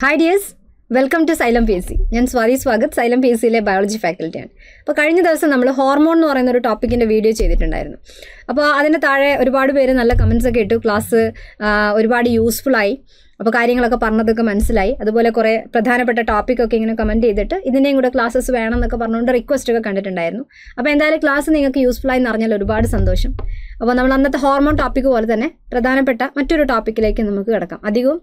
Hi dears, welcome to Xylem P S C. ഞാൻ Swagath. Xylem P S സിയിലെ biology ഫാക്കൽറ്റിയാണ്. അപ്പോൾ കഴിഞ്ഞ ദിവസം നമ്മൾ ഹോർമോൺ എന്ന് പറയുന്ന ഒരു ടോപ്പിക്കിൻ്റെ വീഡിയോ ചെയ്തിട്ടുണ്ടായിരുന്നു. അപ്പോൾ അതിന് താഴെ ഒരുപാട് പേര് നല്ല കമൻസ് ഒക്കെ ഇട്ടു. ക്ലാസ് ഒരുപാട് യൂസ്ഫുള്ളായി, അപ്പോൾ കാര്യങ്ങളൊക്കെ പറഞ്ഞതൊക്കെ മനസ്സിലായി. അതുപോലെ കുറേ പ്രധാനപ്പെട്ട ടോപ്പിക്കൊക്കെ ഇങ്ങനെ കമൻറ്റ് ചെയ്തിട്ട് ഇതിൻ്റെയും കൂടെ ക്ലാസ്സസ് വേണം എന്നൊക്കെ പറഞ്ഞുകൊണ്ട് റിക്വസ്റ്റ് ഒക്കെ കണ്ടിട്ടുണ്ടായിരുന്നു. അപ്പോൾ എന്തായാലും ക്ലാസ് നിങ്ങൾക്ക് യൂസ്ഫുള്ളായി എന്ന് അറിഞ്ഞാൽ ഒരുപാട് സന്തോഷം. അപ്പോൾ നമ്മൾ അന്നത്തെ ഹോർമോൺ ടോപ്പിക്ക് പോലെ തന്നെ പ്രധാനപ്പെട്ട മറ്റൊരു ടോപ്പിക്കിലേക്ക് നമുക്ക് കിടക്കാം. അധികവും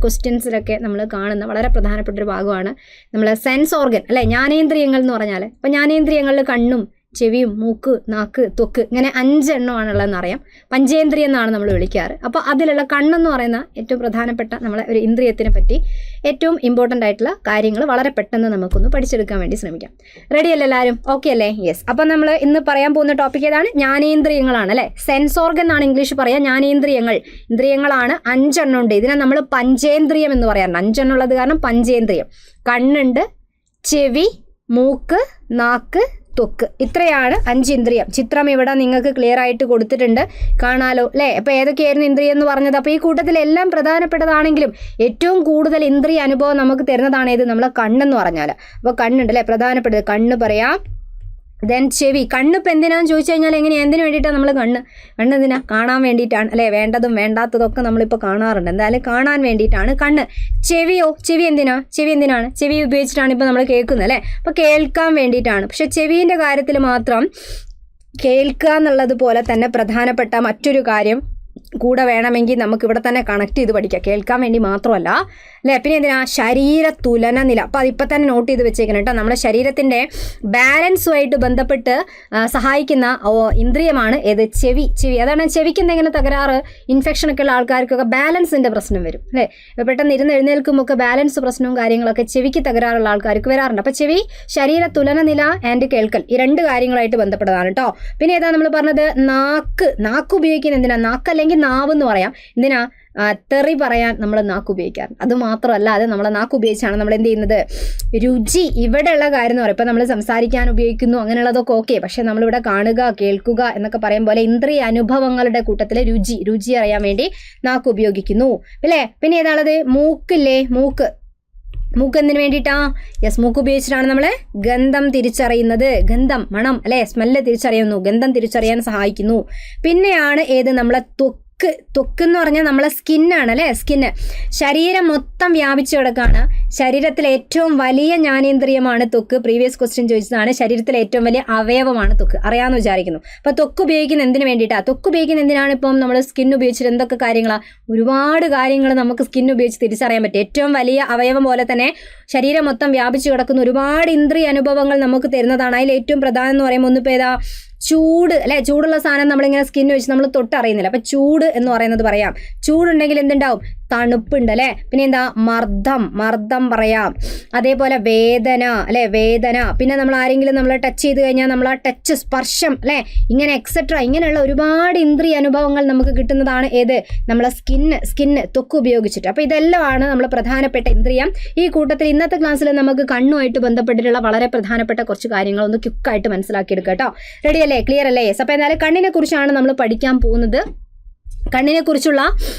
ക്വസ്റ്റ്യൻസിലൊക്കെ നമ്മൾ കാണുന്ന വളരെ പ്രധാനപ്പെട്ട ഒരു ഭാഗമാണ് നമ്മൾ സെൻസ് ഓർഗൻ, അല്ലേ, ജ്ഞാനേന്ദ്രിയങ്ങൾ എന്ന് പറഞ്ഞാൽ. അപ്പോൾ ജ്ഞാനേന്ദ്രിയങ്ങളിൽ കണ്ണും ചെവിയും മൂക്ക് നാക്ക് ത്വക്ക് ഇങ്ങനെ 5 എണ്ണമാണുള്ളതെന്ന് അറിയാം. പഞ്ചേന്ദ്രിയം എന്നാണ് നമ്മൾ വിളിക്കാറ്. അപ്പോൾ അതിലുള്ള കണ്ണെന്ന് പറയുന്ന ഏറ്റവും പ്രധാനപ്പെട്ട നമ്മളെ ഒരു ഇന്ദ്രിയത്തിനെ പറ്റി ഏറ്റവും ഇമ്പോർട്ടൻ്റ് ആയിട്ടുള്ള കാര്യങ്ങൾ വളരെ പെട്ടെന്ന് നമുക്കൊന്ന് പഠിച്ചെടുക്കാൻ വേണ്ടി ശ്രമിക്കാം. റെഡി അല്ലേ എല്ലാവരും? ഓക്കെ അല്ലേ? യെസ്. അപ്പോൾ നമ്മൾ ഇന്ന് പറയാൻ പോകുന്ന ടോപ്പിക് ഏതാണ്? ജ്ഞാനേന്ദ്രിയങ്ങളാണ്, അല്ലേ. സെൻസ് ഓർഗൻ എന്നാണ് ഇംഗ്ലീഷ് പറയുക. ജ്ഞാനേന്ദ്രിയങ്ങൾ, ഇന്ദ്രിയങ്ങളാണ് 5 എണ്ണം ഉണ്ട്. ഇതിനെ നമ്മൾ പഞ്ചേന്ദ്രിയം എന്ന് പറയാറുണ്ട്. 5 എണ്ണം ഉള്ളത് കാരണം പഞ്ചേന്ദ്രിയം. കണ്ണുണ്ട്, ചെവി, മൂക്ക്, നാക്ക്, ത്വക്ക്, ഇത്രയാണ് 5 ഇന്ദ്രിയം. ചിത്രം ഇവിടെ നിങ്ങൾക്ക് ക്ലിയർ ആയിട്ട് കൊടുത്തിട്ടുണ്ട്, കാണാലോ, അല്ലേ. അപ്പോൾ ഏതൊക്കെയായിരുന്നു ഇന്ദ്രിയം എന്ന് പറഞ്ഞത്? അപ്പോൾ ഈ കൂട്ടത്തിലെല്ലാം പ്രധാനപ്പെട്ടതാണെങ്കിലും ഏറ്റവും കൂടുതൽ ഇന്ദ്രിയ അനുഭവം നമുക്ക് തരുന്നതാണ് ഏത്? നമ്മളെ കണ്ണെന്ന് പറഞ്ഞാൽ. അപ്പോൾ കണ്ണുണ്ട്, അല്ലേ, പ്രധാനപ്പെട്ടത്. കണ്ണ് പറയാം. ദെൻ ചെവി. കണ്ണിപ്പോൾ എന്തിനാന്ന് ചോദിച്ചു കഴിഞ്ഞാൽ എന്തിനു വേണ്ടിയിട്ടാണ് നമ്മൾ കണ്ണെന്തിനാ? കാണാൻ വേണ്ടിയിട്ടാണ്, അല്ലേ. വേണ്ടതും വേണ്ടാത്തതൊക്കെ നമ്മളിപ്പോൾ കാണാറുണ്ട്. എന്തായാലും കാണാൻ വേണ്ടിയിട്ടാണ് കണ്ണ്. ചെവിയോ? ചെവി എന്തിനാണ്? ചെവി ഉപയോഗിച്ചിട്ടാണ് ഇപ്പോൾ നമ്മൾ കേൾക്കുന്നത്, അല്ലേ. അപ്പോൾ കേൾക്കാൻ വേണ്ടിയിട്ടാണ്. പക്ഷെ ചെവീൻ്റെ കാര്യത്തിൽ മാത്രം കേൾക്കുക എന്നുള്ളത് പോലെ തന്നെ പ്രധാനപ്പെട്ട മറ്റൊരു കാര്യം കൂടെ വേണമെങ്കിൽ നമുക്ക് ഇവിടെ തന്നെ കണക്ട് ചെയ്ത് പഠിക്കാം. കേൾക്കാൻ വേണ്ടി മാത്രമല്ല, അല്ലേ. പിന്നെ എന്തിനാ? ശരീര തുലന നില. അപ്പോൾ അതിപ്പോൾ തന്നെ നോട്ട് ചെയ്ത് വെച്ചേക്കണം കേട്ടോ. നമ്മുടെ ശരീരത്തിൻ്റെ ബാലൻസുമായിട്ട് ബന്ധപ്പെട്ട് സഹായിക്കുന്ന ഇന്ദ്രിയമാണ് ഏത്? ചെവി. അതാണ് ചെവിക്ക് എന്തെങ്കിലും തകരാറ്, ഇൻഫെക്ഷനൊക്കെ ഉള്ള ആൾക്കാർക്കൊക്കെ ബാലൻസിൻ്റെ പ്രശ്നം വരും, അല്ലേ. പെട്ടെന്ന് എഴുന്നേൽക്കുമ്പോൾ ഒക്കെ ബാലൻസ് പ്രശ്നവും കാര്യങ്ങളൊക്കെ ചെവിക്ക് തകരാറുള്ള ആൾക്കാർക്ക് വരാറുണ്ട്. അപ്പോൾ ചെവി, ശരീര തുലന നില ആൻഡ് കേൾക്കൽ, ഈ 2 കാര്യങ്ങളായിട്ട് ബന്ധപ്പെട്ടതാണ് കേട്ടോ. പിന്നെ ഏതാ നമ്മൾ പറഞ്ഞത്? നാക്ക് ഉപയോഗിക്കുന്നത് എന്തിനാ? നാക്ക് അല്ലെങ്കിൽ നാവ് എന്ന് പറയാം. എന്തിനാ? തെറി പറയാൻ നമ്മൾ നാക്ക് ഉപയോഗിക്കാറുണ്ട്. അത് മാത്രമല്ല, അത് നമ്മളെ നാക്ക് ഉപയോഗിച്ചാണ് നമ്മൾ എന്ത് ചെയ്യുന്നത്? രുചി, ഇവിടെയുള്ള കാര്യം എന്ന് പറയും. ഇപ്പം നമ്മൾ സംസാരിക്കാൻ ഉപയോഗിക്കുന്നു, അങ്ങനെയുള്ളതൊക്കെ ഓക്കെ. പക്ഷെ നമ്മളിവിടെ കാണുക, കേൾക്കുക എന്നൊക്കെ പറയും പോലെ ഇന്ദ്രിയ അനുഭവങ്ങളുടെ കൂട്ടത്തിൽ രുചി അറിയാൻ വേണ്ടി നാക്ക് ഉപയോഗിക്കുന്നു, അല്ലേ. പിന്നെ ഏതാണത്? മൂക്കില്ലേ, മൂക്ക് എന്തിനു വേണ്ടിയിട്ടാ? യെസ്, മൂക്ക് ഉപയോഗിച്ചിട്ടാണ് നമ്മൾ ഗന്ധം തിരിച്ചറിയുന്നത്. ഗന്ധം, മണം, അല്ലേ, സ്മെല്ല് തിരിച്ചറിയുന്നു, ഗന്ധം തിരിച്ചറിയാൻ സഹായിക്കുന്നു. പിന്നെയാണ് ഏത്? നമ്മളെ ത്വക്ക് എന്ന് പറഞ്ഞാൽ നമ്മളെ സ്കിന്നാണ്, അല്ലേ. സ്കിന്ന് ശരീരം മൊത്തം വ്യാപിച്ചു കിടക്കാണ്. ശരീരത്തിലെ ഏറ്റവും വലിയ ജ്ഞാനേന്ദ്രിയമാണ് ത്വക്ക്. പ്രീവിയസ് ക്വസ്റ്റ്യൻ ചോദിച്ചതാണ്. ശരീരത്തിലെ ഏറ്റവും വലിയ അവയവമാണ് ത്വക്ക്. അറിയാമെന്ന് വിചാരിക്കുന്നു. അപ്പോൾ ത്വക്ക് ഉപയോഗിക്കുന്ന എന്തിനു വേണ്ടിയിട്ടാണ്? ത്വക്ക് ഉപയോഗിക്കുന്ന എന്തിനാണ്? ഇപ്പം നമ്മൾ സ്കിൻ ഉപയോഗിച്ചിട്ട് എന്തൊക്കെ കാര്യങ്ങളാണ്? ഒരുപാട് കാര്യങ്ങൾ നമുക്ക് സ്കിൻ ഉപയോഗിച്ച് തിരിച്ചറിയാൻ പറ്റും. ഏറ്റവും വലിയ അവയവം പോലെ തന്നെ ശരീരം മൊത്തം വ്യാപിച്ചു കിടക്കുന്ന ഒരുപാട് ഇന്ദ്രിയ അനുഭവങ്ങൾ നമുക്ക് തരുന്നതാണ്. അതിൽ ഏറ്റവും പ്രധാനം എന്ന് പറയുമ്പോൾ ഒന്നിപ്പോൾ ഏതാ? ചൂട്, അല്ലേ. ചൂടുള്ള സാധനം നമ്മളിങ്ങനെ സ്കിന്ന് വെച്ച് നമ്മൾ തൊട്ടറിയുന്നില്ല. അപ്പം ചൂട് എന്ന് പറയുന്നത് പറയാം. ചൂടുണ്ടെങ്കിൽ എന്തുണ്ടാവും? തണുപ്പുണ്ട്, അല്ലേ. പിന്നെ എന്താ? മർദ്ദം പറയാം. അതേപോലെ വേദന, അല്ലേ, വേദന. പിന്നെ നമ്മൾ ആരെങ്കിലും നമ്മളെ ടച്ച് ചെയ്ത് കഴിഞ്ഞാൽ നമ്മൾ ആ ടച്ച്, സ്പർശം, അല്ലേ, ഇങ്ങനെ എക്സെട്ര, ഇങ്ങനെയുള്ള ഒരുപാട് ഇന്ദ്രിയ അനുഭവങ്ങൾ നമുക്ക് കിട്ടുന്നതാണ് ഏത്? നമ്മളെ സ്കിന്ന് ത്വക്ക് ഉപയോഗിച്ചിട്ട്. അപ്പോൾ ഇതെല്ലാമാണ് നമ്മൾ പ്രധാനപ്പെട്ട ഇന്ദ്രിയം. ഈ കൂട്ടത്തിൽ ഇന്നത്തെ ക്ലാസ്സിൽ നമുക്ക് കണ്ണുമായിട്ട് ബന്ധപ്പെട്ടിട്ടുള്ള വളരെ പ്രധാനപ്പെട്ട കുറച്ച് കാര്യങ്ങൾ ഒന്ന് ക്വിക്കായിട്ട് മനസ്സിലാക്കിയെടുക്കുക കേട്ടോ. റെഡി അല്ലേ? ക്ലിയർ അല്ലേ? യെസ്. അപ്പോൾ എന്തായാലും കണ്ണിനെ കുറിച്ചാണ് നമ്മൾ പഠിക്കാൻ പോകുന്നത്. കണ്ണിനെ കുറിച്ചുള്ള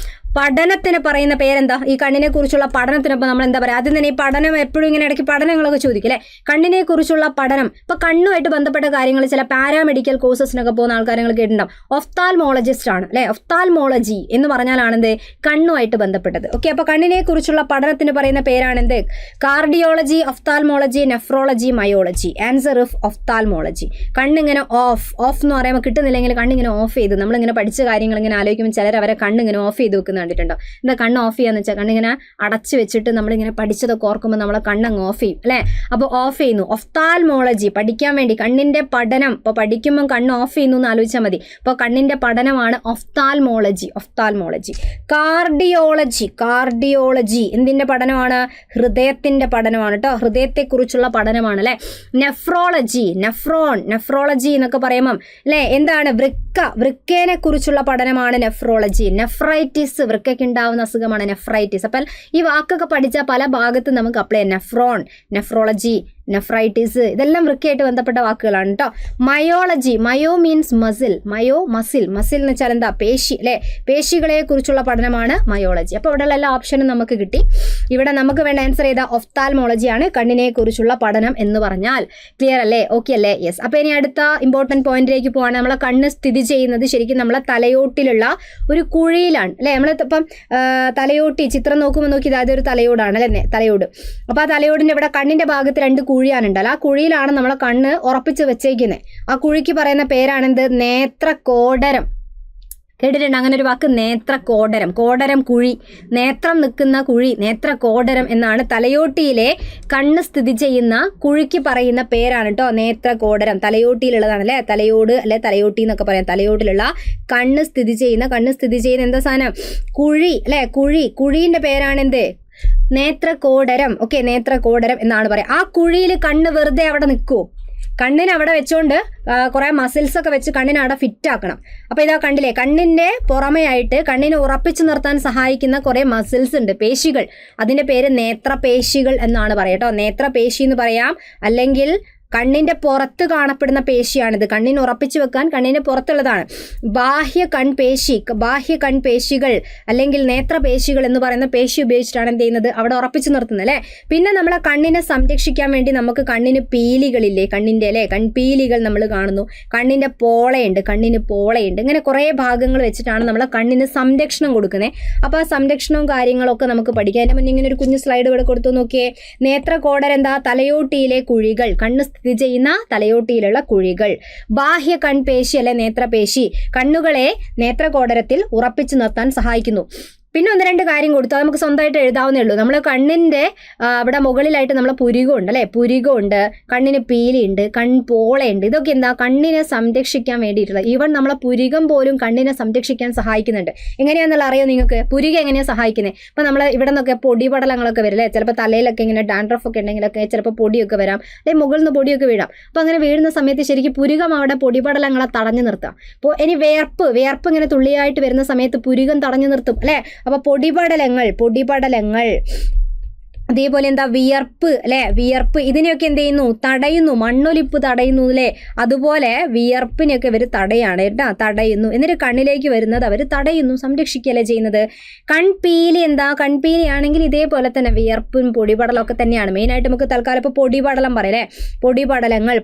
പഠനത്തിന് പറയുന്ന പേരെന്താ? ഈ കണ്ണിനെ കുറിച്ചുള്ള പഠനത്തിനപ്പോൾ നമ്മൾ എന്താ പറയുക? ആദ്യം തന്നെ ഈ പഠനം എപ്പോഴും ഇങ്ങനെ ഇടയ്ക്ക് പഠനങ്ങളൊക്കെ ചോദിക്കും, അല്ലേ. കണ്ണിനെ കുറിച്ചുള്ള പഠനം, ഇപ്പോൾ കണ്ണുമായിട്ട് ബന്ധപ്പെട്ട കാര്യങ്ങൾ ചില പാരാമെഡിക്കൽ കോഴ്സസിനൊക്കെ പോകുന്ന ആൾക്കാരങ്ങൾ കേട്ടിട്ടുണ്ടാവും. ഒഫ്താൽമോളജിസ്റ്റ് ആണ്, അല്ലേ. ഒഫ്താൽമോളജി എന്ന് പറഞ്ഞാലാണ് എന്ത്? കണ്ണുമായിട്ട് ബന്ധപ്പെട്ടത്. ഓക്കെ. അപ്പോൾ കണ്ണിനെ കുറിച്ചുള്ള പഠനത്തിന് പറയുന്ന പേരാണ് എന്ത്? Cardiology, ophthalmology, nephrology, myology. Answer of ophthalmology. കണ്ണിങ്ങനെ ഓഫ് എന്ന് പറയുമ്പോൾ കിട്ടുന്നില്ലെങ്കിൽ കണ്ണിങ്ങനെ ഓഫ് ചെയ്ത് നമ്മളിങ്ങനെ പഠിച്ച കാര്യങ്ങൾ ഇങ്ങനെ ആലോചിക്കുമ്പോൾ ചിലർ അവരെ കണ്ണിങ്ങനെ ഓഫ് ചെയ്ത് വെക്കുന്ന കണ്ടിട്ടുണ്ടോ? എന്താ കണ്ണ് ഓഫ് ചെയ്യാന്ന് വെച്ചാൽ കണ്ണിങ്ങനെ അടച്ചു വെച്ചിട്ട് നമ്മളിങ്ങനെ പഠിച്ചതൊക്കെ ഓർക്കുമ്പോൾ നമ്മളെ കണ്ണങ്ങ് ഓഫ് ചെയ്യും, അല്ലേ. അപ്പോൾ ഓഫ് ചെയ്യുന്നു. ഒഫ്താൽമോളജി പഠിക്കാൻ വേണ്ടി കണ്ണിൻ്റെ പഠനം. ഇപ്പോൾ പഠിക്കുമ്പം കണ്ണ് ഓഫ് ചെയ്യുന്നു എന്ന് ആലോചിച്ചാൽ മതി. അപ്പോൾ കണ്ണിൻ്റെ പഠനമാണ് ഒഫ്താൽമോളജി. കാർഡിയോളജി എന്തിൻ്റെ പഠനമാണ്? ഹൃദയത്തിൻ്റെ പഠനമാണ് കേട്ടോ. ഹൃദയത്തെക്കുറിച്ചുള്ള പഠനമാണ്, അല്ലേ. നെഫ്രോളജി എന്നൊക്കെ പറയുമ്പം, അല്ലേ, എന്താണ്? വൃക്കേനെ കുറിച്ചുള്ള പഠനമാണ് നെഫ്രോളജി. നെഫ്രൈറ്റിസ്, വൃക്കയ്ക്ക് ഉണ്ടാവുന്ന അസുഖമാണ് നെഫ്രൈറ്റിസ്. അപ്പം ഈ വാക്കൊക്കെ പഠിച്ചാൽ പല ഭാഗത്തും നമുക്ക് അപ്ലൈ ചെയ്യാം. നെഫ്രോളജി, നെഫ്രൈറ്റിസ്, ഇതെല്ലാം വൃക്കയായിട്ട് ബന്ധപ്പെട്ട വാക്കുകളാണ് കേട്ടോ. മയോളജി, മയോ മീൻസ് മസിൽ, മയോ മസിൽ, മസിൽ എന്ന് വെച്ചാൽ എന്താ, പേശി അല്ലെ, പേശികളെ കുറിച്ചുള്ള പഠനമാണ് മയോളജി. അപ്പോൾ ഇവിടെയുള്ള എല്ലാ ഓപ്ഷനും നമുക്ക് കിട്ടി. ഇവിടെ നമുക്ക് വേണ്ട ആൻസർ ചെയ്ത ഒഫ്താൽമോളജിയാണ്, കണ്ണിനെ കുറിച്ചുള്ള പഠനം എന്ന് പറഞ്ഞാൽ. ക്ലിയർ അല്ലേ? ഓക്കെ അല്ലേ? യെസ്. അപ്പോൾ ഇനി അടുത്ത ഇമ്പോർട്ടൻറ്റ് പോയിന്റിലേക്ക് പോവാണ്. നമ്മളെ കണ്ണ് സ്ഥിതി ചെയ്യുന്നത് ശരിക്കും നമ്മളെ തലയോട്ടിലുള്ള ഒരു കുഴിയിലാണ് അല്ലേ. നമ്മൾ ഇപ്പം തലയോട്ടി ചിത്രം നോക്കുമ്പോൾ നോക്കി, അതായത് ഒരു തലയോടാണ് അല്ലേ, തലയോട്. അപ്പോൾ ആ തലയോടിൻ്റെ ഇവിടെ കണ്ണിൻ്റെ ഭാഗത്ത് 2 കുഴിയാണുണ്ടല്ലോ. ആ കുഴിയിലാണ് നമ്മളെ കണ്ണ് ഉറപ്പിച്ച് വെച്ചേക്കുന്നത്. ആ കുഴിക്ക് പറയുന്ന പേരാണെന്ത്? നേത്രകോടരം. കേട്ടിട്ടുണ്ട് അങ്ങനെ ഒരു വാക്ക്? നേത്രകോടരം. കോടരം കുഴി, നേത്രം നിൽക്കുന്ന കുഴി, നേത്രകോടരം എന്നാണ് തലയോട്ടിയിലെ കണ്ണ് സ്ഥിതി ചെയ്യുന്ന കുഴിക്ക് പറയുന്ന പേരാണ് കേട്ടോ, നേത്രകോടരം. തലയോട്ടിയിലുള്ളതാണ് അല്ലേ, തലയോട് അല്ലെ തലയോട്ടി എന്നൊക്കെ പറയാം. തലയോട്ടിലുള്ള കണ്ണ് സ്ഥിതി ചെയ്യുന്ന എന്താ സാധനം? കുഴി അല്ലെ, കുഴീൻ്റെ പേരാണ് എന്ത്? നേത്രകോടരം. ഓക്കെ, നേത്രകോടരം എന്നാണ് പറയാം. ആ കുഴിയിൽ കണ്ണ് വെറുതെ അവിടെ നിൽക്കുമോ? കണ്ണിന് അവിടെ വെച്ചോണ്ട് കുറെ മസിൽസ് ഒക്കെ വെച്ച് കണ്ണിനെ അവിടെ ഫിറ്റ് ആക്കണം. അപ്പോൾ ഇതാ കണ്ടില്ലേ, കണ്ണിന്റെ പുറമെയായിട്ട് കണ്ണിനെ ഉറപ്പിച്ചു നിർത്താൻ സഹായിക്കുന്ന കുറെ മസിൽസ് ഉണ്ട്, പേശികൾ. അതിന്റെ പേര് നേത്രപേശികൾ എന്നാണ് പറയാം കേട്ടോ. നേത്രപേശി എന്ന് പറയാം, അല്ലെങ്കിൽ കണ്ണിന്റെ പുറത്ത് കാണപ്പെടുന്ന പേശിയാണിത്. കണ്ണിന് ഉറപ്പിച്ചു വെക്കാൻ കണ്ണിന്റെ പുറത്തുള്ളതാണ്. ബാഹ്യ കൺപേശികൾ അല്ലെങ്കിൽ നേത്രപേശികൾ എന്ന് പറയുന്ന പേശി ഉപയോഗിച്ചിട്ടാണ് എന്ത് ചെയ്യുന്നത്? അവിടെ ഉറപ്പിച്ചു നിർത്തുന്നത് അല്ലേ. പിന്നെ നമ്മളെ കണ്ണിനെ സംരക്ഷിക്കാൻ വേണ്ടി നമുക്ക് കണ്ണിന് പീലികളില്ലേ, കണ്ണിന്റെ അല്ലേ, കൺപീലികൾ നമ്മൾ കാണുന്നു. കണ്ണിന്റെ കണ്ണിന് പോളയുണ്ട്. ഇങ്ങനെ കുറേ ഭാഗങ്ങൾ വെച്ചിട്ടാണ് നമ്മളെ കണ്ണിന് സംരക്ഷണം കൊടുക്കുന്നത്. അപ്പോൾ ആ സംരക്ഷണവും കാര്യങ്ങളൊക്കെ നമുക്ക് പഠിക്കാം. അതിന്റെ മുന്നേ ഇങ്ങനെ ഒരു കുഞ്ഞു സ്ലൈഡ് ഇവിടെ കൊടുത്തു നോക്കിയേ. നേത്രകോടരം എന്താ? തലയോട്ടിയിലെ കുഴികൾ, കണ്ണ് സ്ഥിതി ചെയ്യുന്ന തലയോട്ടിയിലുള്ള കുഴികൾ. ബാഹ്യ കൺപേശി അല്ലെ നേത്രപേശി കണ്ണുകളെ നേത്രകോടരത്തിൽ ഉറപ്പിച്ചു നിർത്താൻ സഹായിക്കുന്നു. പിന്നെ 1-2 കാര്യം കൊടുത്താൽ നമുക്ക് സ്വന്തമായിട്ട് എഴുതാവുന്നേ ഉള്ളൂ. നമ്മൾ കണ്ണിൻ്റെ അവിടെ മുകളിലായിട്ട് നമ്മളെ പുരികമുണ്ട് അല്ലേ, പുരികമുണ്ട്, കണ്ണിന് പീലിയുണ്ട്, കൺപോളയുണ്ട്. ഇതൊക്കെ എന്താ? കണ്ണിനെ സംരക്ഷിക്കാൻ വേണ്ടിയിട്ടുള്ള. ഈവൻ നമ്മളെ പുരികം പോലും കണ്ണിനെ സംരക്ഷിക്കാൻ സഹായിക്കുന്നുണ്ട്. എങ്ങനെയാണെന്നുള്ള അറിയോ നിങ്ങൾക്ക്? പുരികം എങ്ങനെയാണ് സഹായിക്കുന്നത്? ഇപ്പം നമ്മൾ ഇവിടെ നിന്നൊക്കെ പൊടിപടലങ്ങളൊക്കെ വരും അല്ലേ, ചിലപ്പോൾ തലയിലൊക്കെ ഇങ്ങനെ ഡാൻഡ്രഫ് ഒക്കെ ഉണ്ടെങ്കിലൊക്കെ ചിലപ്പോൾ പൊടിയൊക്കെ വരാം, അല്ലെങ്കിൽ മുകളിൽ നിന്ന് പൊടിയൊക്കെ വീഴാം. അപ്പോൾ അങ്ങനെ വീഴുന്ന സമയത്ത് ശരിക്കും പുരികം അവിടെ പൊടിപടലങ്ങളെ തടഞ്ഞു നിർത്താം. അപ്പോൾ ഇനി വിയർപ്പ് ഇങ്ങനെ തുള്ളിയായിട്ട് വരുന്ന സമയത്ത് പുരികം തടഞ്ഞു നിർത്തും അല്ലേ. അപ്പോൾ പൊടിപടലങ്ങൾ അതേപോലെ എന്താ? വിയർപ്പ് അല്ലെ, വിയർപ്പ് ഇതിനെയൊക്കെ എന്ത് ചെയ്യുന്നു? തടയുന്നു. മണ്ണൊലിപ്പ് തടയുന്നു അല്ലേ. അതുപോലെ വിയർപ്പിനെയൊക്കെ ഇവർ തടയാണ് കേട്ടോ, തടയുന്നു. എന്നിട്ട് കണ്ണിലേക്ക് വരുന്നത് അവർ തടയുന്നു, സംരക്ഷിക്കുകയല്ലേ ചെയ്യുന്നത്. കൺപീലി എന്താ? കൺപീലി ആണെങ്കിൽ ഇതേപോലെ തന്നെ വിയർപ്പും പൊടിപടലമൊക്കെ തന്നെയാണ്. മെയിനായിട്ട് നമുക്ക് തൽക്കാലം ഇപ്പോൾ പൊടിപടലം പറയല്ലേ.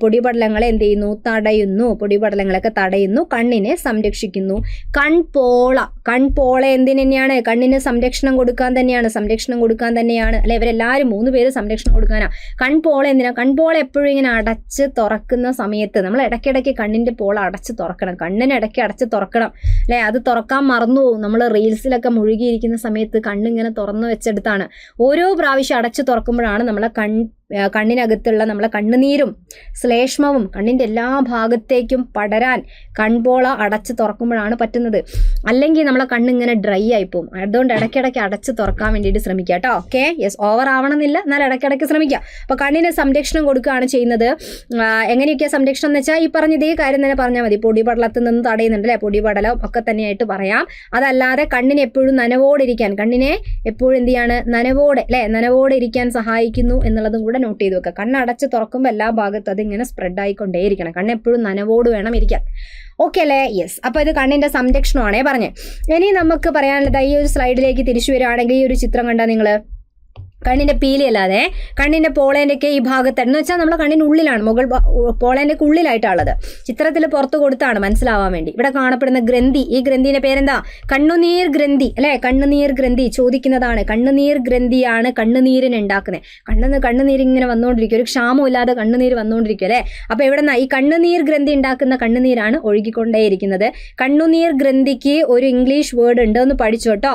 പൊടിപടലങ്ങളെ എന്ത് ചെയ്യുന്നു? തടയുന്നു. പൊടിപടലങ്ങളൊക്കെ തടയുന്നു, കണ്ണിനെ സംരക്ഷിക്കുന്നു. കൺപോള എന്തിനു തന്നെയാണ്? കണ്ണിന് സംരക്ഷണം കൊടുക്കാൻ തന്നെയാണ് അല്ലെ. ഇവരെല്ലാവരും 3 പേര് സംരക്ഷണം കൊടുക്കാനാണ്. കൺപോള എന്തിനാ? കൺപോള എപ്പോഴും ഇങ്ങനെ അടച്ച് തുറക്കുന്ന സമയത്ത് നമ്മൾ ഇടയ്ക്കിടയ്ക്ക് കണ്ണിൻ്റെ പോള അടച്ച് തുറക്കണം, കണ്ണിന് ഇടയ്ക്ക് അടച്ച് തുറക്കണം അല്ലേ. അത് തുറക്കാൻ മറന്നു പോകും. നമ്മൾ റീൽസിലൊക്കെ മുഴുകിയിരിക്കുന്ന സമയത്ത് കണ്ണിങ്ങനെ തുറന്നു വെച്ചെടുത്താണ്. ഓരോ പ്രാവശ്യം അടച്ച് തുറക്കുമ്പോഴാണ് നമ്മളെ കണ്ണിനകത്തുള്ള നമ്മളെ കണ്ണുനീരും ശ്ലേഷ്മവും കണ്ണിൻ്റെ എല്ലാ ഭാഗത്തേക്കും പടരാൻ കൺപോള അടച്ച് തുറക്കുമ്പോഴാണ് പറ്റുന്നത്. അല്ലെങ്കിൽ നമ്മളെ കണ്ണിങ്ങനെ ഡ്രൈ ആയിപ്പോവും. അതുകൊണ്ട് ഇടയ്ക്കിടയ്ക്ക് അടച്ച് തുറക്കാൻ വേണ്ടിയിട്ട് ശ്രമിക്കുക കേട്ടോ. ഓക്കെ, യെസ്, ഓവർ ആവണമെന്നില്ല, എന്നാൽ ഇടയ്ക്കിടയ്ക്ക് ശ്രമിക്കുക. അപ്പോൾ കണ്ണിന് സംരക്ഷണം കൊടുക്കുകയാണ് ചെയ്യുന്നത്. എങ്ങനെയൊക്കെയാണ് സംരക്ഷണം എന്ന് വെച്ചാൽ ഈ പറഞ്ഞ ഇതേ കാര്യം തന്നെ പറഞ്ഞാൽ മതി. പൊടിപടലത്തിൽ നിന്ന് തടയുന്നുണ്ട് അല്ലേ, പൊടിപടലം ഒക്കെ തന്നെയായിട്ട് പറയാം. അതല്ലാതെ കണ്ണിന് എപ്പോഴും നനവോടിരിക്കാൻ, കണ്ണിനെ എപ്പോഴും എന്ത് ചെയ്യാണ്? നനവോടെ ഇരിക്കാൻ സഹായിക്കുന്നു എന്നുള്ളതും കൂടെ നോട്ട് ചെയ്ത് വെക്കുക. കണ്ണടച്ച് തുറക്കുമ്പോൾ എല്ലാ ഭാഗത്തും അതിങ്ങനെ സ്പ്രെഡ് ആയിക്കൊണ്ടേയിരിക്കണം. കണ്ണ് എപ്പോഴും നനവോട് വേണം ഇരിക്കാൻ. ഓക്കെ അല്ലേ? യെസ്. അപ്പോൾ ഇത് കണ്ണിൻ്റെ സംരക്ഷണമാണേ പറഞ്ഞേ. ഇനി നമുക്ക് പറയാനുള്ളത് ഈ ഒരു സ്ലൈഡിലേക്ക് തിരിച്ചു വരികയാണെങ്കിൽ ഈ ഒരു ചിത്രം കണ്ടാൽ നിങ്ങൾ കണ്ണിൻ്റെ പീലി അല്ലാതെ കണ്ണിൻ്റെ പോളേൻ്റെയൊക്കെ ഈ ഭാഗത്ത് എന്ന് വെച്ചാൽ നമ്മുടെ കണ്ണിൻ്റെ ഉള്ളിലാണ്, പോളേൻ്റെയൊക്കെ ഉള്ളിലായിട്ടുള്ളത്. ചിത്രത്തിൽ പുറത്ത് കൊടുത്താണ് മനസ്സിലാവാൻ വേണ്ടി. ഇവിടെ കാണപ്പെടുന്ന ഗ്രന്ഥി, ഈ ഗ്രന്ഥിൻ്റെ പേരെന്താ? കണ്ണുനീർ ഗ്രന്ഥി അല്ലേ. കണ്ണുനീർ ഗ്രന്ഥി ചോദിക്കുന്നതാണ്. കണ്ണുനീർ ഗ്രന്ഥിയാണ് കണ്ണുനീരിനെ ഉണ്ടാക്കുന്നത്. കണ്ണുനീർ ഇങ്ങനെ വന്നുകൊണ്ടിരിക്കും, ഒരു ക്ഷാമം ഇല്ലാതെ കണ്ണുനീർ വന്നുകൊണ്ടിരിക്കും അല്ലേ. അപ്പോൾ എവിടെ നിന്നാ? ഈ കണ്ണുനീർ ഗ്രന്ഥി ഉണ്ടാക്കുന്ന കണ്ണുനീരാണ് ഒഴുകിക്കൊണ്ടേയിരിക്കുന്നത്. കണ്ണുനീർ ഗ്രന്ഥിക്ക് ഒരു ഇംഗ്ലീഷ് വേർഡ് ഉണ്ട്, ഒന്ന് പഠിച്ചു കേട്ടോ.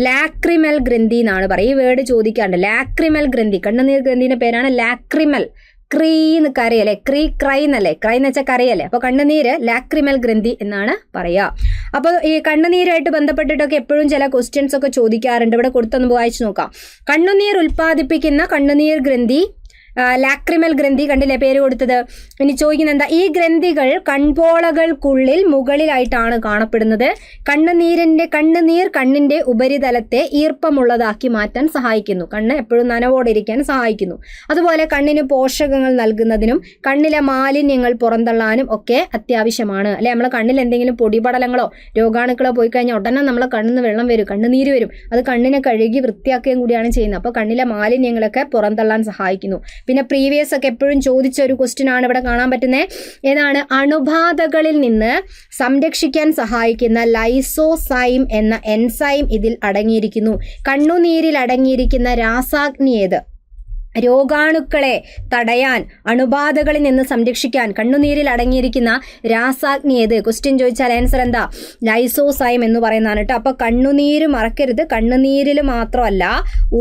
ലാക്രിമൽ ഗ്രന്ഥി എന്നാണ് പറയുക. ഈ വേർഡ് ചോദിക്കാറുണ്ട്. ലാക്രിമൽ ഗ്രന്ഥി, കണ്ണുനീർ ഗ്രന്ഥിന്റെ പേരാണ് ലാക്രിമൽ. ക്രീന്ന് കരയല്ലേ, ക്രൈ എന്നല്ലേ, ക്രൈ എന്ന് വെച്ചാൽ കരയല്ലേ. അപ്പോൾ കണ്ണുനീര് ലാക്രിമൽ ഗ്രന്ഥി എന്നാണ് പറയുക. അപ്പോൾ ഈ കണ്ണുനീരായിട്ട് ബന്ധപ്പെട്ടിട്ടൊക്കെ എപ്പോഴും ചില ക്വസ്റ്റ്യൻസ് ഒക്കെ ചോദിക്കാറുണ്ട്. ഇവിടെ കൊടുത്തൊന്ന് വായിച്ചു നോക്കാം. കണ്ണുനീർ ഉൽപ്പാദിപ്പിക്കുന്ന കണ്ണുനീർ ഗ്രന്ഥി ലാക്രിമൽ ഗ്രന്ഥി, കണ്ടില്ലേ പേര് കൊടുത്തത്. ഇനി ചോദിക്കുന്നത് എന്താ, ഈ ഗ്രന്ഥികൾ കൺപോളകൾക്കുള്ളിൽ മുകളിലായിട്ടാണ് കാണപ്പെടുന്നത്. കണ്ണുനീർ കണ്ണിന്റെ ഉപരിതലത്തെ ഈർപ്പമുള്ളതാക്കി മാറ്റാൻ സഹായിക്കുന്നു. കണ്ണ് എപ്പോഴും നനവോടെ ഇരിക്കാൻ സഹായിക്കുന്നു. അതുപോലെ കണ്ണിന് പോഷകങ്ങൾ നൽകുന്നതിനും കണ്ണിലെ മാലിന്യങ്ങൾ പുറന്തള്ളാനും ഒക്കെ അത്യാവശ്യമാണ്. അല്ലെ, നമ്മളെ കണ്ണിൽ എന്തെങ്കിലും പൊടിപടലങ്ങളോ രോഗാണുക്കളോ പോയി കഴിഞ്ഞാൽ ഉടനെ നമ്മളെ കണ്ണിന് വെള്ളം വരും, കണ്ണുനീര് വരും. അത് കണ്ണിനെ കഴുകി വൃത്തിയാക്കുകയും കൂടിയാണ് ചെയ്യുന്നത്. അപ്പോൾ കണ്ണിലെ മാലിന്യങ്ങളൊക്കെ പുറന്തള്ളാൻ സഹായിക്കുന്നു. പിന്നെ പ്രീവിയസ് ഒക്കെ എപ്പോഴും ചോദിച്ച ഒരു ക്വസ്റ്റ്യൻ ആണ് ഇവിടെ കാണാൻ പറ്റുന്നത്. ഏതാണ്? അണുബാധകളിൽ നിന്ന് സംരക്ഷിക്കാൻ സഹായിക്കുന്ന ലൈസോസൈം എന്ന എൻസൈം ഇതിൽ അടങ്ങിയിരിക്കുന്നു. കണ്ണുനീരിൽ അടങ്ങിയിരിക്കുന്ന രാസാഗ്നി ഏത്? രോഗാണുക്കളെ തടയാൻ, അണുബാധകളിൽ നിന്ന് സംരക്ഷിക്കാൻ കണ്ണുനീരിൽ അടങ്ങിയിരിക്കുന്ന രാസാഗ്നി ഏത്? ക്വസ്റ്റ്യൻ ചോദിച്ചാൽ ആൻസർ എന്താ? ലൈസോസൈം എന്ന് പറയുന്നതാണ് കേട്ടോ. അപ്പോൾ കണ്ണുനീര് മറക്കരുത്. കണ്ണുനീരിൽ മാത്രമല്ല,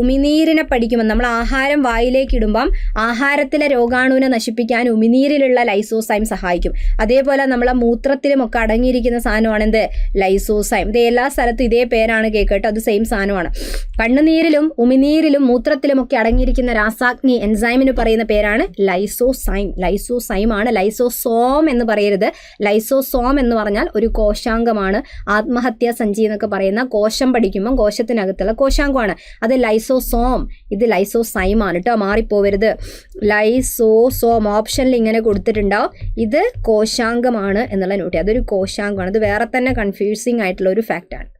ഉമിനീരിനെ പഠിക്കുമ്പോൾ നമ്മൾ ആഹാരം വായിലേക്ക് ഇടുമ്പം ആഹാരത്തിലെ രോഗാണുവിനെ നശിപ്പിക്കാൻ ഉമിനീരിലുള്ള ലൈസോസൈം സഹായിക്കും. അതേപോലെ നമ്മളെ മൂത്രത്തിലും ഒക്കെ അടങ്ങിയിരിക്കുന്ന സാധനമാണ് എന്ത്? ലൈസോസൈം. ഇത് എല്ലാ സ്ഥലത്തും ഇതേ പേരാണ് കേട്ടോ, അത് സെയിം സാധനമാണ്. കണ്ണുനീരിലും ഉമിനീരിലും മൂത്രത്തിലും ഒക്കെ അടങ്ങിയിരിക്കുന്ന രാസാഗ്നി എൻസൈമിന് പറയുന്ന പേരാണ് ലൈസോസൈം. ലൈസോസൈം ആണ്, ലൈസോസോം എന്ന് പറയരുത്. ലൈസോസോം എന്ന് പറഞ്ഞാൽ ഒരു കോശാംഗമാണ്. ആത്മഹത്യാ സഞ്ചി എന്നൊക്കെ പറയുന്ന കോശം പഠിക്കുമ്പോൾ കോശത്തിനകത്തുള്ള കോശാംഗമാണ്. അത് ലൈസോസോം, ഇത് ലൈസോസൈം ആണ് കേട്ടോ, മാറിപ്പോവരുത്. ലൈസോസോം ഓപ്ഷനിൽ ഇങ്ങനെ കൊടുത്തിട്ടുണ്ടാവും. ഇത് കോശാംഗമാണ് എന്നുള്ള നോട്ട്. അതൊരു കോശാംഗമാണ്. അത് വേറെ തന്നെ കൺഫ്യൂസിങ് ആയിട്ടുള്ള ഒരു ഫാക്റ്റാണ്.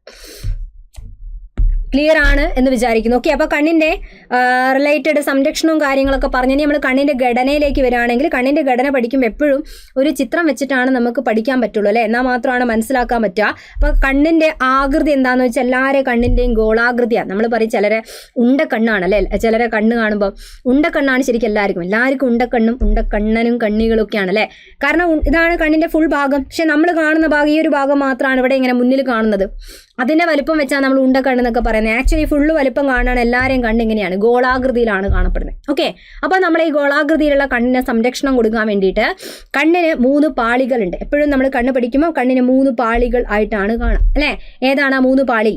ക്ലിയർ ആണ് എന്ന് വിചാരിക്കുന്നു. ഓക്കെ, അപ്പോൾ കണ്ണിൻ്റെ റിലേറ്റഡ് സംരക്ഷണവും കാര്യങ്ങളൊക്കെ പറഞ്ഞു. നമ്മൾ കണ്ണിൻ്റെ ഘടനയിലേക്ക് വരികയാണെങ്കിൽ, കണ്ണിൻ്റെ ഘടന പഠിക്കുമ്പോൾ എപ്പോഴും ഒരു ചിത്രം വെച്ചിട്ടാണ് നമുക്ക് പഠിക്കാൻ പറ്റുള്ളൂ അല്ലേ, എന്നാൽ മാത്രമാണ് മനസ്സിലാക്കാൻ പറ്റുക. അപ്പോൾ കണ്ണിൻ്റെ ആകൃതി എന്താണെന്ന് വെച്ചാൽ എല്ലാവരുടെ കണ്ണിൻ്റെയും ഗോളാകൃതിയാണ്. നമ്മൾ പറയും ചിലരെ ഉണ്ടക്കണ്ണാണ് അല്ലേ, ചിലരെ കണ്ണ് കാണുമ്പോൾ ഉണ്ടക്കണ്ണാണ് ശരിക്കും എല്ലാവർക്കും ഉണ്ടക്കണ്ണും ഉണ്ടക്കണ്ണനും കണ്ണികളൊക്കെയാണ് അല്ലേ. കാരണം ഇതാണ് കണ്ണിൻ്റെ ഫുൾ ഭാഗം. പക്ഷെ നമ്മൾ കാണുന്ന ഭാഗം, ഈ ഒരു ഭാഗം മാത്രമാണ് ഇവിടെ ഇങ്ങനെ മുന്നിൽ കാണുന്നത്. അതിൻ്റെ വലിപ്പം വെച്ചാൽ നമ്മൾ ഉണ്ടക്കണ്ണെന്നൊക്കെ പറയുന്നത്. ആക്ച്വലി ഫുള്ള് വലിപ്പം കാണുകയാണ് എല്ലാവരെയും കണ്ണിങ്ങനെയാണ്, ഗോളാകൃതിയിലാണ് കാണപ്പെടുന്നത്. ഓക്കെ, അപ്പോൾ നമ്മൾ ഈ ഗോളാകൃതിയിലുള്ള കണ്ണിന് സംരക്ഷണം കൊടുക്കാൻ വേണ്ടിയിട്ട് കണ്ണിന് 3 പാളികളുണ്ട്. എപ്പോഴും നമ്മൾ കണ്ണ് പഠിക്കുമ്പോൾ കണ്ണിന് 3 പാളികൾ ആയിട്ടാണ് കാണാം അല്ലേ. ഏതാണ് ആ 3 പാളി?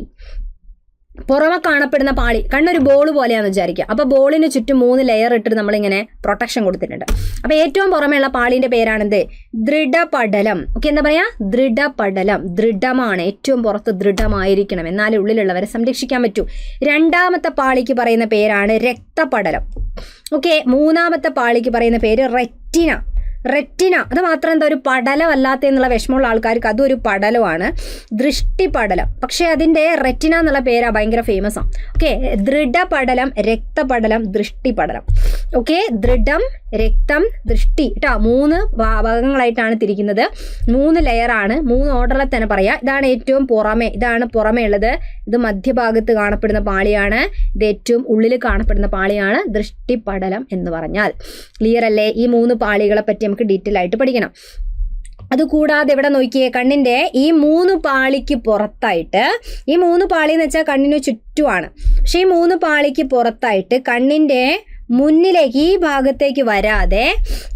പുറമെ കാണപ്പെടുന്ന പാളി, കണ്ണൊരു ബോൾ പോലെയാണെന്ന് വിചാരിക്കുക. അപ്പോൾ ബോളിന് ചുറ്റും 3 ലെയർ ഇട്ടിട്ട് നമ്മളിങ്ങനെ പ്രൊട്ടക്ഷൻ കൊടുത്തിട്ടുണ്ട്. അപ്പോൾ ഏറ്റവും പുറമെയുള്ള പാളിൻ്റെ പേരാണെന്ത്? ദൃഢപടലം. ഓക്കെ, എന്താ പറയുക? ദൃഢപടലം. ദൃഢമാണ്, ഏറ്റവും പുറത്ത് ദൃഢമായിരിക്കണം, എന്നാലേ ഉള്ളിലുള്ളവരെ സംരക്ഷിക്കാൻ പറ്റൂ. രണ്ടാമത്തെ പാളിക്ക് പറയുന്ന പേരാണ് രക്തപടലം. ഓക്കെ, മൂന്നാമത്തെ പാളിക്ക് പറയുന്ന പേര് റെറ്റിന. റെറ്റിന അത് മാത്രം എന്താ ഒരു പടലമല്ലാത്ത എന്നുള്ള വിഷമമുള്ള ആൾക്കാർക്ക് അതൊരു പടലമാണ്, ദൃഷ്ടിപടലം. പക്ഷേ അതിൻ്റെ റെറ്റിന എന്നുള്ള പേരാ ഭയങ്കര ഫേമസ് ആണ്. ഓക്കെ, ദൃഢപടലം, രക്തപടലം, ദൃഷ്ടിപടലം. ഓക്കെ, ദൃഢം, രക്തം, ദൃഷ്ടി കേട്ടോ, 3 ഭാഗങ്ങളായിട്ടാണ് തിരിക്കുന്നത്. 3 ലെയറാണ്, 3 ഓർഡറിൽ തന്നെ പറയാം. ഇതാണ് ഏറ്റവും പുറമെ, ഇതാണ് പുറമേ ഉള്ളത്. ഇത് മധ്യഭാഗത്ത് കാണപ്പെടുന്ന പാളിയാണ്. ഇത് ഏറ്റവും ഉള്ളിൽ കാണപ്പെടുന്ന പാളിയാണ് ദൃഷ്ടിപടലം എന്ന് പറഞ്ഞാൽ. ക്ലിയർ അല്ലേ? ഈ 3 പാളികളെ പറ്റി നമുക്ക് ഡീറ്റെയിൽ ആയിട്ട് പഠിക്കണം. അതുകൂടാതെ ഇവിടെ നോക്കിയേ, കണ്ണിൻ്റെ ഈ 3 പാളിക്ക് പുറത്തായിട്ട്, ഈ 3 പാളി എന്ന് വെച്ചാൽ കണ്ണിന് ചുറ്റുമാണ്. പക്ഷേ ഈ 3 പാളിക്ക് പുറത്തായിട്ട് കണ്ണിൻ്റെ മുന്നിലേക്ക് ഈ ഭാഗത്തേക്ക് വരാതെ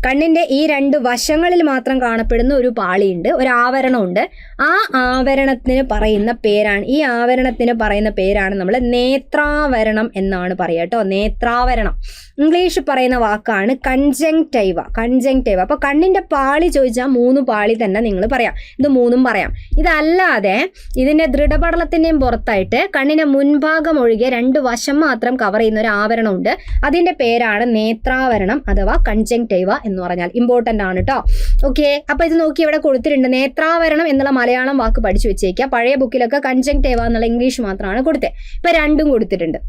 കണ്ണിൻ്റെ ഈ 2 വശങ്ങളിൽ മാത്രം കാണപ്പെടുന്ന ഒരു പാളിയുണ്ട്, ഒരു ആവരണമുണ്ട്. ആ ആവരണത്തിന് പറയുന്ന പേരാണ്, ഈ ആവരണത്തിന് പറയുന്ന പേരാണ് നമ്മൾ നേത്രാവരണം എന്നാണ് പറയുക കേട്ടോ. നേത്രാവരണം ഇംഗ്ലീഷ് പറയുന്ന വാക്കാണ് കൺജങ്ക്റ്റൈവ. കൺജങ്ക്റ്റൈവ. അപ്പോൾ കണ്ണിൻ്റെ പാളി ചോദിച്ചാൽ 3 പാളി തന്നെ നിങ്ങൾ പറയാം, ഇത് 3ഉം പറയാം. ഇതല്ലാതെ ഇതിൻ്റെ ദൃഢപടലത്തിൻ്റെയും പുറത്തായിട്ട് കണ്ണിൻ്റെ മുൻഭാഗം ഒഴികെ 2 വശം മാത്രം കവർ ചെയ്യുന്ന ഒരു ആവരണമുണ്ട്. അതിൻ്റെ പേരാണ് നേത്രാവരണം അഥവാ കൺജങ്ക്റ്റൈവ എന്ന് പറഞ്ഞാൽ. ഇമ്പോർട്ടൻ്റ് ആണ് കേട്ടോ. ഓക്കെ, അപ്പോൾ ഇത് നോക്കി ഇവിടെ കൊടുത്തിട്ടുണ്ട്. നേത്രാവരണം എന്നുള്ള മലയാളം വാക്ക് പഠിച്ചു വെച്ചേക്കുക. പഴയ ബുക്കിലൊക്കെ കൺജങ്ക്റ്റൈവ എന്നുള്ള ഇംഗ്ലീഷ് മാത്രമാണ് കൊടുത്തത്. ഇപ്പോൾ 2ഉം കൊടുത്തിട്ടുണ്ട്.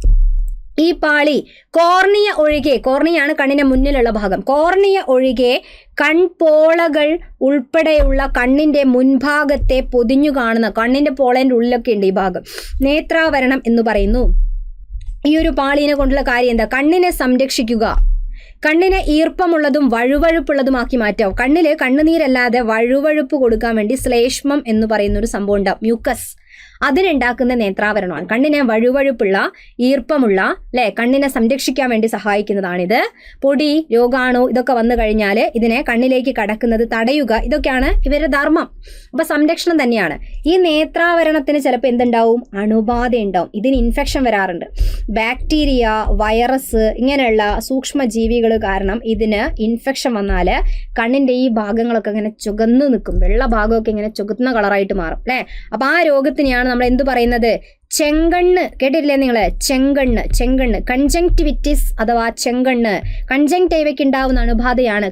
ഈ പാളി കോർണിയ ഒഴികെ, കോർണിയാണ് കണ്ണിൻ്റെ മുന്നിലുള്ള ഭാഗം, കോർണിയ ഒഴികെ കൺപോളകൾ ഉൾപ്പെടെയുള്ള കണ്ണിൻ്റെ മുൻഭാഗത്തെ പൊതിഞ്ഞു കാണുന്ന, കണ്ണിൻ്റെ പോളേൻ്റെ ഉള്ളിലൊക്കെ ഉണ്ട് ഈ ഭാഗം, നേത്രാവരണം എന്ന് പറയുന്നു. ഈ ഒരു പാളിനെ കൊണ്ടുള്ള കാര്യം എന്താ? കണ്ണിനെ സംരക്ഷിക്കുക, കണ്ണിനെ ഈർപ്പമുള്ളതും വഴുവഴുപ്പുള്ളതുമാക്കി മാറ്റാം. കണ്ണിൽ കണ്ണുനീരല്ലാതെ വഴുവഴുപ്പ് കൊടുക്കാൻ വേണ്ടി ശ്ലേഷ്മം എന്ന് പറയുന്ന ഒരു സംഭവം ഉണ്ടാവും, മ്യൂക്കസ്. അതിനുണ്ടാക്കുന്ന നേത്രാവരണമാണ്. കണ്ണിനെ വഴുവഴുപ്പുള്ള ഈർപ്പമുള്ള അല്ലെ കണ്ണിനെ സംരക്ഷിക്കാൻ വേണ്ടി സഹായിക്കുന്നതാണിത്. പൊടി, രോഗാണു ഇതൊക്കെ വന്നു കഴിഞ്ഞാൽ ഇതിനെ കണ്ണിലേക്ക് കടക്കുന്നത് തടയുക, ഇതൊക്കെയാണ് ഇവരുടെ ധർമ്മം. അപ്പൊ സംരക്ഷണം തന്നെയാണ്. ഈ നേത്രാവരണത്തിന് ചിലപ്പോൾ എന്തുണ്ടാവും, അണുബാധ ഉണ്ടാവും. ഇതിന് ഇൻഫെക്ഷൻ വരാറുണ്ട്. ബാക്ടീരിയ, വൈറസ് ഇങ്ങനെയുള്ള സൂക്ഷ്മജീവികൾ കാരണം ഇതിന് ഇൻഫെക്ഷൻ വന്നാൽ കണ്ണിന്റെ ഈ ഭാഗങ്ങളൊക്കെ ഇങ്ങനെ ചുവന്ന് നിൽക്കും. വെള്ള ഭാഗമൊക്കെ ഇങ്ങനെ ചുവന്ന കളറായിട്ട് മാറും അല്ലെ. അപ്പൊ ആ രോഗത്തിനെയാണ് നമ്മൾ എന്ത് പറയുന്നത്, ചെങ്കണ്ണ്. കേട്ടിട്ടില്ലേ നിങ്ങള്? ചെങ്കണ്ണ് കൺജങ്ക്ടിവിറ്റിസ് അഥവാ ചെങ്കണ്ണ്. കൺജങ്ക്ടൈവയ്ക്ക് ഉണ്ടാവുന്ന അണുബാധയാണ്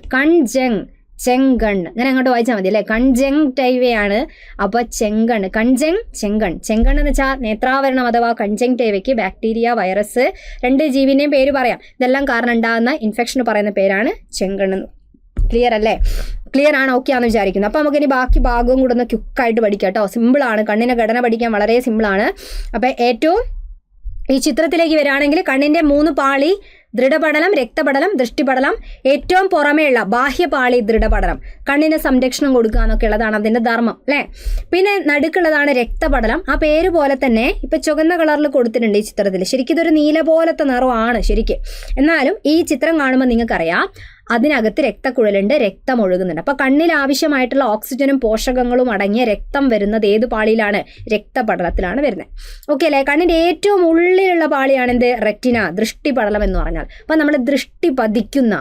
ചെങ്കണ്ണ്. അങ്ങനെ അങ്ങോട്ട് വായിച്ചാൽ മതി അല്ലെ. കൺജങ്ക്ടൈവയാണ്. അപ്പൊ ചെങ്കണ്ണ്, ചെങ്കണ്ണ് എന്ന് വെച്ചാൽ നേത്രാവരണം അഥവാ കൺജങ്ക്ടൈവയ്ക്ക് ബാക്ടീരിയ, വൈറസ്, 2 ജീവിന്റെയും പേര് പറയാം. ഇതെല്ലാം കാരണം ഉണ്ടാകുന്ന ഇൻഫെക്ഷന് പറയുന്ന പേരാണ് ചെങ്കണ്ണ്. ക്ലിയർ അല്ലേ? ക്ലിയർ ആണ്? ഓക്കെ ആണെന്ന് വിചാരിക്കുന്നു. അപ്പോൾ നമുക്കിനി ബാക്കി ഭാഗവും കൂടെ ഒന്ന് ക്വിക്കായിട്ട് പഠിക്കാം കേട്ടോ. സിമ്പിളാണ്, കണ്ണിനെ ഘടന പഠിക്കാൻ വളരെ സിമ്പിളാണ്. അപ്പം ഏറ്റവും ഈ ചിത്രത്തിലേക്ക് വരികയാണെങ്കിൽ കണ്ണിൻ്റെ 3 പാളി ദൃഢപടലം, രക്തപടലം, ദൃഷ്ടിപടലം, ഏറ്റവും പുറമേയുള്ള ബാഹ്യപാളി ദൃഢപടലം, കണ്ണിന് സംരക്ഷണം കൊടുക്കുക എന്നൊക്കെ ഉള്ളതാണ് അതിൻ്റെ ധർമ്മം അല്ലേ. പിന്നെ നടുക്കുള്ളതാണ് രക്തപടലം. ആ പേര് പോലെ തന്നെ ഇപ്പം ചുവന്ന കളറിൽ കൊടുത്തിട്ടുണ്ട് ഈ ചിത്രത്തിൽ. ശരിക്കും ഇതൊരു നീല പോലത്തെ നിറമാണ് ശരിക്കും. എന്നാലും ഈ ചിത്രം കാണുമ്പോൾ നിങ്ങൾക്കറിയാം അതിനകത്ത് രക്തക്കുഴലുണ്ട്, രക്തം ഒഴുകുന്നുണ്ട്. അപ്പോൾ കണ്ണിൽ ആവശ്യമായിട്ടുള്ള ഓക്സിജനും പോഷകങ്ങളും അടങ്ങിയ രക്തം വരുന്നത് ഏത് പാളിയിലാണ്? രക്തപടലത്തിലാണ് വരുന്നത്. ഓക്കെ അല്ലേ? കണ്ണിൻ്റെ ഏറ്റവും ഉള്ളിലുള്ള പാളിയാണ് എന്ത്? റെറ്റിന, ദൃഷ്ടിപടലം എന്ന് പറഞ്ഞാൽ. അപ്പം നമ്മൾ ദൃഷ്ടി പതിക്കുന്ന,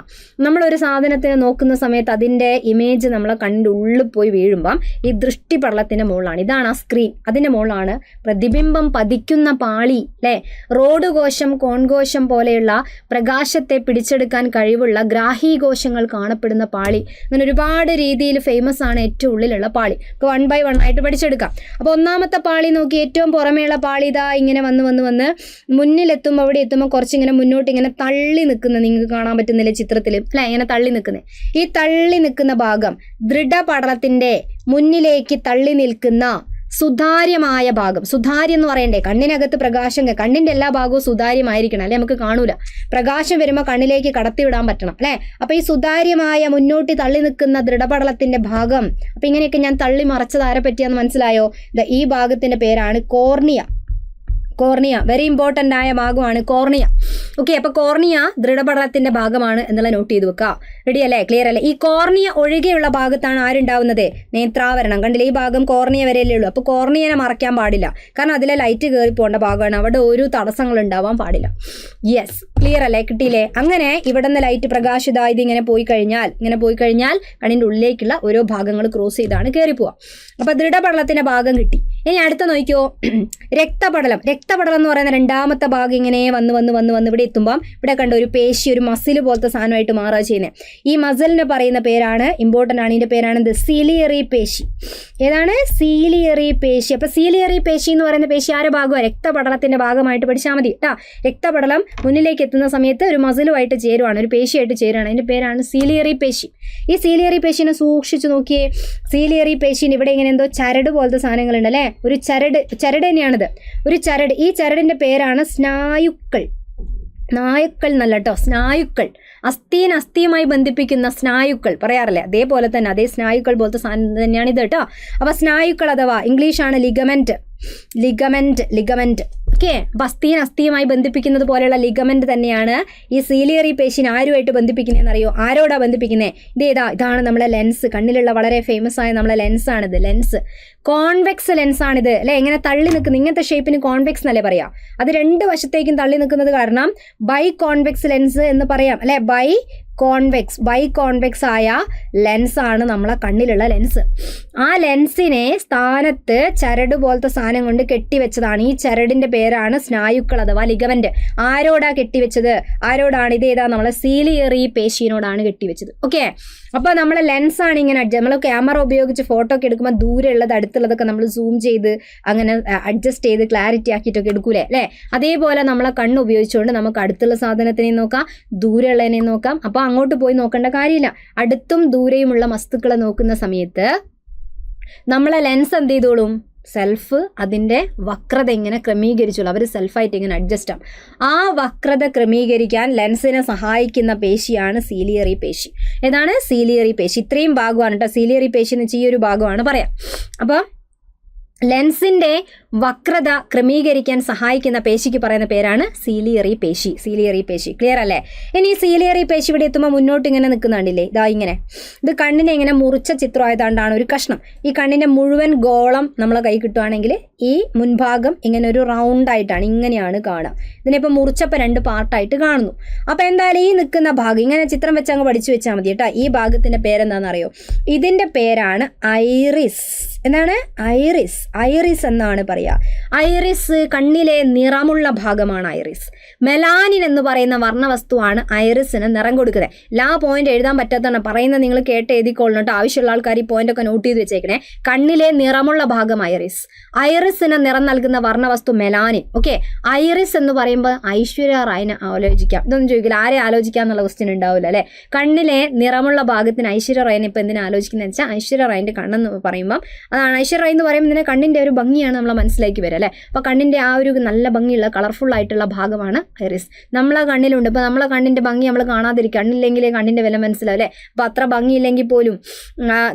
നമ്മളൊരു സാധനത്തിനെ നോക്കുന്ന സമയത്ത് അതിൻ്റെ ഇമേജ് നമ്മളെ കണ്ണിൻ്റെ ഉള്ളിൽ പോയി വീഴുമ്പം ഈ ദൃഷ്ടിപടലത്തിൻ്റെ മുകളിലാണ്, ഇതാണ് ആ സ്ക്രീൻ, അതിൻ്റെ മുകളിലാണ് പ്രതിബിംബം പതിക്കുന്ന പാളി അല്ലേ. റോഡ് കോശം, കോൺകോശം പോലെയുള്ള പ്രകാശത്തെ പിടിച്ചെടുക്കാൻ കഴിവുള്ള ഗ്രാഹി കോശങ്ങൾ കാണപ്പെടുന്ന പാളി. അങ്ങനെ ഒരുപാട് രീതിയിൽ ഫേമസ് ആണ് ഏറ്റവും ഉള്ളിലുള്ള പാളി. 1 by 1 ആയിട്ട് പഠിച്ചെടുക്കാം. അപ്പോൾ ഒന്നാമത്തെ പാളി നോക്കി, ഏറ്റവും പുറമേയുള്ള പാളി ഇതാ ഇങ്ങനെ വന്ന് മുന്നിലെത്തുമ്പോൾ, അവിടെ എത്തുമ്പോൾ കുറച്ചിങ്ങനെ മുന്നോട്ട് ഇങ്ങനെ തള്ളി നിൽക്കുന്ന നിങ്ങൾക്ക് കാണാൻ പറ്റുന്നില്ല ചിത്രത്തിൽ അല്ലെ. ഇങ്ങനെ തള്ളി നിൽക്കുന്നത്, ഈ തള്ളി നിൽക്കുന്ന ഭാഗം ദൃഢപടലത്തിന്റെ മുന്നിലേക്ക് തള്ളി നിൽക്കുന്ന സുതാര്യമായ ഭാഗം. സുതാര്യം എന്ന് പറയണ്ടേ, കണ്ണിനകത്ത് പ്രകാശം, കണ്ണിന്റെ എല്ലാ ഭാഗവും സുതാര്യമായിരിക്കണം അല്ലെ, നമുക്ക് കാണൂല. പ്രകാശം വരുമ്പോൾ കണ്ണിലേക്ക് കടത്തിവിടാൻ പറ്റണം അല്ലെ. അപ്പൊ ഈ സുതാര്യമായ മുന്നോട്ട് തള്ളി നിൽക്കുന്ന ദൃഢപടലത്തിന്റെ ഭാഗം, അപ്പൊ ഇങ്ങനെയൊക്കെ ഞാൻ തള്ളി മറച്ചത് ആരെ പറ്റിയാന്ന് മനസ്സിലായോ? ഈ ഭാഗത്തിന്റെ പേരാണ് കോർണിയ. വെരി ഇമ്പോർട്ടൻ്റ് ആയ ഭാഗമാണ് കോർണിയ. ഓക്കെ, അപ്പോൾ കോർണിയ ദൃഢപടലത്തിന്റെ ഭാഗമാണ് എന്നുള്ള നോട്ട് ചെയ്ത് വെക്കുക. റെഡി അല്ലേ? ക്ലിയർ അല്ലേ? ഈ കോർണിയ ഒഴികെയുള്ള ഭാഗത്താണ് ആരുണ്ടാവുന്നത്? നേത്രാവരണം. കണ്ടില്ലേ, ഈ ഭാഗം കോർണിയ വരെയല്ലേ ഉള്ളൂ. അപ്പോൾ കോർണിയനെ മറക്കാൻ പാടില്ല, കാരണം അതിലെ ലൈറ്റ് കയറി പോകേണ്ട ഭാഗമാണ്. അവിടെ ഒരു തടസ്സങ്ങൾ ഉണ്ടാവാൻ പാടില്ല. യെസ്, ക്ലിയർ അല്ലേ? കിട്ടിയില്ലേ? അങ്ങനെ ഇവിടെ നിന്ന് ലൈറ്റ് പ്രകാശിത ഇത് ഇങ്ങനെ പോയി കഴിഞ്ഞാൽ കണ്ണിൻ്റെ ഉള്ളിലേക്കുള്ള ഓരോ ഭാഗങ്ങൾ ക്രോസ് ചെയ്താണ് കയറി പോവാം. അപ്പോൾ ദൃഢപടലത്തിന്റെ ഭാഗം കിട്ടി. ഇനി അടുത്ത നോക്കിയോ, രക്തപടലം എന്ന് പറയുന്ന രണ്ടാമത്തെ ഭാഗം ഇങ്ങനെ വന്ന് ഇവിടെ എത്തുമ്പം ഇവിടെ കണ്ട ഒരു പേശി, ഒരു മസിൽ പോലത്തെ സാധനമായിട്ട് മാറുക ചെയ്യുന്നത്. ഈ മസിലിന് പറയുന്ന പേരാണ്, ഇമ്പോർട്ടൻ്റ് ആണ്, ഇതിൻ്റെ പേരാണ് സീലിയറി പേശി. ഏതാണ്? സീലിയറി പേശി. അപ്പോൾ സീലിയറി പേശി എന്ന് പറയുന്ന പേശി ആരുടെ ഭാഗമാണ്? രക്തപടലത്തിന്റെ ഭാഗമായിട്ട് പഠിച്ചാൽ മതി കേട്ടോ. രക്തപടലം മുന്നിലേക്ക് എത്തുന്ന സമയത്ത് ഒരു മസിലുമായിട്ട് ചേരുവാണ്, ഒരു പേശിയായിട്ട് ചേരുവാണ്. അതിൻ്റെ പേരാണ് സീലിയറി പേശി. ഈ സീലിയറി പേശിനെ സൂക്ഷിച്ച് നോക്കിയേ. സീലിയറി പേശിന് ഇവിടെ ഇങ്ങനെ എന്തോ ചരട് പോലത്തെ സാധനങ്ങളുണ്ട് അല്ലേ. ഒരു ചരട് തന്നെയാണിത്, ഒരു ചരട്. ഈ ചരടിന്റെ പേരാണ് സ്നായുക്കൾ. നായുക്കൾ എന്നല്ല കേട്ടോ, സ്നായുക്കൾ. അസ്ഥിയുമായി ബന്ധിപ്പിക്കുന്ന സ്നായുക്കൾ പറയാറില്ലേ, അതേപോലെ തന്നെ അതേ സ്നായുക്കൾ പോലത്തെ സാധനം തന്നെയാണ് ഇത് കേട്ടോ. അപ്പൊ സ്നായുക്കൾ അഥവാ ഇംഗ്ലീഷാണ് ലിഗമെന്റ്. ഓക്കെ, അപ്പൊ അസ്ഥിയുമായി ബന്ധിപ്പിക്കുന്നത് പോലെയുള്ള ലിഗമെന്റ് തന്നെയാണ് ഈ സീലിയറി പേശിനെ ആരുമായിട്ട് ബന്ധിപ്പിക്കുന്നതെന്ന് അറിയോ? ആരോടാ ബന്ധിപ്പിക്കുന്നത്? ഇതാണ് നമ്മളെ ലെൻസ്. കണ്ണിലുള്ള വളരെ ഫേമസ് ആയ നമ്മളെ ലെൻസാണിത്. ലെൻസ് കോൺവെക്സ് ലെൻസാണിത് അല്ലെ. ഇങ്ങനെ തള്ളി നിൽക്കുന്ന ഇങ്ങനത്തെ ഷേപ്പിന് കോൺവെക്സ് എന്നല്ലേ പറയാം. അത് 2 വശത്തേക്കും തള്ളി നിൽക്കുന്നത് കാരണം ബൈ കോൺവെക്സ് ലെൻസ് എന്ന് പറയാം അല്ലെ. ബൈ കോൺവെക്സ് ആയ ലെൻസാണ് നമ്മളെ കണ്ണിലുള്ള ലെൻസ്. ആ ലെൻസിനെ സ്ഥാനത്ത് ചരട് പോലത്തെ സാധനം കൊണ്ട് കെട്ടിവെച്ചതാണ്. ഈ ചരടിന്റെ പേരാണ് സ്നായുക്കൾ അഥവാ ലിഗമെന്റ്. ആരോടാ കെട്ടിവെച്ചത്? ആരോടാണ്? ഇതേതാ? നമ്മളെ സീലിയറി പേശിനോടാണ് കെട്ടിവെച്ചത്. ഓക്കെ, അപ്പോൾ നമ്മളെ ലെൻസാണ് ഇങ്ങനെ നമ്മൾ ക്യാമറ ഉപയോഗിച്ച് ഫോട്ടോ ഒക്കെ എടുക്കുമ്പോൾ ദൂരെയുള്ളത് അടുത്തുള്ളതൊക്കെ നമ്മൾ സൂം ചെയ്ത് അങ്ങനെ അഡ്ജസ്റ്റ് ചെയ്ത് ക്ലാരിറ്റി ആക്കിയിട്ടൊക്കെ എടുക്കൂലേ അല്ലേ. അതേപോലെ നമ്മളെ കണ്ണ് ഉപയോഗിച്ചുകൊണ്ട് നമുക്ക് അടുത്തുള്ള സാധനത്തിനെയും നോക്കാം, ദൂരെയുള്ളതിനെയും നോക്കാം. അപ്പോൾ അങ്ങോട്ട് പോയി നോക്കേണ്ട കാര്യമില്ല. അടുത്തും ദൂരെയുമുള്ള വസ്തുക്കളെ നോക്കുന്ന സമയത്ത് നമ്മളെ ലെൻസ് എന്ത് ചെയ്തോളും? സെൽഫ് അതിൻ്റെ വക്രത ഇങ്ങനെ ക്രമീകരിച്ചോളൂ. അവർ സെൽഫായിട്ട് ഇങ്ങനെ അഡ്ജസ്റ്റ് ആവും. ആ വക്രത ക്രമീകരിക്കാൻ ലെൻസിനെ സഹായിക്കുന്ന പേശിയാണ് സീലിയറി പേശി. ഏതാണ്? സീലിയറി പേശി. ഇത്രയും ഭാഗമാണ് കേട്ടോ സീലിയറി പേശി എന്ന് വെച്ചാൽ ഈ ഒരു ഭാഗമാണ് പറയാം. അപ്പോൾ ലെൻസിൻ്റെ വക്രത ക്രമീകരിക്കാൻ സഹായിക്കുന്ന പേശിക്ക് പറയുന്ന പേരാണ് സീലിയറി പേശി. സീലിയറി പേശി ക്ലിയർ അല്ലേ? ഇനി ഈ സീലിയറി പേശി ഇവിടെ എത്തുമ്പോൾ മുന്നോട്ട് ഇങ്ങനെ നിൽക്കുന്നുണ്ടില്ലേ, ഇതാ ഇങ്ങനെ. ഇത് കണ്ണിനെ ഇങ്ങനെ മുറിച്ച ചിത്രമായതുകൊണ്ടാണ് ഒരു കഷ്ണം. ഈ കണ്ണിൻ്റെ മുഴുവൻ ഗോളം നമ്മളെ കൈ കിട്ടുവാണെങ്കിൽ ഈ മുൻഭാഗം ഇങ്ങനെ ഒരു റൗണ്ട് ആയിട്ടാണ്, ഇങ്ങനെയാണ് കാണുക. ഇതിനിപ്പോൾ മുറിച്ചപ്പോൾ 2 പാർട്ടായിട്ട് കാണുന്നു. അപ്പോൾ എന്തായാലും ഈ നിൽക്കുന്ന ഭാഗം ഇങ്ങനെ ചിത്രം വെച്ച് അങ്ങ് പഠിച്ചു വെച്ചാൽ മതി കേട്ടോ. ഈ ഭാഗത്തിൻ്റെ പേരെന്താണെന്നറിയോ? ഇതിൻ്റെ പേരാണ് ഐറിസ്. എന്താണ്? ഐറിസ്. ഐറിസ് എന്നാണ് പറയുക. ഐറിസ് കണ്ണിലെ നിറമുള്ള ഭാഗമാണ് ഐറിസ്. മെലാനിൻ എന്ന് പറയുന്ന വർണ്ണവസ്തുവാണ് ഐറിസിന് നിറം കൊടുക്കുന്നത്. എല്ലാ പോയിന്റ് എഴുതാൻ പറ്റാത്തതാണ് പറയുന്നത്, നിങ്ങൾ കേട്ട് എഴുതിക്കൊള്ളണം കേട്ടോ. ആവശ്യമുള്ള ആൾക്കാർ ഈ പോയിന്റ് ഒക്കെ നോട്ട് ചെയ്ത് വെച്ചേക്കണേ. കണ്ണിലെ നിറമുള്ള ഭാഗം ഐറിസ്. ഐറിസിന് നിറം നൽകുന്ന വർണ്ണവസ്തു മെലാനിൻ. ഓക്കെ, ഐറിസ് എന്ന് പറയുമ്പോൾ ഐശ്വര്യ റായിനെ ആലോചിക്കാം. ഇതൊന്നും ചോദിക്കില്ല, ആരെ ആലോചിക്കാന്നുള്ള ക്വസ്റ്റ്യൻ ഉണ്ടാവില്ല അല്ലേ? കണ്ണിലെ നിറമുള്ള ഭാഗത്തിന് ഐശ്വര്യ റായിനെ ഇപ്പോൾ എന്തിനാ ആലോചിക്കുന്നത് വെച്ചാൽ ഐശ്വര്യ റായിൻ്റെ കണ്ണെന്ന് പറയുമ്പം അതാണ് ഐശ്വര്യ റായി എന്ന് പറയുമ്പോൾ ഇതിനെ കണ്ണിൻ്റെ ഒരു ഭംഗിയാണ് നമ്മളെ മനസ്സിലാക്കി വരിക അല്ലേ? അപ്പോൾ കണ്ണിൻ്റെ ആ ഒരു നല്ല ഭംഗിയുള്ള കളർഫുൾ ആയിട്ടുള്ള ഭാഗമാണ് ഐറിസ്. നമ്മളെ കണ്ണിലുണ്ട്. ഇപ്പോൾ നമ്മളെ കണ്ണിൻ്റെ ഭംഗി നമ്മൾ കാണാതിരിക്കുക, കണ്ണില്ലെങ്കിലേ കണ്ണിൻ്റെ വില മനസ്സിലാവും അല്ലേ? അപ്പോൾ അത്ര ഭംഗിയില്ലെങ്കിൽ പോലും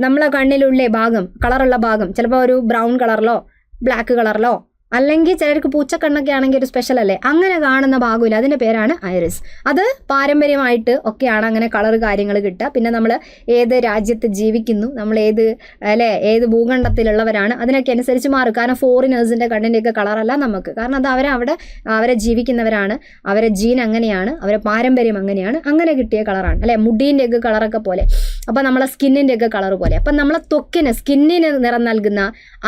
നമ്മളെ കണ്ണിലുള്ള ഭാഗം, കളറുള്ള ഭാഗം ചിലപ്പോൾ ഒരു ബ്രൗൺ കളറിലോ ബ്ലാക്ക് കളറിലോ, അല്ലെങ്കിൽ ചിലർക്ക് പൂച്ചക്കണ്ണൊക്കെ ആണെങ്കിൽ ഒരു സ്പെഷ്യൽ അല്ലേ, അങ്ങനെ കാണുന്ന ഭാഗമില്ല, അതിൻ്റെ പേരാണ് ഐറിസ്. അത് പാരമ്പര്യമായിട്ട് ഒക്കെയാണ് അങ്ങനെ കളർ കാര്യങ്ങൾ കിട്ടുക. പിന്നെ നമ്മൾ ഏത് രാജ്യത്ത് ജീവിക്കുന്നു, നമ്മൾ ഏത് ഭൂഖണ്ഡത്തിലുള്ളവരാണ്, അതിനൊക്കെ അനുസരിച്ച് മാറും. കാരണം ഫോറിനേഴ്സിൻ്റെ കണ്ണിൻ്റെയൊക്കെ കളറല്ല നമുക്ക്, കാരണം അത് അവരെ ജീവിക്കുന്നവരാണ്, അവരെ ജീൻ അങ്ങനെയാണ്, അവരെ പാരമ്പര്യം അങ്ങനെയാണ്, അങ്ങനെ കിട്ടിയ കളറാണ് അല്ലേ? മുടീൻ്റെയൊക്കെ കളറൊക്കെ പോലെ, അപ്പോൾ നമ്മളെ സ്കിന്നിൻ്റെയൊക്കെ കളർ പോലെ. അപ്പം നമ്മളെ സ്കിന്നിന് നിറം നൽകുന്ന,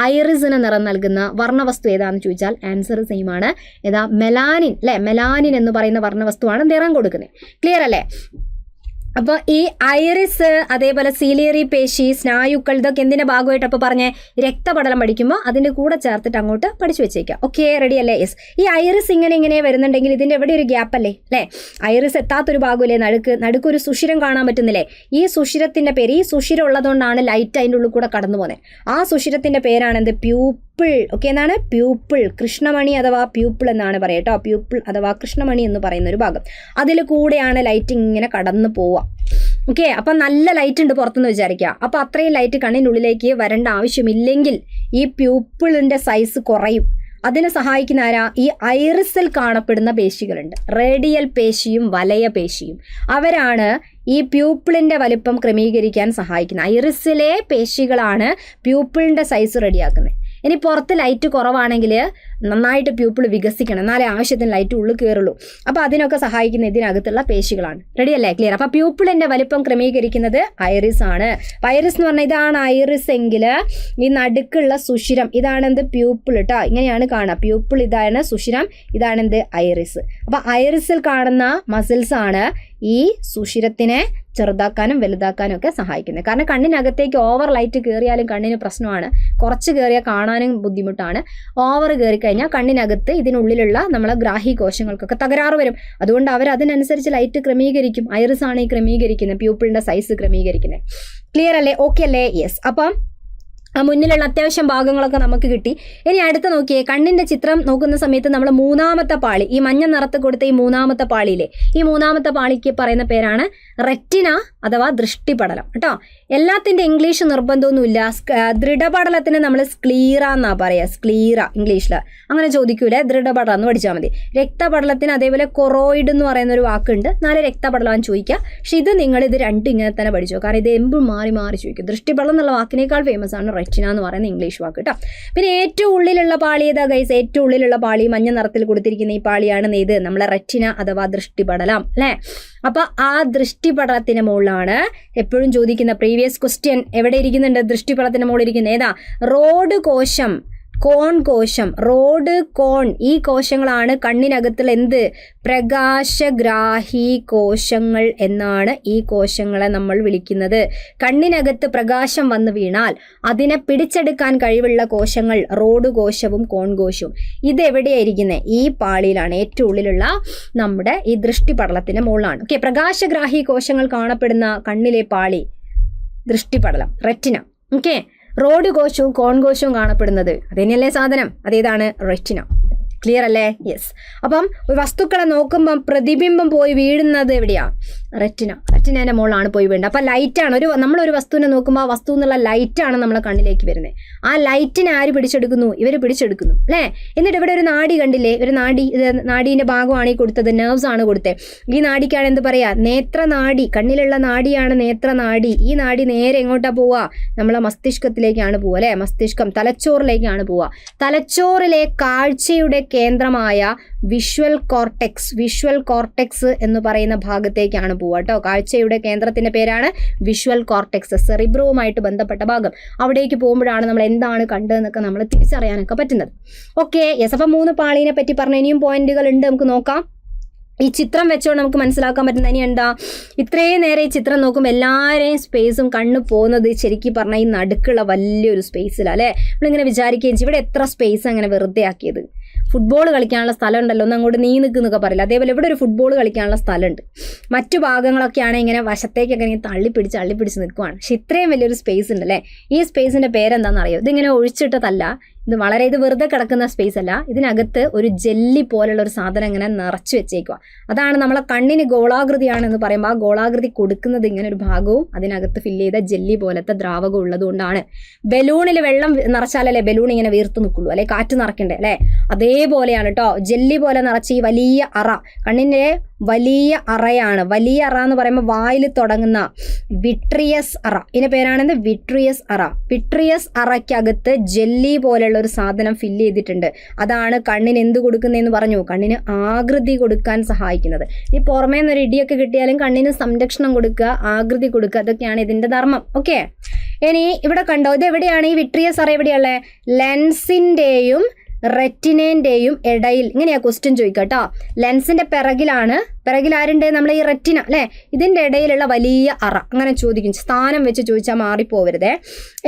ഐറിസിന് നിറം നൽകുന്ന വർണ്ണവസ്തു ഏതാണെന്ന് ചോദിച്ചാൽ ആൻസർ സെയിം ആണ്. ഏതാ? മെലാനിൻ അല്ലേ? മെലാനിൻ എന്ന് പറയുന്ന വർണ്ണവസ്തുവാണ് നിറം കൊടുക്കുന്നത്. ക്ലിയർ അല്ലേ? അപ്പോൾ ഈ ഐറിസ്, അതേപോലെ സീലിയറി പേശി, സ്നായുക്കൾ, ഇതൊക്കെ എന്തിൻ്റെ ഭാഗമായിട്ട് അപ്പോൾ പറഞ്ഞേ? രക്തപടലം പഠിക്കുമ്പോൾ അതിൻ്റെ കൂടെ ചേർത്തിട്ട് അങ്ങോട്ട് പഠിച്ചു വെച്ചേക്കാം. ഓക്കെ, റെഡി അല്ലേ? യെസ്. ഈ ഐറിസ് ഇങ്ങനെ വരുന്നുണ്ടെങ്കിൽ ഇതിൻ്റെ എവിടെ ഒരു ഗ്യാപ്പ് അല്ലേ? ഐറിസ് എത്താത്തൊരു ഭാഗമല്ലേ? നടുക്കൊരു സുഷിരം കാണാൻ പറ്റുന്നില്ലേ? ഈ സുഷിരത്തിൻ്റെ പേര്, ഈ സുഷിരം ഉള്ളതുകൊണ്ടാണ് ലൈറ്റ് അതിൻ്റെ ഉള്ളിൽ കൂടെ കടന്നു പോകുന്നത്. ആ സുഷിരത്തിൻ്റെ പേരാണ് എന്ത്? പ്യൂപ്പിൾ. ഓക്കെ, എന്താണ്? പ്യൂപ്പിൾ. കൃഷ്ണമണി അഥവാ പ്യൂപ്പിൾ എന്നാണ് പറയുക കേട്ടോ. പ്യൂപ്പിൾ അഥവാ കൃഷ്ണമണി എന്ന് പറയുന്ന ഒരു ഭാഗം, അതിൽ കൂടെയാണ് ലൈറ്റ് ഇങ്ങനെ കടന്നു പോവുക. ഓക്കെ, അപ്പം നല്ല ലൈറ്റ് ഉണ്ട് പുറത്തുനിന്ന് വിചാരിക്കുക. അപ്പോൾ അത്രയും ലൈറ്റ് കണ്ണിനുള്ളിലേക്ക് വരേണ്ട ആവശ്യമില്ലെങ്കിൽ ഈ പ്യൂപ്പിളിൻ്റെ സൈസ് കുറയും. അതിനെ സഹായിക്കുന്ന ആരാ? ഈ ഐറിസിൽ കാണപ്പെടുന്ന പേശികളുണ്ട്, റേഡിയൽ പേശിയും വലയ പേശിയും. അവരാണ് ഈ പ്യൂപ്പിളിൻ്റെ വലിപ്പം ക്രമീകരിക്കാൻ സഹായിക്കുന്നത്. ഐറിസിലെ പേശികളാണ് പ്യൂപ്പിളിൻ്റെ സൈസ് റെഡിയാക്കുന്നത്. ഇനി പുറത്ത് ലൈറ്റ് കുറവാണെങ്കിൽ നന്നായിട്ട് പ്യൂപ്പിൾ വികസിക്കണം, എന്നാലേ ആവശ്യത്തിന് ലൈറ്റ് ഉള്ളിൽ കയറുള്ളൂ. അപ്പോൾ അതിനൊക്കെ സഹായിക്കുന്ന ഇതിനകത്തുള്ള പേശികളാണ്. റെഡി അല്ലേ? ക്ലിയർ. അപ്പോൾ പ്യൂപ്പിളിൻ്റെ വലിപ്പം ക്രമീകരിക്കുന്നത് ഐറിസ് ആണ്. ഐറിസ് എന്ന് പറഞ്ഞാൽ ഇതാണ് ഐറിസ് എങ്കിൽ ഈ നടുക്കുള്ള സുഷിരം ഇതാണ് എന്ത്? പ്യൂപ്പിൾ കേട്ടോ. ഇങ്ങനെയാണ് കാണുക. പ്യൂപ്പിൾ ഇതാണ് സുഷിരം, ഇതാണ് എന്ത്? ഐറിസ്. അപ്പോൾ ഐറിസിൽ കാണുന്ന മസിൽസ് ആണ് ഈ സുഷിരത്തിനെ ചെറുതാക്കാനും വലുതാക്കാനും ഒക്കെ സഹായിക്കുന്നത്. കാരണം കണ്ണിനകത്തേക്ക് ഓവർ ലൈറ്റ് കയറിയാലും കണ്ണിന് പ്രശ്നമാണ്, കുറച്ച് കയറിയാൽ കാണാനും ബുദ്ധിമുട്ടാണ്. ഓവർ കയറി കഴിഞ്ഞാൽ കണ്ണിനകത്ത് ഇതിനുള്ളിലുള്ള നമ്മളെ ഗ്രാഹി കോശങ്ങൾക്കൊക്കെ തകരാറ് വരും. അതുകൊണ്ട് അവർ അതിനനുസരിച്ച് ലൈറ്റ് ക്രമീകരിക്കും. ഐറിസ് ആണ് ഈ ക്രമീകരിക്കുന്നത്, പ്യൂപ്പിളിൻ്റെ സൈസ് ക്രമീകരിക്കുന്നത്. ക്ലിയർ അല്ലേ? ഓക്കെ അല്ലേ? യെസ്. അപ്പം ആ മുന്നിലുള്ള അത്യാവശ്യം ഭാഗങ്ങളൊക്കെ നമുക്ക് കിട്ടി. ഇനി അടുത്ത നോക്കിയേ, കണ്ണിൻ്റെ ചിത്രം നോക്കുന്ന സമയത്ത് നമ്മൾ മൂന്നാമത്തെ പാളി, ഈ മഞ്ഞ നിറത്ത് കൊടുത്ത ഈ മൂന്നാമത്തെ പാളിയിലെ ഈ മൂന്നാമത്തെ പാളിക്ക് പറയുന്ന പേരാണ് റെറ്റിന അഥവാ ദൃഷ്ടിപടലം കേട്ടോ. എല്ലാത്തിൻ്റെ ഇംഗ്ലീഷ് നിർബന്ധമൊന്നുമില്ല. ദൃഢപടലത്തിന് നമ്മൾ സ്ക്ലീറ എന്നാണ് പറയുക. സ്ക്ലീറ ഇംഗ്ലീഷിൽ അങ്ങനെ ചോദിക്കൂലേ, ദൃഢപടലം എന്ന് പഠിച്ചാൽ മതി. രക്തപടലത്തിന് അതേപോലെ കൊറോയിഡ് എന്ന് പറയുന്ന ഒരു വാക്കുണ്ട്, 4 രക്തപടലം ചോദിക്കുക. പക്ഷെ ഇത് രണ്ടും ഇങ്ങനെ തന്നെ പഠിച്ചോ, കാരണം ഇത് എമ്പും മാറി ചോദിക്കും. ദൃഷ്ടിപടലം എന്നുള്ള വാക്കിനേക്കാൾ ഫേമസ് ആണ് റെറ്റിന എന്ന് പറയുന്ന ഇംഗ്ലീഷ് വാക്ക് കേട്ടോ. പിന്നെ ഏറ്റവും ഉള്ളിലുള്ള പാളി ഏതാ ഗൈസ്? ഏറ്റവും ഉള്ളിലുള്ള പാളി മഞ്ഞ നിറത്തിൽ കൊടുത്തിരിക്കുന്ന ഈ പാളിയാണ് ഇത് നമ്മളെ റെറ്റിന അഥവാ ദൃഷ്ടിപടലം അല്ലേ? അപ്പോൾ ആ ദൃഷ്ടിപടലത്തിന് മുകളിലാണ് എപ്പോഴും ചോദിക്കുന്ന പ്രീവിയസ് ക്വസ്റ്റ്യൻ എവിടെ ഇരിക്കുന്നുണ്ട്? ദൃഷ്ടിപടലത്തിന് മുകളിൽ ഇരിക്കുന്ന ഏതാ? റോഡ് കോശം, കോൺ കോശം, റോഡ് കോൺ. ഈ കോശങ്ങളാണ് കണ്ണിനകത്തുള്ള എന്ത്? പ്രകാശഗ്രാഹി കോശങ്ങൾ എന്നാണ് ഈ കോശങ്ങളെ നമ്മൾ വിളിക്കുന്നത്. കണ്ണിനകത്ത് പ്രകാശം വന്നു വീണാൽ അതിനെ പിടിച്ചെടുക്കാൻ കഴിവുള്ള കോശങ്ങൾ റോഡ് കോശവും കോൺ കോശവും. ഇതെവിടെയായിരിക്കുന്നത്? ഈ പാളിയിലാണ്, ഏറ്റവും ഉള്ളിലുള്ള നമ്മുടെ ഈ ദൃഷ്ടിപടലത്തിന് മുകളിലാണ്. ഓക്കെ, പ്രകാശഗ്രാഹി കോശങ്ങൾ കാണപ്പെടുന്ന കണ്ണിലെ പാളി ദൃഷ്ടിപടലം, റെറ്റിന. ഓക്കെ, റോഡ് കോശവും കോൺ കോശവും കാണപ്പെടുന്നത് അതുതന്നെയല്ലേ സാധനം? അതേതാണ്? റെറ്റിന. ക്ലിയർ അല്ലേ? യെസ്. അപ്പം വസ്തുക്കളെ നോക്കുമ്പം പ്രതിബിംബം പോയി വീഴുന്നത് എവിടെയാണ്? റെറ്റിനേൻ്റെ മുകളിലാണ് പോയി വീഴുന്നത്. അപ്പോൾ ലൈറ്റാണ് നമ്മളൊരു വസ്തുവിനെ നോക്കുമ്പോൾ ആ വസ്തു എന്നുള്ള ലൈറ്റാണ് നമ്മളെ കണ്ണിലേക്ക് വരുന്നത്. ആ ലൈറ്റിനെ ആര് പിടിച്ചെടുക്കുന്നു? ഇവർ പിടിച്ചെടുക്കുന്നു അല്ലേ. എന്നിട്ട് ഇവിടെ ഒരു നാഡി കണ്ടില്ലേ, ഒരു നാഡീൻ്റെ ഭാഗമാണ് ഈ കൊടുത്തത്, നെർവ്സ് ആണ് കൊടുത്തത്. ഈ നാഡിക്കാണ് എന്ത് പറയുക? നേത്രനാഡി. കണ്ണിലുള്ള നാഡിയാണ് നേത്രനാഡി. ഈ നാഡി നേരെ എങ്ങോട്ടാണ് പോവുക? നമ്മളെ മസ്തിഷ്കത്തിലേക്കാണ് പോവുക അല്ലേ. മസ്തിഷ്കം തലച്ചോറിലേക്കാണ് പോവുക. തലച്ചോറിലെ കാഴ്ചയുടെ കേന്ദ്രമായ വിഷ്വൽ കോർട്ടെക്സ് എന്ന് പറയുന്ന ഭാഗത്തേക്കാണ് പോവുക കേട്ടോ. കാഴ്ചയുടെ കേന്ദ്രത്തിന്റെ പേരാണ് വിഷ്വൽ കോർട്ടെക്സ്, സെറിബ്രവുമായിട്ട് ബന്ധപ്പെട്ട ഭാഗം. അവിടേക്ക് പോകുമ്പോഴാണ് നമ്മൾ എന്താണ് കണ്ടതെന്നൊക്കെ നമ്മൾ തിരിച്ചറിയാനൊക്കെ പറ്റുന്നത്. Okay, yes. അപ്പം 3 പാളീനെ പറ്റി പറഞ്ഞ ഇനിയും പോയിന്റുകൾ ഉണ്ട്, നമുക്ക് നോക്കാം. ഈ ചിത്രം വെച്ചോണ്ട് നമുക്ക് മനസ്സിലാക്കാൻ പറ്റുന്ന ഇനി എന്താ, ഇത്രയും നേരം ഈ ചിത്രം നോക്കുമ്പോൾ എല്ലാവരെയും സ്പേസും കണ്ണ് പോകുന്നത് ശരിക്കും പറഞ്ഞാൽ ഈ നടുക്കുള്ള വലിയൊരു സ്പേസിലാണ് അല്ലേ. നമ്മളിങ്ങനെ വിചാരിക്കുകയും ചെയ്യും, ഇവിടെ എത്ര സ്പേസ് അങ്ങനെ വെറുതെ ആക്കിയത്. ഫുട്ബോൾ കളിക്കാനുള്ള സ്ഥലം ഉണ്ടല്ലോ, ഒന്ന് അങ്ങോട്ട് നിൽക്കുന്നൊക്കെ പറയില്ല, അതേപോലെ ഇവിടെ ഒരു ഫുട്ബോൾ കളിക്കാനുള്ള സ്ഥലമുണ്ട്. മറ്റു ഭാഗങ്ങളൊക്കെയാണ് ഇങ്ങനെ വശത്തേക്കൊക്കെ ഇങ്ങനെ തള്ളിപ്പിടിച്ച് നിൽക്കുവാണ്. പക്ഷെ ഇത്രയും വലിയൊരു സ്പേസ് ഉണ്ട് അല്ലേ. ഈ സ്പേസിൻ്റെ പേരെന്താണെന്ന് അറിയോ? ഇതിങ്ങനെ ഒഴിച്ചിട്ടതല്ല, ഇത് വെറുതെ കിടക്കുന്ന സ്പേസ് അല്ല. ഇതിനകത്ത് ഒരു ജെല്ലി പോലുള്ള ഒരു സാധനം ഇങ്ങനെ നിറച്ചു വെച്ചേക്കുക. അതാണ് നമ്മളെ കണ്ണിന് ഗോളാകൃതിയാണെന്ന് പറയുമ്പോൾ ആ ഗോളാകൃതി കൊടുക്കുന്നത് ഇങ്ങനെ ഒരു ഭാഗവും അതിനകത്ത് ഫില്ല് ചെയ്ത ജെല്ലി പോലത്തെ ദ്രാവകം ഉള്ളതുകൊണ്ടാണ്. ബലൂണിൽ വെള്ളം നിറച്ചാലല്ലേ ബലൂൺ ഇങ്ങനെ വീർത്ത് നിൽക്കുള്ളൂ അല്ലെ, കാറ്റ് നിറയ്ക്കണ്ടേ അല്ലേ. അതേപോലെയാണ് കേട്ടോ ജെല്ലി പോലെ നിറച്ച് ഈ വലിയ അറ, കണ്ണിൻ്റെ വലിയ അറയാണ്. വലിയ അറ എന്ന് പറയുമ്പോൾ വായിൽ തുടങ്ങുന്ന വിട്രിയസ് അറ, ഇതിന്റെ പേരാണെന്ന് വിട്രിയസ് അറ. വിട്രിയസ് അറയ്ക്കകത്ത് ജെല്ലി പോലെയുള്ള ഒരു സാധനം ഫില്ല് ചെയ്തിട്ടുണ്ട്. അതാണ് കണ്ണിന് എന്ത് കൊടുക്കുന്നതെന്ന് പറഞ്ഞു, കണ്ണിന് ആകൃതി കൊടുക്കാൻ സഹായിക്കുന്നത്. ഈ പുറമേ നിന്നൊരു ഇടിയൊക്കെ കിട്ടിയാലും കണ്ണിന് സംരക്ഷണം കൊടുക്കുക, ആകൃതി കൊടുക്കുക, അതൊക്കെയാണ് ഇതിന്റെ ധർമ്മം. ഓക്കെ, ഇനി ഇവിടെ കണ്ടോ, ഇത് എവിടെയാണ് ഈ വിട്രിയസ് അറ? എവിടെയുള്ളത്? ലെൻസിന്റെയും റെറ്റിനേന്റെയും ഇടയിൽ. ഇങ്ങനെയാ ക്വസ്റ്റ്യൻ ചോദിക്കുക കേട്ടോ. ലെൻസിന്റെ പിറകിൽ ആരുണ്ട്? നമ്മൾ ഈ റെറ്റിന അല്ലേ, ഇതിന്റെ ഇടയിലുള്ള വലിയ അറ. അങ്ങനെ ചോദിക്കും, സ്ഥാനം വെച്ച് ചോദിച്ചാൽ മാറിപ്പോവരുതേ.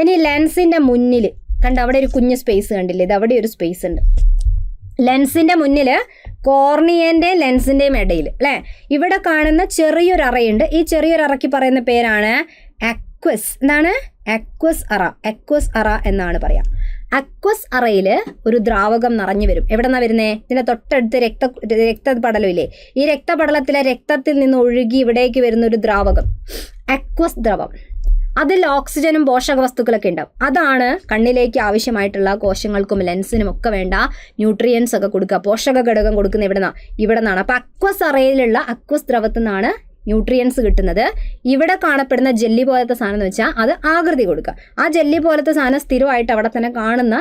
ഇനി ലെൻസിന്റെ മുന്നിൽ കണ്ട അവിടെ ഒരു കുഞ്ഞ് സ്പേസ് കണ്ടില്ലേ, ഇത് അവിടെ ഒരു സ്പേസ് ഉണ്ട്. ലെൻസിന്റെ മുന്നിൽ കോർണിയന്റെയും ലെൻസിന്റെയും ഇടയിൽ അല്ലേ, ഇവിടെ കാണുന്ന ചെറിയൊരു അറയുണ്ട്. ഈ ചെറിയൊരു അറയ്ക്ക് പറയുന്ന പേരാണ് അക്വസ്. എന്താണ്? അക്വസ് അറ എന്നാണ് പറയാം. അക്വസ് അറയിൽ ഒരു ദ്രാവകം നിറഞ്ഞു വരും. എവിടെ നിന്നാണ് വരുന്നത്? ഇതിൻ്റെ തൊട്ടടുത്ത് രക്തപടലമില്ലേ, ഈ രക്തപടലത്തിലെ രക്തത്തിൽ നിന്ന് ഒഴുകി ഇവിടേക്ക് വരുന്ന ഒരു ദ്രാവകം, അക്വസ് ദ്രവം. അതിൽ ഓക്സിജനും പോഷക വസ്തുക്കളൊക്കെ ഉണ്ടാവും. അതാണ് കണ്ണിലേക്ക് ആവശ്യമായിട്ടുള്ള കോശങ്ങൾക്കും ലെൻസിനും ഒക്കെ വേണ്ട ന്യൂട്രിയൻസ് ഒക്കെ കൊടുക്കുക, പോഷക ഘടകം കൊടുക്കുന്ന ഇവിടെ നിന്നാണ്. അപ്പം അക്വസ് അറയിലുള്ള അക്വസ് ദ്രവത്തിൽ നിന്നാണ് ന്യൂട്രിയൻസ് കിട്ടുന്നത്. ഇവിടെ കാണപ്പെടുന്ന ജെല്ലി പോലത്തെ സാധനം എന്ന് വെച്ചാൽ അത് ആകൃതി കൊടുക്കുക. ആ ജെല്ലി പോലത്തെ സാധനം സ്ഥിരമായിട്ട് അവിടെ തന്നെ കാണുന്ന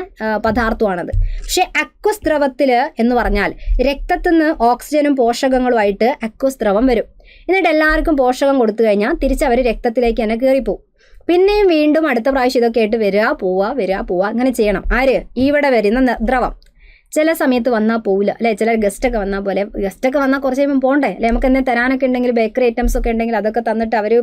പദാർത്ഥമാണത്. പക്ഷെ അക്വസ് ദ്രവത്തിൽ എന്ന് പറഞ്ഞാൽ രക്തത്തിൽ നിന്ന് ഓക്സിജനും പോഷകങ്ങളുമായിട്ട് അക്വസ് ദ്രവം വരും. എന്നിട്ട് എല്ലാവർക്കും പോഷകം കൊടുത്തു കഴിഞ്ഞാൽ തിരിച്ചവർ രക്തത്തിലേക്ക് തന്നെ കയറിപ്പോവും. പിന്നെയും വീണ്ടും അടുത്ത പ്രാവശ്യം ഇതൊക്കെ ആയിട്ട് വരിക പോവുക അങ്ങനെ ചെയ്യണം. ആര്? ഇവിടെ വരുന്ന ദ്രവം. ചില സമയത്ത് വന്നാൽ പോവില്ല അല്ലേ, ചില ഗസ്റ്റൊക്കെ വന്നാൽ കുറച്ച് കഴിയുമ്പോൾ പോകണ്ടേ അല്ലേ, നമുക്ക് എന്തെങ്കിലും തരാനൊക്കെ ഉണ്ടെങ്കിൽ ബേക്കറി ഐറ്റംസ് ഒക്കെ ഉണ്ടെങ്കിൽ അതൊക്കെ തന്നിട്ട് അവർ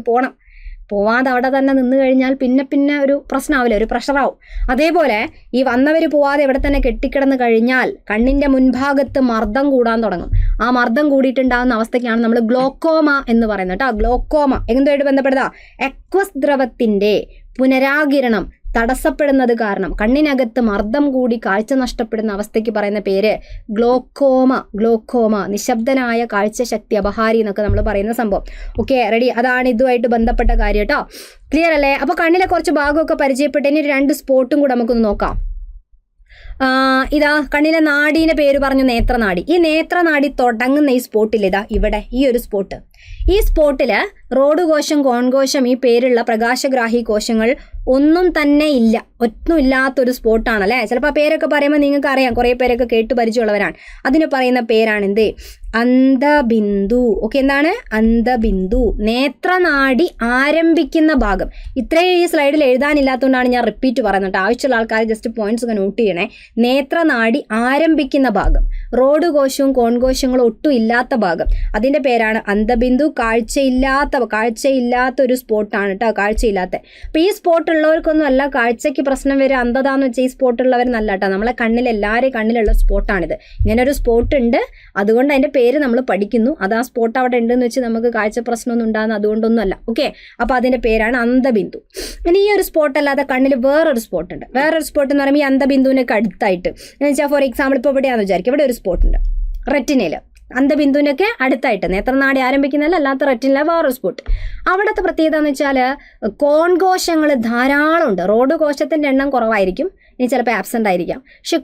പോവാതെ അവിടെ തന്നെ നിന്ന് കഴിഞ്ഞാൽ പിന്നെ ഒരു പ്രശ്നമാവില്ല, ഒരു പ്രഷറാവും. അതേപോലെ ഈ വന്നവർ പോവാതെ ഇവിടെ തന്നെ കെട്ടിക്കിടന്ന് കഴിഞ്ഞാൽ കണ്ണിൻ്റെ മുൻഭാഗത്ത് മർദ്ദം കൂടാൻ തുടങ്ങും. ആ മർദ്ദം കൂടിയിട്ടുണ്ടാകുന്ന അവസ്ഥയ്ക്കാണ് നമ്മൾ ഗ്ലോക്കോമ എന്ന് പറയുന്നത് കേട്ടോ. ഗ്ലോക്കോമ എന്തുമായിട്ട് ബന്ധപ്പെടുക? അക്വസ് ദ്രവത്തിൻ്റെ പുനരാകിരണം തടസ്സപ്പെടുന്നത് കാരണം കണ്ണിനകത്ത് മർദ്ദം കൂടി കാഴ്ച നഷ്ടപ്പെടുന്ന അവസ്ഥയ്ക്ക് പറയുന്ന പേര് ഗ്ലോക്കോമ, നിശബ്ദനായ കാഴ്ചശക്തി അപഹാരി എന്നൊക്കെ നമ്മൾ പറയുന്ന സംഭവം. Okay, ready? അതാണ് ഇതുമായിട്ട് ബന്ധപ്പെട്ട കാര്യം കേട്ടോ. ക്ലിയർ അല്ലേ? അപ്പോൾ കണ്ണിലെ കുറച്ച് ഭാഗമൊക്കെ പരിചയപ്പെട്ട് ഇനി 2 സ്പോട്ടും കൂടെ നമുക്കൊന്ന് നോക്കാം. ഇതാ കണ്ണിലെ നാടീൻ്റെ പേര് പറഞ്ഞു, നേത്രനാടി. ഈ നേത്രനാടി തുടങ്ങുന്ന ഈ സ്പോട്ടിൽ ഇതാ ഇവിടെ ഈ ഒരു സ്പോട്ട്. ഈ സ്പോട്ടിൽ റോഡ് കോശം, കോൺകോശം ഈ പേരുള്ള പ്രകാശഗ്രാഹി കോശങ്ങൾ ഒന്നും തന്നെ ഇല്ല, ഒന്നുമില്ലാത്തൊരു സ്പോട്ടാണല്ലേ. ചിലപ്പോൾ ആ പേരൊക്കെ പറയുമ്പോൾ നിങ്ങൾക്ക് അറിയാം, കുറേ പേരൊക്കെ കേട്ട് പരിചയമുള്ളവരാണ്. അതിന് പറയുന്ന പേരാണ് എന്ത്? അന്ധബിന്ദു. ഓക്കെ, എന്താണ്? അന്ധബിന്ദു. നേത്രനാടി ആരംഭിക്കുന്ന ഭാഗം. ഇത്രയും ഈ സ്ലൈഡിൽ എഴുതാനില്ലാത്തതുകൊണ്ടാണ് ഞാൻ റിപ്പീറ്റ് പറയുന്നത്. ആവശ്യമുള്ള ആൾക്കാർ ജസ്റ്റ് പോയിന്റ്സ് ഒക്കെ നോട്ട് ചെയ്യണേ. നേത്രനാടി ആരംഭിക്കുന്ന ഭാഗം, റോഡ് കോശവും കോൺകോശങ്ങളും ഒട്ടും ഇല്ലാത്ത ഭാഗം, അതിൻ്റെ പേരാണ് അന്ധബിന്ദു. കാഴ്ചയില്ലാത്ത ഒരു സ്പോട്ടാണ് കേട്ടോ, കാഴ്ചയില്ലാത്ത. അപ്പോൾ ഈ സ്പോട്ട് ഉള്ളവർക്കൊന്നും അല്ല കാഴ്ചയ്ക്ക് പ്രശ്നം വരെ അന്ധതാന്ന് വെച്ചാൽ ഈ സ്പോട്ട് ഉള്ളവരെന്നല്ല കേട്ടോ, നമ്മളെ എല്ലാവരെയും കണ്ണിലുള്ള സ്പോട്ടാണിത്. ഇങ്ങനെ ഒരു സ്പോട്ട് ഉണ്ട്, അതുകൊണ്ട് അതിൻ്റെ പേര് നമ്മൾ പഠിക്കുന്നു. അത് ആ സ്പോട്ട് അവിടെ ഉണ്ടെന്ന് വെച്ച് നമുക്ക് കാഴ്ച പ്രശ്നമൊന്നും ഉണ്ടാകുന്ന അതുകൊണ്ടൊന്നും അല്ല. ഓക്കെ, അപ്പോൾ അതിൻ്റെ പേരാണ് അന്ധബിന്ദു. ഇനി ഈ ഒരു സ്പോട്ട് അല്ലാതെ കണ്ണിൽ വേറൊരു സ്പോട്ട് ഉണ്ട്. വേറൊരു സ്പോട്ട് എന്ന് പറയുമ്പോൾ ഈ അന്ധബിന്ദുവിനൊക്കെ അടുത്തായിട്ട് എന്ന് വെച്ചാൽ ഫോർ എക്സാമ്പിൾ ഇപ്പോൾ ഇവിടെയാണെന്ന് വിചാരിക്കും, ഇവിടെ ഒരു സ്പോട്ട് ഉണ്ട് റെറ്റിനയിൽ. അന്ധബിന്ദുവിനൊക്കെ അടുത്തായിട്ട് നേത്രനാടി ആരംഭിക്കുന്നതല്ല, അല്ലാത്ത റെറ്റിനിലെ വേറൊരു സ്പോട്ട്. അവിടുത്തെ പ്രത്യേകത എന്ന് വെച്ചാൽ കോൺകോശങ്ങൾ ധാരാളം ഉണ്ട്. റോഡ് കോശത്തിൻ്റെ എണ്ണം കുറവായിരിക്കും, ഇനി ചിലപ്പോൾ ആബ്സെൻ്റ് ആയിരിക്കാം. പക്ഷെ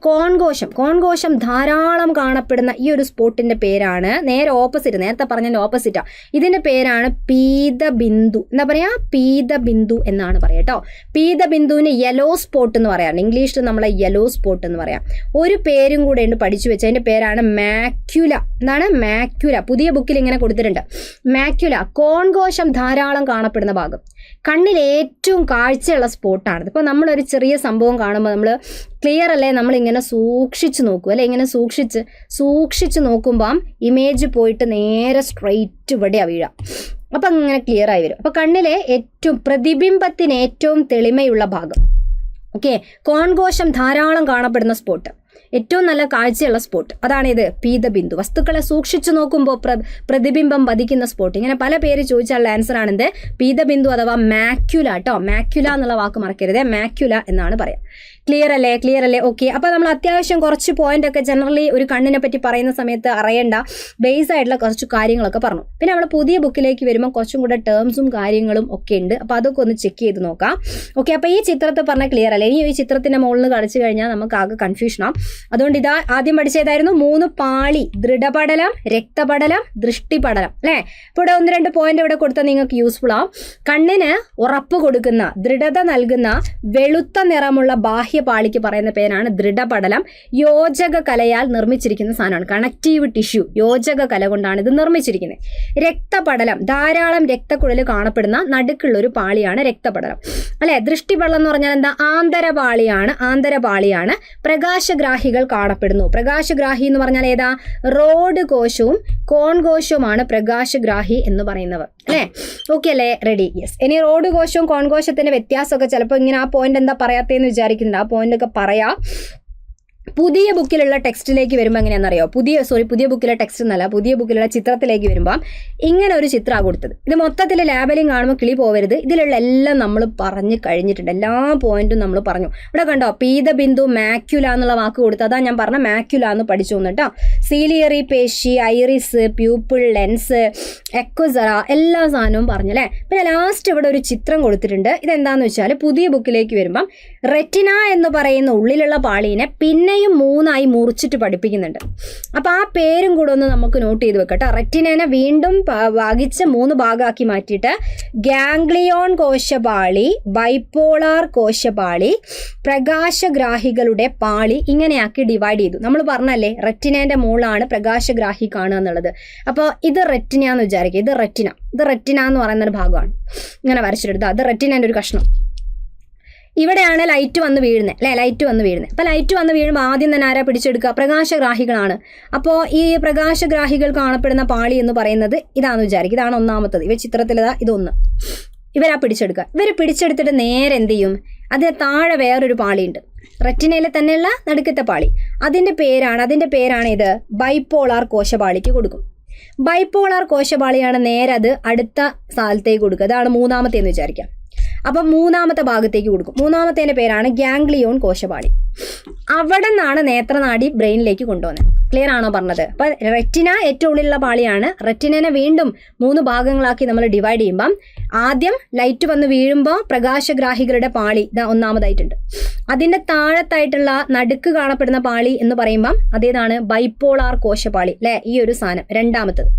കോൺകോശം ധാരാളം കാണപ്പെടുന്ന ഈ ഒരു സ്പോട്ടിൻ്റെ പേരാണ്, നേരെ ഓപ്പോസിറ്റ്, നേരത്തെ പറഞ്ഞതിൻ്റെ ഓപ്പോസിറ്റാണ്, ഇതിൻ്റെ പേരാണ് പീതബിന്ദു. എന്താ പറയുക? പീതബിന്ദു എന്നാണ് പറയുക കേട്ടോ. പീതബിന്ദുവിന് യെല്ലോ സ്പോട്ട് എന്ന് പറയാം, ഇംഗ്ലീഷിൽ നമ്മളെ യെല്ലോ സ്പോട്ട് എന്ന് പറയാം. ഒരു പേരും കൂടെ ഉണ്ട് പഠിച്ചു വെച്ച്, അതിൻ്റെ പേരാണ് മാക്യുല. എന്താണ്? മാക്യുല. പുതിയ ബുക്കിൽ ഇങ്ങനെ കൊടുത്തിട്ടുണ്ട്, മാക്യുല. കോൺകോശം ധാരാളം കാണപ്പെടുന്ന ഭാഗം, കണ്ണിൽ ഏറ്റവും കാഴ്ചയുള്ള സ്പോട്ടാണിത്. ഇപ്പോൾ നമ്മളൊരു ചെറിയ സംഭവം കാണുമ്പോൾ നമ്മൾ ക്ലിയർ അല്ലേ, നമ്മളിങ്ങനെ സൂക്ഷിച്ച് നോക്കും അല്ലേ, ഇങ്ങനെ സൂക്ഷിച്ച് നോക്കുമ്പം ഇമേജ് പോയിട്ട് നേരെ സ്ട്രെയിറ്റ് ഇവിടെയാണ് വീഴുക. അപ്പം അങ്ങനെ ക്ലിയർ ആയി വരും. അപ്പോൾ കണ്ണിലെ പ്രതിബിംബത്തിന് ഏറ്റവും തെളിമയുള്ള ഭാഗം. ഓക്കെ, കോൺകോശം ധാരാളം കാണപ്പെടുന്ന സ്പോട്ട്, ഏറ്റവും നല്ല കാഴ്ചയുള്ള സ്പോട്ട്, അതാണ് ഇത് പീതബിന്ദു. വസ്തുക്കളെ സൂക്ഷിച്ചു നോക്കുമ്പോൾ പ്രതിബിംബം പതിക്കുന്ന സ്പോട്ട്. ഇങ്ങനെ പല പേര് ചോദിച്ചാലുള്ള ആൻസർ ആണ് എന്ത്? പീതബിന്ദു അഥവാ മാക്യുല കേട്ടോ. മാക്യുല എന്നുള്ള വാക്ക് മറക്കരുത്, മാക്യുല എന്നാണ് പറയാം. ക്ലിയർ അല്ലേ? ഓക്കെ. അപ്പോൾ നമ്മൾ അത്യാവശ്യം കുറച്ച് പോയിന്റ് ഒക്കെ ജനറലി ഒരു കണ്ണിനെ പറ്റി പറയുന്ന സമയത്ത് അറിയേണ്ട ബേസ് ആയിട്ടുള്ള കുറച്ച് കാര്യങ്ങളൊക്കെ പറഞ്ഞു. പിന്നെ നമ്മൾ പുതിയ ബുക്കിലേക്ക് വരുമ്പോൾ കുറച്ചും കൂടെ ടേംസും കാര്യങ്ങളും ഒക്കെ ഉണ്ട്. അപ്പോൾ അതൊക്കെ ഒന്ന് ചെക്ക് ചെയ്ത് നോക്കാം. ഓക്കെ, അപ്പോൾ ഈ ചിത്രത്തെ പറഞ്ഞാൽ ക്ലിയർ അല്ലേ? ഇനി ഈ ചിത്രത്തിന്റെ മുകളിൽ കളിച്ചു കഴിഞ്ഞാൽ നമുക്ക് ആകെ കൺഫ്യൂഷനാവും. അതുകൊണ്ട് ഇതാ ആദ്യം പഠിച്ചതായിരുന്നു 3 പാളി: ദൃഢപടലം, രക്തപടലം, ദൃഷ്ടിപടലം അല്ലേ. ഇപ്പോൾ ഇവിടെ 1-2 പോയിന്റ് ഇവിടെ കൊടുത്താൽ നിങ്ങൾക്ക് യൂസ്ഫുൾ ആവും. കണ്ണിന് ഉറപ്പ് കൊടുക്കുന്ന, ദൃഢത നൽകുന്ന വെളുത്ത നിറമുള്ള ബാഹ്യപാളിക്ക് പറയുന്ന പേരാണ് ദൃഢപടലം. യോജക കലയാൽ നിർമ്മിച്ചിരിക്കുന്ന സാധനമാണ്, കണക്റ്റീവ് ടിഷ്യൂ, യോജക കല കൊണ്ടാണ് ഇത് നിർമ്മിച്ചിരിക്കുന്നത്. രക്തപടലം, ധാരാളം രക്തക്കുഴൽ കാണപ്പെടുന്ന നടുക്കുള്ളൊരു പാളിയാണ് രക്തപടലം അല്ലെ. ദൃഷ്ടിപടലം എന്ന് പറഞ്ഞാൽ എന്താ? ആന്തരപാളിയാണ്. പ്രകാശഗ്രാഹികൾ കാണപ്പെടുന്നു. പ്രകാശഗ്രാഹി എന്ന് പറഞ്ഞാൽ ഏതാ? റോഡ് കോശവും കോൺകോശവുമാണ് പ്രകാശഗ്രാഹി എന്ന് പറയുന്നവർ അല്ലേ. ഓക്കെ അല്ലേ? റെഡി? യെസ്. ഇനി റോഡ് കോശവും കോൺകോശത്തിന്റെ വ്യത്യാസമൊക്കെ ചിലപ്പോൾ ഇങ്ങനെ ആ പോയിന്റ് എന്താ പറയാത്തേന്ന് വിചാരിക്കുന്നുണ്ട്. ആ പോയിന്റ് ഒക്കെ പറയാം. പുതിയ ബുക്കിലുള്ള ടെക്സ്റ്റിലേക്ക് വരുമ്പോൾ എങ്ങനെയാണെന്നറിയോ? പുതിയ ബുക്കിലെ ടെക്സ്റ്റ് എന്നല്ല, പുതിയ ബുക്കിലുള്ള ചിത്രത്തിലേക്ക് വരുമ്പോൾ ഇങ്ങനെ ഒരു ചിത്രമാണ് കൊടുത്തത്. ഇത് മൊത്തത്തിൽ ലാബലിംഗ് കാണുമ്പോൾ കിളി പോവരുത്. ഇതിലുള്ള എല്ലാം നമ്മൾ പറഞ്ഞു കഴിഞ്ഞിട്ടുണ്ട്, എല്ലാ പോയിന്റും നമ്മൾ പറഞ്ഞു. ഇവിടെ കണ്ടോ, പീതബിന്ദു, മാക്യുല എന്നുള്ള വാക്ക് കൊടുത്ത്, അതാ ഞാൻ പറഞ്ഞ മാക്യുല എന്ന് പഠിച്ചു കേട്ടോ. സീലിയറി പേശി, ഐറിസ്, പ്യൂപ്പിൾ, ലെൻസ്, എക്വസറ, എല്ലാ സാധനവും പറഞ്ഞു അല്ലേ. പിന്നെ ലാസ്റ്റ് ഇവിടെ ഒരു ചിത്രം കൊടുത്തിട്ടുണ്ട്. ഇതെന്താന്ന് വെച്ചാൽ പുതിയ ബുക്കിലേക്ക് വരുമ്പം റെറ്റിന എന്ന് പറയുന്ന ഉള്ളിലുള്ള പാളീനെ പിന്നെയും 3ആയി മുറിച്ചിട്ട് പഠിപ്പിക്കുന്നുണ്ട്. അപ്പോൾ ആ പേരും കൂടെ ഒന്ന് നമുക്ക് നോട്ട് ചെയ്ത് വെക്കട്ടെ. റെറ്റിനേനെ വീണ്ടും ഭാഗിച്ച് 3 ഭാഗമാക്കി മാറ്റിയിട്ട് ഗാംഗ്ലിയോൺ കോശപാളി, ബൈപോളാർ കോശപാളി, പ്രകാശഗ്രാഹികളുടെ പാളി ഇങ്ങനെയാക്കി ഡിവൈഡ് ചെയ്തു. നമ്മൾ പറഞ്ഞല്ലേ റെറ്റിനേന്റെ മുകളിലാണ് പ്രകാശഗ്രാഹി കാണുക എന്നുള്ളത്. അപ്പോൾ ഇത് റെറ്റിന എന്ന് വിചാരിക്കുക, ഇത് റെറ്റിന എന്ന് പറയുന്ന ഒരു ഭാഗമാണ്. ഇങ്ങനെ വരച്ചെടുത്താൽ അത് റെറ്റിനേന്റെ ഒരു കഷ്ണം. ഇവിടെയാണ് ലൈറ്റ് വന്ന് വീഴുന്നത് അല്ലേ, അപ്പോൾ ലൈറ്റ് വന്ന് വീഴുമ്പോൾ ആദ്യം തന്നെ ആരാ പിടിച്ചെടുക്കുക? പ്രകാശഗ്രാഹികളാണ്. അപ്പോൾ ഈ പ്രകാശഗ്രാഹികൾ കാണപ്പെടുന്ന പാളി എന്ന് പറയുന്നത് ഇതാണെന്ന് വിചാരിക്കും, ഇതാണ് ഒന്നാമത്തത്. ഇവർ ചിത്രത്തിലിതാ ഇതൊന്ന്, ഇവരാ പിടിച്ചെടുക്കുക. ഇവർ പിടിച്ചെടുത്തിട്ട് നേരെ എന്ത് ചെയ്യും? അതിന് താഴെ വേറൊരു പാളിയുണ്ട്, റെറ്റിനയിൽ തന്നെയുള്ള നടുക്കത്തെ പാളി. അതിൻ്റെ പേരാണ് ഇത് ബൈപോളാർ കോശപാളിക്ക് കൊടുക്കും. ബൈപോളാർ കോശപാളിയാണ് നേരെ അത് അടുത്ത സ്ഥലത്തേക്ക് കൊടുക്കുക. അതാണ് 3ാമത്തേന്ന് വിചാരിക്കാം. അപ്പം 3ാമത്തെ ഭാഗത്തേക്ക് കൊടുക്കും. 3ാമത്തേൻ്റെ പേരാണ് ഗാംഗ്ലിയോൺ കോശപാളി. അവിടെ നിന്നാണ് നേത്രനാടി ബ്രെയിനിലേക്ക് കൊണ്ടുവന്നത്. ക്ലിയർ ആണോ പറഞ്ഞത്? അപ്പം റെറ്റിന ഏറ്റവും ഉള്ളിലുള്ള പാളിയാണ്. റെറ്റിനെ വീണ്ടും 3 ഭാഗങ്ങളാക്കി നമ്മൾ ഡിവൈഡ് ചെയ്യുമ്പം ആദ്യം ലൈറ്റ് വന്ന് വീഴുമ്പോൾ പ്രകാശഗ്രാഹികളുടെ പാളി ഇതാ ഒന്നാമതായിട്ടുണ്ട്. അതിൻ്റെ താഴത്തായിട്ടുള്ള നടുക്ക് കാണപ്പെടുന്ന പാളി എന്ന് പറയുമ്പം അതേതാണ് ബൈപോളാർ കോശപാളി അല്ലേ, ഈ ഒരു സാധനം രണ്ടാമത്തത്.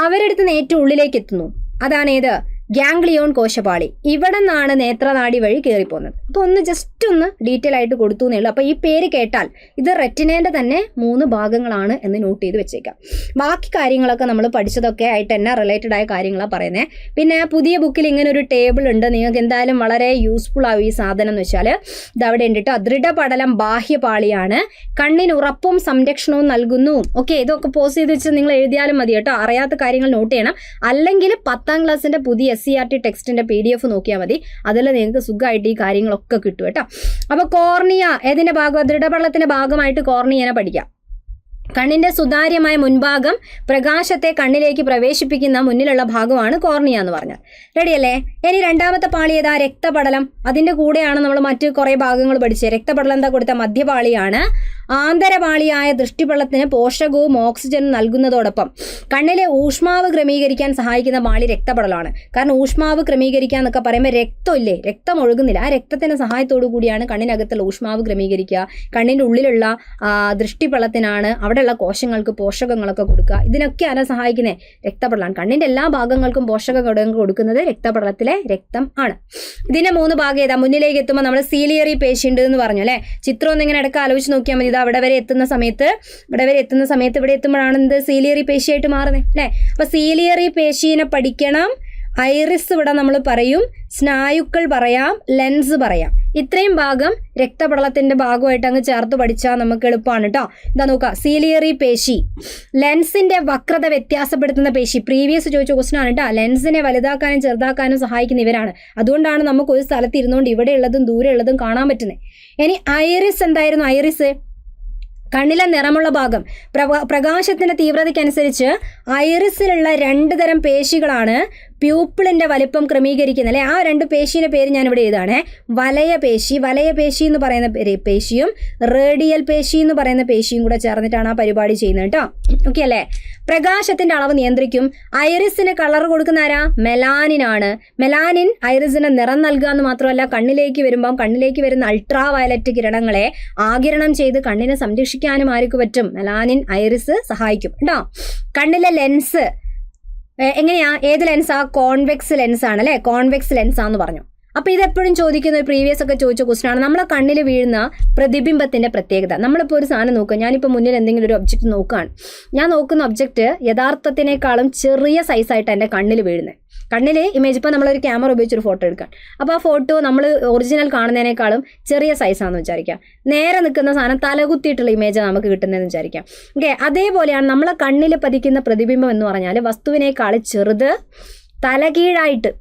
അവരെടുത്ത് ഏറ്റവും ഉള്ളിലേക്ക് എത്തുന്നു, അതാണ് ഏത്? ഗാംഗ്ലിയോൺ കോശപാളി. ഇവിടെ നിന്നാണ് നേത്രനാടി വഴി കയറിപ്പോകുന്നത്. അപ്പോൾ ജസ്റ്റ് ഒന്ന് ഡീറ്റെയിൽ ആയിട്ട് കൊടുത്തു എന്നേ ഉള്ളൂ. അപ്പോൾ ഈ പേര് കേട്ടാൽ ഇത് റെറ്റിനേൻ്റെ തന്നെ 3 ഭാഗങ്ങളാണ് എന്ന് നോട്ട് ചെയ്ത് വെച്ചേക്കാം. ബാക്കി കാര്യങ്ങളൊക്കെ നമ്മൾ പഠിച്ചതൊക്കെ ആയിട്ട് തന്നെ റിലേറ്റഡ് ആയ കാര്യങ്ങളാണ് പറയുന്നത്. പിന്നെ പുതിയ ബുക്കിൽ ഇങ്ങനെ ഒരു ടേബിൾ ഉണ്ട്, നിങ്ങൾക്ക് എന്തായാലും വളരെ യൂസ്ഫുൾ ആവും ഈ സാധനം എന്ന് വെച്ചാൽ. ഇതവിടെ ഉണ്ട് കേട്ടോ. ദൃഢപടലം ബാഹ്യപാളിയാണ്, കണ്ണിന് ഉറപ്പും സംരക്ഷണവും നൽകുന്നു. ഓക്കെ, ഇതൊക്കെ പോസ് ചെയ്ത് വെച്ച് നിങ്ങൾ എഴുതിയാലും മതി കേട്ടോ. അറിയാത്ത കാര്യങ്ങൾ നോട്ട് ചെയ്യണം. അല്ലെങ്കിൽ 10ാം ക്ലാസ്സിൻ്റെ പുതിയ SCERT ടെക്സ്റ്റിൻ്റെ PDF നോക്കിയാൽ മതി. അതിൽ നിങ്ങൾക്ക് സുഖമായിട്ട് ഈ കാര്യങ്ങളൊക്കെ കിട്ടും കേട്ടോ. അപ്പോൾ കോർണിയ ഏതിൻ്റെ ഭാഗം? ദൃഢപടലത്തിൻ്റെ ഭാഗമായിട്ട് കോർണിയനെ പഠിക്കാം. കണ്ണിന്റെ സുതാര്യമായ മുൻഭാഗം പ്രകാശത്തെ കണ്ണിലേക്ക് പ്രവേശിപ്പിക്കുന്ന മുന്നിലുള്ള ഭാഗമാണ് കോർണിയ എന്ന് പറഞ്ഞാൽ. റെഡിയല്ലേ? ഇനി രണ്ടാമത്തെ പാളി ഏതാ? രക്തപടലം. അതിന്റെ കൂടെയാണ് നമ്മൾ മറ്റു കുറേ ഭാഗങ്ങൾ പഠിച്ചത്. രക്തപടലം എന്താ കൊടുത്ത? മധ്യപാളിയാണ്. ആന്തരപാളിയായ ദൃഷ്ടിപടലത്തിന് പോഷകവും ഓക്സിജനും നൽകുന്നതോടൊപ്പം കണ്ണിലെ ഊഷ്മാവ് ക്രമീകരിക്കാൻ സഹായിക്കുന്ന പാളി രക്തപടലമാണ്. കാരണം ഊഷ്മാവ് ക്രമീകരിക്കുക എന്നൊക്കെ പറയുമ്പോൾ രക്തമില്ലേ, രക്തം ഒഴുകുന്നില്ല. ആ രക്തത്തിന്റെ സഹായത്തോടു കൂടിയാണ് കണ്ണിനകത്തുള്ള ഊഷ്മാവ് ക്രമീകരിക്കുക. കണ്ണിന്റെ ഉള്ളിലുള്ള ദൃഷ്ടിപടലത്തിനാണ് അവിടെയുള്ള കോശങ്ങൾക്ക് പോഷകങ്ങളൊക്കെ കൊടുക്കുക. ഇതിനൊക്കെ ആരാ സഹായിക്കുന്നത്? രക്തപടലമാണ്. കണ്ണിന്റെ എല്ലാ ഭാഗങ്ങൾക്കും പോഷക ഘടകങ്ങൾ കൊടുക്കുന്നത് രക്തപടലത്തിലെ രക്തം ആണ്. ഇതിന്റെ 3 ഭാഗം ഏതാ? മുന്നിലേക്ക് എത്തുമ്പോൾ നമ്മൾ സീലിയറി പേശി ഉണ്ട് എന്ന് പറഞ്ഞു അല്ലെ. ചിത്രം ഒന്നിങ്ങനെ ഇടയ്ക്ക് ആലോചിച്ച് നോക്കിയാൽ മതി. ഇവിടെ വരെ എത്തുന്ന സമയത്ത് ഇവിടെ എത്തുമ്പോഴാണ് എന്ത്? സീലിയറി പേശിയായിട്ട് മാറുന്നത് അല്ലെ. അപ്പൊ സീലിയറി പേശീനെ പഠിക്കണം. ഐറിസ് ഇവിടെ നമ്മൾ പറയും, സ്നായുക്കൾ പറയാം, ലെൻസ് പറയാം. ഇത്രയും ഭാഗം രക്തപടലത്തിന്റെ ഭാഗമായിട്ട് അങ്ങ് ചേർത്ത് പഠിച്ചാൽ നമുക്ക് എളുപ്പമാണ് കേട്ടോ. ഇതാ നോക്കുക, സീലിയറി പേശി ലെൻസിന്റെ വക്രത വ്യത്യാസപ്പെടുത്തുന്ന പേശി. പ്രീവിയസ് ചോദിച്ച ക്വസ്റ്റൻ ആണ് കേട്ടോ. ലെൻസിനെ വലുതാക്കാനും ചെറുതാക്കാനും സഹായിക്കുന്ന ഇവരാണ്. അതുകൊണ്ടാണ് നമുക്ക് ഒരു സ്ഥലത്ത് ഇരുന്നുകൊണ്ട് ഇവിടെ ഉള്ളതും ദൂരെ ഉള്ളതും കാണാൻ പറ്റുന്നത്. ഇനി ഐറിസ് എന്തായിരുന്നു? ഐറിസ് കണ്ണിലെ നിറമുള്ള ഭാഗം. പ്രകാശത്തിന്റെ തീവ്രതയ്ക്കനുസരിച്ച് ഐറിസിലുള്ള 2 തരം പേശികളാണ് പ്യൂപ്പിളിന്റെ വലിപ്പം ക്രമീകരിക്കുന്നത് അല്ലെ. ആ 2 പേശിയുടെ പേര് ഞാൻ ഇവിടെ എഴുതാണ്. വലയ പേശി എന്ന് പറയുന്ന പേശിയും റേഡിയൽ പേശി എന്ന് പറയുന്ന പേശിയും കൂടെ ചേർന്നിട്ടാണ് ആ പരിപാടി ചെയ്യുന്നത് കേട്ടോ. ഓക്കെ അല്ലേ? പ്രകാശത്തിന്റെ അളവ് നിയന്ത്രിക്കും. ഐറിസിന് കളർ കൊടുക്കുന്ന ആരാ? മെലാനിൻ ആണ്. മെലാനിൻ ഐറിസിന് നിറം നൽകുക എന്ന് മാത്രമല്ല, കണ്ണിലേക്ക് വരുന്ന അൾട്രാ വയലറ്റ് കിരണങ്ങളെ ആഗിരണം ചെയ്ത് കണ്ണിനെ സംരക്ഷിക്കാനും ആർക്ക് പറ്റും? മെലാനിൻ ഐറിസ് സഹായിക്കും കേട്ടോ. കണ്ണിലെ ലെൻസ് എങ്ങനെയാ? ഏത് ലെൻസാ? കോൺവെക്സ് ലെൻസ് ആണ് അല്ലെ. കോൺവെക്സ് ലെൻസാന്ന് പറഞ്ഞു. അപ്പൊ ഇതെപ്പോഴും ചോദിക്കുന്ന പ്രീവിയസ് ഒക്കെ ചോദിച്ച ക്വസ്റ്റൻ ആണ്. നമ്മളെ കണ്ണിൽ വീഴുന്ന പ്രതിബിംബത്തിന്റെ പ്രത്യേകത. നമ്മളിപ്പോൾ ഒരു സാധനം നോക്കുക. ഞാനിപ്പോൾ മുന്നിൽ എന്തെങ്കിലും ഒരു ഒബ്ജക്റ്റ് നോക്കുകയാണ്. ഞാൻ നോക്കുന്ന ഒബ്ജക്റ്റ് യഥാർത്ഥത്തിനേക്കാളും ചെറിയ സൈസായിട്ട് എൻ്റെ കണ്ണിൽ വീഴുന്നത്. കണ്ണിൽ ഇമേജ് ഇപ്പോൾ നമ്മളൊരു ക്യാമറ ഉപയോഗിച്ചൊരു ഫോട്ടോ എടുക്കാൻ, അപ്പോൾ ആ ഫോട്ടോ നമ്മൾ ഒറിജിനൽ കാണുന്നതിനേക്കാളും ചെറിയ സൈസാണെന്ന് വിചാരിക്കാം. നേരെ നിൽക്കുന്ന സാധനം തലകുത്തിയിട്ടുള്ള ഇമേജാണ് നമുക്ക് കിട്ടുന്നതെന്ന് വിചാരിക്കാം. ഓക്കെ, അതേപോലെയാണ് നമ്മളെ കണ്ണിൽ പതിക്കുന്ന പ്രതിബിംബം എന്ന് പറഞ്ഞാൽ വസ്തുവിനേക്കാൾ ചെറുത്, തലകീഴായിട്ട്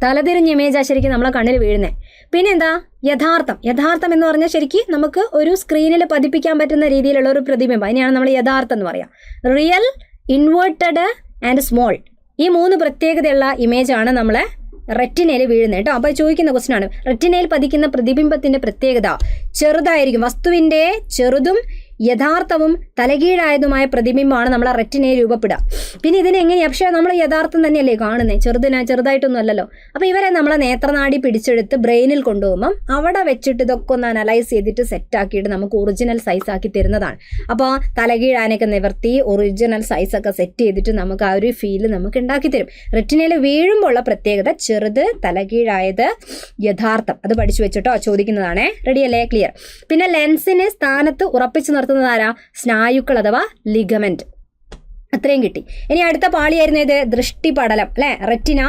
തലതിരിഞ്ഞ ഇമേജാണ് ശരിക്കും നമ്മളെ കണ്ണിൽ വീഴുന്നത്. പിന്നെന്താ? യഥാർത്ഥം എന്ന് പറഞ്ഞാൽ ശരിക്കും നമുക്ക് ഒരു സ്ക്രീനിൽ പതിപ്പിക്കാൻ പറ്റുന്ന രീതിയിലുള്ള ഒരു പ്രതിബിംബം. അതിനെയാണ് നമ്മൾ യഥാർത്ഥം എന്ന് പറയാം. റിയൽ, ഇൻവേർട്ടഡ് ആൻഡ് സ്മോൾ, ഈ 3 പ്രത്യേകതയുള്ള ഇമേജാണ് നമ്മളെ റെറ്റിനയിൽ വീഴുന്നത് കേട്ടോ. അപ്പോൾ ചോദിക്കുന്ന ക്വസ്റ്റൻ ആണ്, റെറ്റിനയിൽ പതിക്കുന്ന പ്രതിബിംബത്തിന്റെ പ്രത്യേകത ചെറുതായിരിക്കും. വസ്തുവിന്റെ ചെറുതും യഥാർത്ഥവും തലകീഴായതുമായ പ്രതിബിംബമാണ് നമ്മളെ റെറ്റിനയിൽ രൂപപ്പെടുക. പിന്നെ ഇതിനെ എങ്ങനെയാണ്? പക്ഷേ നമ്മൾ യഥാർത്ഥം തന്നെയല്ലേ കാണുന്നത്, ചെറുതായിട്ടൊന്നും അല്ലല്ലോ. അപ്പോൾ ഇവരെ നമ്മളെ നേത്രനാടി പിടിച്ചെടുത്ത് ബ്രെയിനിൽ കൊണ്ടുപോകുമ്പം അവിടെ വെച്ചിട്ട് ഇതൊക്കെ ഒന്ന് അനലൈസ് ചെയ്തിട്ട് സെറ്റാക്കിയിട്ട് നമുക്ക് ഒറിജിനൽ സൈസ് ആക്കി തരുന്നതാണ്. അപ്പോൾ തലകീഴാനൊക്കെ നിവർത്തി ഒറിജിനൽ സൈസൊക്കെ സെറ്റ് ചെയ്തിട്ട് നമുക്ക് ആ ഒരു ഫീല് നമുക്ക് ഉണ്ടാക്കി തരും. റെറ്റിനയിൽ വീഴുമ്പോൾ ഉള്ള പ്രത്യേകത ചെറുത്, തലകീഴായത്, യഥാർത്ഥം. അത് പഠിച്ചു വെച്ചിട്ടോ ചോദിക്കുന്നതാണേ. റെഡിയല്ലേ? ക്ലിയർ. പിന്നെ ലെൻസിനെ സ്ഥാനത്ത് ഉറപ്പിച്ച് നിർത്തുന്നത് ആരാ? സ്നായുക്കൾ അഥവാ ലിഗമെന്റ്. അത്രയും കിട്ടി. ഇനി അടുത്ത പാളിയായിരുന്നു ഇത്? ദൃഷ്ടിപടലം അല്ലെ. റെറ്റിന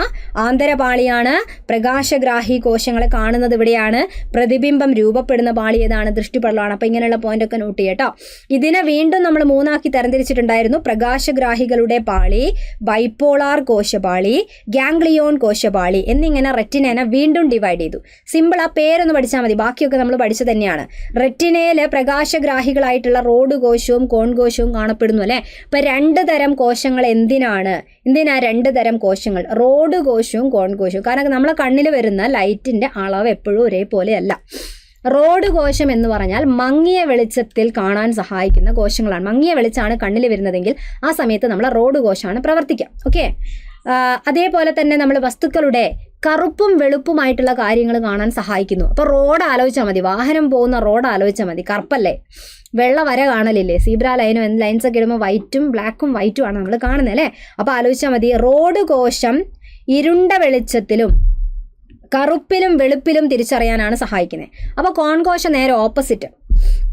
ആന്തരപാളിയാണ്. പ്രകാശഗ്രാഹി കോശങ്ങളെ കാണുന്നത് ഇവിടെയാണ്. പ്രതിബിംബം രൂപപ്പെടുന്ന പാളി ഏതാണ്? ദൃഷ്ടിപടലമാണ്. അപ്പൊ ഇങ്ങനെയുള്ള പോയിന്റ് ഒക്കെ നോട്ട് ചെയ്യട്ടോ. ഇതിനെ വീണ്ടും നമ്മൾ 3ആക്കി തരംതിരിച്ചിട്ടുണ്ടായിരുന്നു. പ്രകാശഗ്രാഹികളുടെ പാളി, ബൈപോളാർ കോശപാളി, ഗാംഗ്ലിയോൺ കോശപാളി എന്നിങ്ങനെ റെറ്റിനേനെ വീണ്ടും ഡിവൈഡ് ചെയ്തു. സിമ്പിൾ, ആ പേരൊന്ന് പഠിച്ചാൽ മതി. ബാക്കിയൊക്കെ നമ്മൾ പഠിച്ചു തന്നെയാണ്. റെറ്റിനയിൽ പ്രകാശഗ്രാഹികളായിട്ടുള്ള റോഡ് കോശവും കോൺ കോശവും കാണപ്പെടുന്നു അല്ലെ. അപ്പൊ 2 തരം കോശങ്ങൾ എന്തിനാ 2 തരം കോശങ്ങൾ? റോഡ് കോശവും കോൺ കോശവും. കാരണം നമ്മളെ കണ്ണിൽ വരുന്ന ലൈറ്റിന്റെ അളവ് എപ്പോഴും ഒരേപോലെയല്ല. റോഡ് കോശം എന്ന് പറഞ്ഞാൽ മങ്ങിയ വെളിച്ചത്തിൽ കാണാൻ സഹായിക്കുന്ന കോശങ്ങളാണ്. മങ്ങിയ വെളിച്ചമാണ് കണ്ണിൽ വരുന്നതെങ്കിൽ ആ സമയത്ത് നമ്മൾ റോഡ് കോശമാണ് പ്രവർത്തിക്കുക. ഓക്കെ, അതേപോലെ തന്നെ നമ്മൾ വസ്തുക്കളുടെ കറുപ്പും വെളുപ്പുമായിട്ടുള്ള കാര്യങ്ങൾ കാണാൻ സഹായിക്കുന്നു. അപ്പോൾ റോഡ് ആലോചിച്ചാൽ മതി, വാഹനം പോകുന്ന റോഡ് ആലോചിച്ചാൽ മതി. കറുപ്പല്ലേ, വെള്ള വര കാണലില്ലേ, സീബ്ര ലൈനും ലൈൻസൊക്കെ ഇടുമ്പോൾ വൈറ്റും ബ്ലാക്കും വൈറ്റും ആണ് നമ്മൾ കാണുന്നത് അല്ലേ. അപ്പോൾ ആലോചിച്ചാൽ മതി, റോഡ് കോശം ഇരുണ്ട വെളിച്ചത്തിലും കറുപ്പിലും വെളുപ്പിലും തിരിച്ചറിയാനാണ് സഹായിക്കുന്നത്. അപ്പോൾ കോൺകോശം നേരെ ഓപ്പോസിറ്റ്.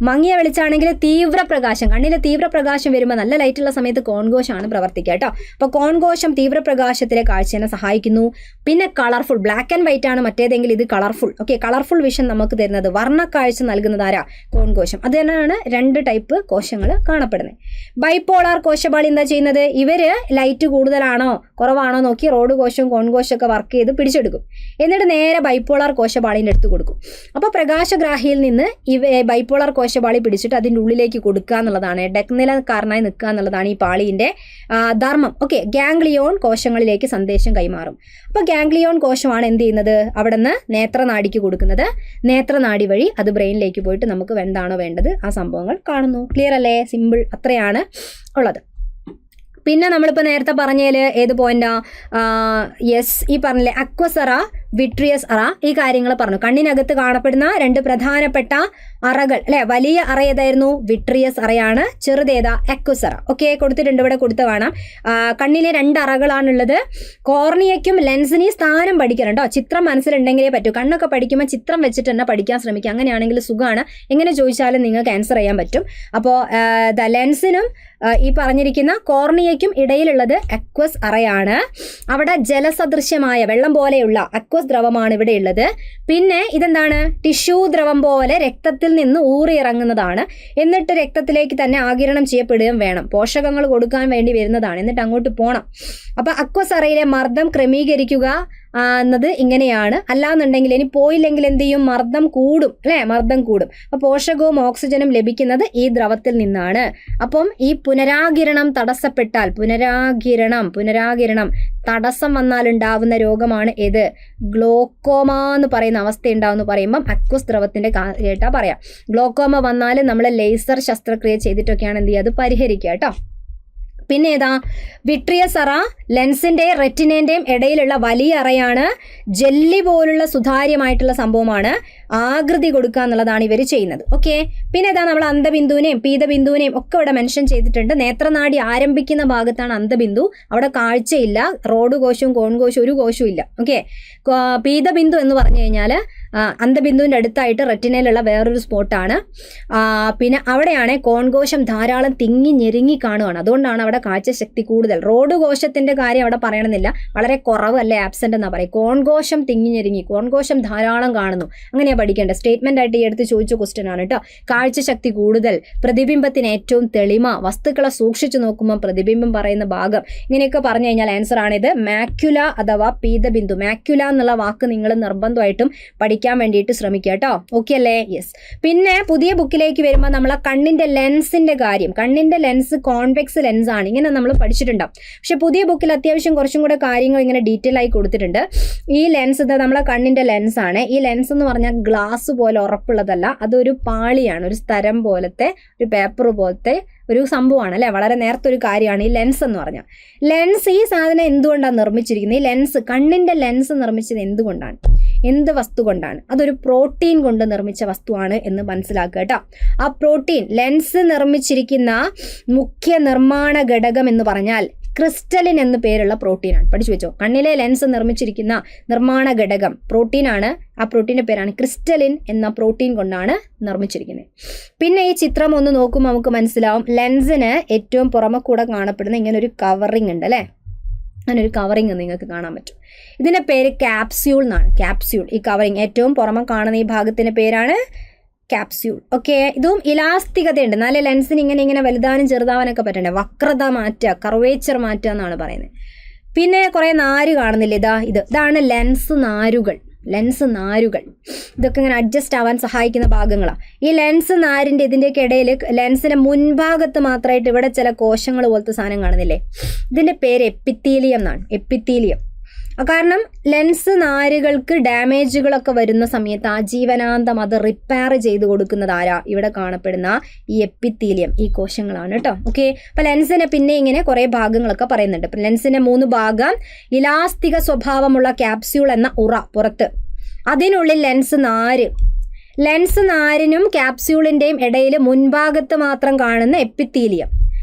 മങ്ങിയ വെളിച്ചാണെങ്കിൽ തീവ്രപ്രകാശം, കണ്ണിലെ തീവ്രപ്രകാശം വരുമ്പോൾ നല്ല ലൈറ്റുള്ള സമയത്ത് കോൺകോശമാണ് പ്രവർത്തിക്കുക കേട്ടോ. അപ്പോൾ കോൺകോശം തീവ്രപ്രകാശത്തിലെ കാഴ്ചയെ സഹായിക്കുന്നു. പിന്നെ കളർഫുൾ, ബ്ലാക്ക് ആൻഡ് വൈറ്റ് ആണ് മറ്റേതെങ്കിൽ ഇത് കളർഫുൾ. ഓക്കെ, കളർഫുൾ വിഷൻ നമുക്ക് തരുന്നത്, വർണ്ണക്കാഴ്ച നൽകുന്നത് ആരാ? കോൺകോശം. അത് തന്നെയാണ് 2 ടൈപ്പ് കോശങ്ങൾ കാണപ്പെടുന്നത്. ബൈപോളാർ കോശപാളി എന്താ ചെയ്യുന്നത്? ഇവര് ലൈറ്റ് കൂടുതലാണോ കുറവാണോ നോക്കി റോഡ് കോശവും കോൺകോശമൊക്കെ വർക്ക് ചെയ്ത് പിടിച്ചെടുക്കും. എന്നിട്ട് നേരെ ബൈപോളാർ കോശപാളിൻ്റെ അടുത്ത് കൊടുക്കും. അപ്പോൾ പ്രകാശഗ്രാഹിയിൽ നിന്ന് ബൈപോളാർ കോശ കോശപാളി പിടിച്ചിട്ട് അതിൻ്റെ ഉള്ളിലേക്ക് കൊടുക്കുക എന്നുള്ളതാണ്. ഇടനിലക്കാരനായി നിൽക്കുക എന്നുള്ളതാണ് ഈ പാളിയുടെ ധർമ്മം. ഓക്കെ, ഗാംഗ്ലിയോൺ കോശങ്ങളിലേക്ക് സന്ദേശം കൈമാറും. അപ്പോൾ ഗാംഗ്ലിയോൺ കോശമാണ് എന്ത് ചെയ്യുന്നത്, അവിടെ നിന്ന് നേത്രനാടിക്ക് കൊടുക്കുന്നത്. നേത്രനാടി വഴി അത് ബ്രെയിനിലേക്ക് പോയിട്ട് നമുക്ക് എന്താണോ വേണ്ടത് ആ സംഭവങ്ങൾ കാണുന്നു. ക്ലിയർ അല്ലേ? സിമ്പിൾ, അത്രയാണ് ഉള്ളത്. പിന്നെ നമ്മളിപ്പോൾ നേരത്തെ പറഞ്ഞതിൽ ഏത് പോയിന്റാ? യെസ്, ഈ പറഞ്ഞില്ലേ അക്വസ് അറ, വിട്രിയസ് അറ, ഈ കാര്യങ്ങൾ പറഞ്ഞു. കണ്ണിനകത്ത് കാണപ്പെടുന്ന 2 പ്രധാനപ്പെട്ട അറകൾ അല്ലെ, വലിയ അറ ഏതായിരുന്നു? വിട്രിയസ് അറയാണ്. ചെറുതേതാ? അക്വസ് അറ. ഓക്കെ, കൊടുത്തിട്ടുണ്ട്, ഇവിടെ കൊടുത്ത് കാണാം. കണ്ണിലെ 2 അറകളാണുള്ളത്. കോർണിയയ്ക്കും ലെൻസിനെയും സ്ഥാനം പഠിക്കണം കേട്ടോ. ചിത്രം മനസ്സിലുണ്ടെങ്കിലേ പറ്റൂ. കണ്ണൊക്കെ പഠിക്കുമ്പോൾ ചിത്രം വെച്ചിട്ട് തന്നെ പഠിക്കാൻ ശ്രമിക്കുക. അങ്ങനെയാണെങ്കിൽ സുഖമാണ്. എങ്ങനെ ചോദിച്ചാലും നിങ്ങൾക്ക് ആൻസർ ചെയ്യാൻ പറ്റും. അപ്പോൾ ലെൻസിനും ഈ പറഞ്ഞിരിക്കുന്ന കോർണിയയ്ക്കും ഇടയിലുള്ളത് അക്വസ് അറയാണ്. അവിടെ ജലസദൃശ്യമായ വെള്ളം പോലെയുള്ള അക്വസ് ദ്രവമാണ് ഇവിടെ ഉള്ളത്. പിന്നെ ഇതെന്താണ്? ടിഷ്യൂ ദ്രവം പോലെ രക്തത്തിൽ നിന്ന് ഊറിയിറങ്ങുന്നതാണ്. എന്നിട്ട് രക്തത്തിലേക്ക് തന്നെ ആഗിരണം ചെയ്യപ്പെടുകയും വേണം. പോഷകങ്ങൾ കൊടുക്കാൻ വേണ്ടി വരുന്നതാണ്. എന്നിട്ട് അങ്ങോട്ട് പോകണം. അപ്പൊ അക്വസ് അറയിലെ മർദ്ദം ക്രമീകരിക്കുക എന്നത് ഇങ്ങനെയാണ്. അല്ലാന്നുണ്ടെങ്കിൽ ഇനി പോയില്ലെങ്കിൽ എന്ത് ചെയ്യും? മർദ്ദം കൂടും അല്ലെ, മർദ്ദം കൂടും. അപ്പൊ പോഷകവും ഓക്സിജനും ലഭിക്കുന്നത് ഈ ദ്രവത്തിൽ നിന്നാണ്. അപ്പം ഈ പുനരാകിരണം തടസ്സപ്പെട്ടാൽ, പുനരാകിരണം തടസ്സം വന്നാൽ ഉണ്ടാവുന്ന രോഗമാണ് ഏത്? ഗ്ലോക്കോമ എന്ന് പറയുന്ന അവസ്ഥ ഉണ്ടാവുമെന്ന് പറയുമ്പം അക്വസ് ദ്രവത്തിന്റെ കാര്യമായിട്ടാ പറയാം. ഗ്ലോക്കോമ വന്നാൽ നമ്മൾ ലേസർ ശസ്ത്രക്രിയ ചെയ്തിട്ടൊക്കെയാണ് എന്ത് ചെയ്യുക, അത് പരിഹരിക്കുക കേട്ടോ. പിന്നെ ഏതാ? വിട്രിയസ് അറ ലെൻസിന്റെയും റെറ്റിനേന്റെയും ഇടയിലുള്ള വലിയ അറയാണ്. ജെല്ലി പോലുള്ള സുതാര്യമായിട്ടുള്ള സംഭവമാണ്. ആകൃതി കൊടുക്കുക എന്നുള്ളതാണ് ഇവർ ചെയ്യുന്നത്. ഓക്കെ, പിന്നെ ഏതാ? നമ്മൾ അന്ധബിന്ദുവിനെയും പീതബിന്ദുവിനെയും ഒക്കെ ഇവിടെ മെൻഷൻ ചെയ്തിട്ടുണ്ട്. നേത്രനാടി ആരംഭിക്കുന്ന ഭാഗത്താണ് അന്ധബിന്ദു. അവിടെ കാഴ്ചയില്ല. റോഡ് കോശവും കോൺ കോശവും ഒരു കോശവും ഇല്ല. ഓക്കെ, പീതബിന്ദു എന്ന് പറഞ്ഞു കഴിഞ്ഞാൽ അന്ധബിന്ദുവിൻ്റെ അടുത്തായിട്ട് റെറ്റിനയിലുള്ള വേറൊരു സ്പോട്ടാണ്. പിന്നെ അവിടെയാണ് കോൺകോശം ധാരാളം തിങ്ങി ഞെരുങ്ങി കാണുകയാണ്. അതുകൊണ്ടാണ് അവിടെ കാഴ്ചശക്തി കൂടുതൽ. റോഡ് കോശത്തിന്റെ കാര്യം അവിടെ പറയണമെന്നില്ല, വളരെ കുറവ് അല്ലെ, ആബ്സെന്റ് എന്നാ പറയും. കോൺകോശം തിങ്ങി ഞെരുങ്ങി, കോൺകോശം ധാരാളം കാണുന്നു. അങ്ങനെയാ പഠിക്കേണ്ടത്. സ്റ്റേറ്റ്മെന്റ് ആയിട്ട് ഈ എടുത്ത് ചോദിച്ച ക്വസ്റ്റ്യൻ ആണ് കേട്ടോ. കാഴ്ചശക്തി കൂടുതൽ, പ്രതിബിംബത്തിന് ഏറ്റവും തെളിമ, വസ്തുക്കളെ സൂക്ഷിച്ചു നോക്കുമ്പോൾ പ്രതിബിംബം പറയുന്ന ഭാഗം, ഇങ്ങനെയൊക്കെ പറഞ്ഞു കഴിഞ്ഞാൽ ആൻസർ ആണിത്. മാക്യുല അഥവാ പീതബിന്ദു. മാക്യുല എന്നുള്ള വാക്ക് നിങ്ങൾ നിർബന്ധമായിട്ടും പഠിക്കാൻ വേണ്ടിയിട്ട് ശ്രമിക്കുക കേട്ടോ. ഓക്കെ അല്ലേ? യെസ്. പിന്നെ പുതിയ ബുക്കിലേക്ക് വരുമ്പോൾ നമ്മളെ കണ്ണിന്റെ ലെൻസിന്റെ കാര്യം, കണ്ണിന്റെ ലെൻസ് കോൺവെക്സ് ലെൻസ് ആണ്, ഇങ്ങനെ നമ്മൾ പഠിച്ചിട്ടുണ്ടാവും. പക്ഷെ പുതിയ ബുക്കിൽ അത്യാവശ്യം കുറച്ചും കൂടെ കാര്യങ്ങൾ ഇങ്ങനെ ഡീറ്റെയിൽ ആയി കൊടുത്തിട്ടുണ്ട്. ഈ ലെൻസ് ഇത് നമ്മളെ കണ്ണിന്റെ ലെൻസ് ആണ്. ഈ ലെൻസ് എന്ന് പറഞ്ഞാൽ ഗ്ലാസ് പോലെ ഉറപ്പുള്ളതല്ല, അതൊരു പാളിയാണ്, ഒരു സ്ഥലം പോലത്തെ, ഒരു പേപ്പർ പോലത്തെ ഒരു സംഭവമാണ് അല്ലെ. വളരെ നേരത്തെ ഒരു കാര്യമാണ് ഈ ലെൻസ് എന്ന് പറഞ്ഞാൽ. ലെൻസ്, ഈ സാധനം എന്തുകൊണ്ടാണ് നിർമ്മിച്ചിരിക്കുന്നത്? ഈ ലെൻസ്, കണ്ണിന്റെ ലെൻസ് നിർമ്മിച്ചത് എന്തുകൊണ്ടാണ്? എന്ത് വസ്തു കൊണ്ടാണ്? അതൊരു പ്രോട്ടീൻ കൊണ്ട് നിർമ്മിച്ച വസ്തുവാണ് എന്ന് മനസ്സിലാക്കുക കേട്ടോ. ആ പ്രോട്ടീൻ, ലെൻസ് നിർമ്മിച്ചിരിക്കുന്ന മുഖ്യ നിർമ്മാണ ഘടകം എന്ന് പറഞ്ഞാൽ ക്രിസ്റ്റലിൻ എന്ന് പേരുള്ള പ്രോട്ടീനാണ്. പഠിച്ചു വെച്ചോ. കണ്ണിലെ ലെൻസ് നിർമ്മിച്ചിരിക്കുന്ന നിർമ്മാണ ഘടകം പ്രോട്ടീനാണ്. ആ പ്രോട്ടീൻ്റെ പേരാണ് ക്രിസ്റ്റലിൻ എന്ന പ്രോട്ടീൻ കൊണ്ടാണ് നിർമ്മിച്ചിരിക്കുന്നത്. പിന്നെ ഈ ചിത്രം ഒന്ന് നോക്കുമ്പോൾ നമുക്ക് മനസ്സിലാവും, ലെൻസിന് ഏറ്റവും പുറമെ കൂടെ കാണപ്പെടുന്ന ഇങ്ങനെ ഒരു കവറിങ് ഉണ്ട് അല്ലേ. അങ്ങനെ ഒരു കവറിങ് നിങ്ങൾക്ക് കാണാൻ പറ്റും. ഇതിൻ്റെ പേര് ക്യാപ്സ്യൂൾ എന്നാണ്. ക്യാപ്സ്യൂൾ, ഈ കവറിങ് ഏറ്റവും പുറമെ കാണുന്ന ഈ ഭാഗത്തിൻ്റെ പേരാണ് ക്യാപ്സ്യൂൾ. ഓക്കെ, ഇതും ഇലാസ്തികതയുണ്ട്. നല്ല ലെൻസിന് ഇങ്ങനെ വലുതാനും ചെറുതാവാനൊക്കെ പറ്റണ്ടേ. വക്രത മാറ്റുക, കർവേച്ചർ മാറ്റുക എന്നാണ് പറയുന്നത്. പിന്നെ കുറേ നാര് കാണുന്നില്ലേ, ഇതാണ് ലെൻസ് നാരുകൾ. ഇതൊക്കെ ഇങ്ങനെ അഡ്ജസ്റ്റ് ആവാൻ സഹായിക്കുന്ന ഭാഗങ്ങളാണ്. ഈ ലെൻസ് നാരിൻ്റെ ഇതിൻ്റെയൊക്കെ ഇടയിൽ ലെൻസിൻ്റെ മുൻഭാഗത്ത് മാത്രമായിട്ട് ഇവിടെ ചില കോശങ്ങൾ പോലത്തെ സാധനം കാണുന്നില്ലേ, ഇതിൻ്റെ പേര് എപ്പിത്തീലിയം എന്നാണ്. എപ്പിത്തീലിയം. കാരണം ലെൻസ് നാരുകൾക്ക് ഡാമേജുകളൊക്കെ വരുന്ന സമയത്ത് ആജീവനാന്തം അത് റിപ്പയർ ചെയ്ത് കൊടുക്കുന്നത് ആരാ? ഇവിടെ കാണപ്പെടുന്ന ഈ എപ്പിത്തീലിയം, ഈ കോശങ്ങളാണ് കേട്ടോ. ഓക്കെ, അപ്പോൾ ലെൻസിനെ പിന്നെ ഇങ്ങനെ കുറേ ഭാഗങ്ങളൊക്കെ പറയുന്നുണ്ട്. ഇപ്പം ലെൻസിൻ്റെ 3 ഭാഗം, ഇലാസ്തിക സ്വഭാവമുള്ള ക്യാപ്സ്യൂൾ എന്ന ഉറ പുറത്ത്, അതിനുള്ളിൽ ലെൻസ് നാരിനും ക്യാപ്സ്യൂളിൻ്റെയും ഇടയിൽ മുൻഭാഗത്ത് മാത്രം കാണുന്ന എപ്പിത്തീലിയം.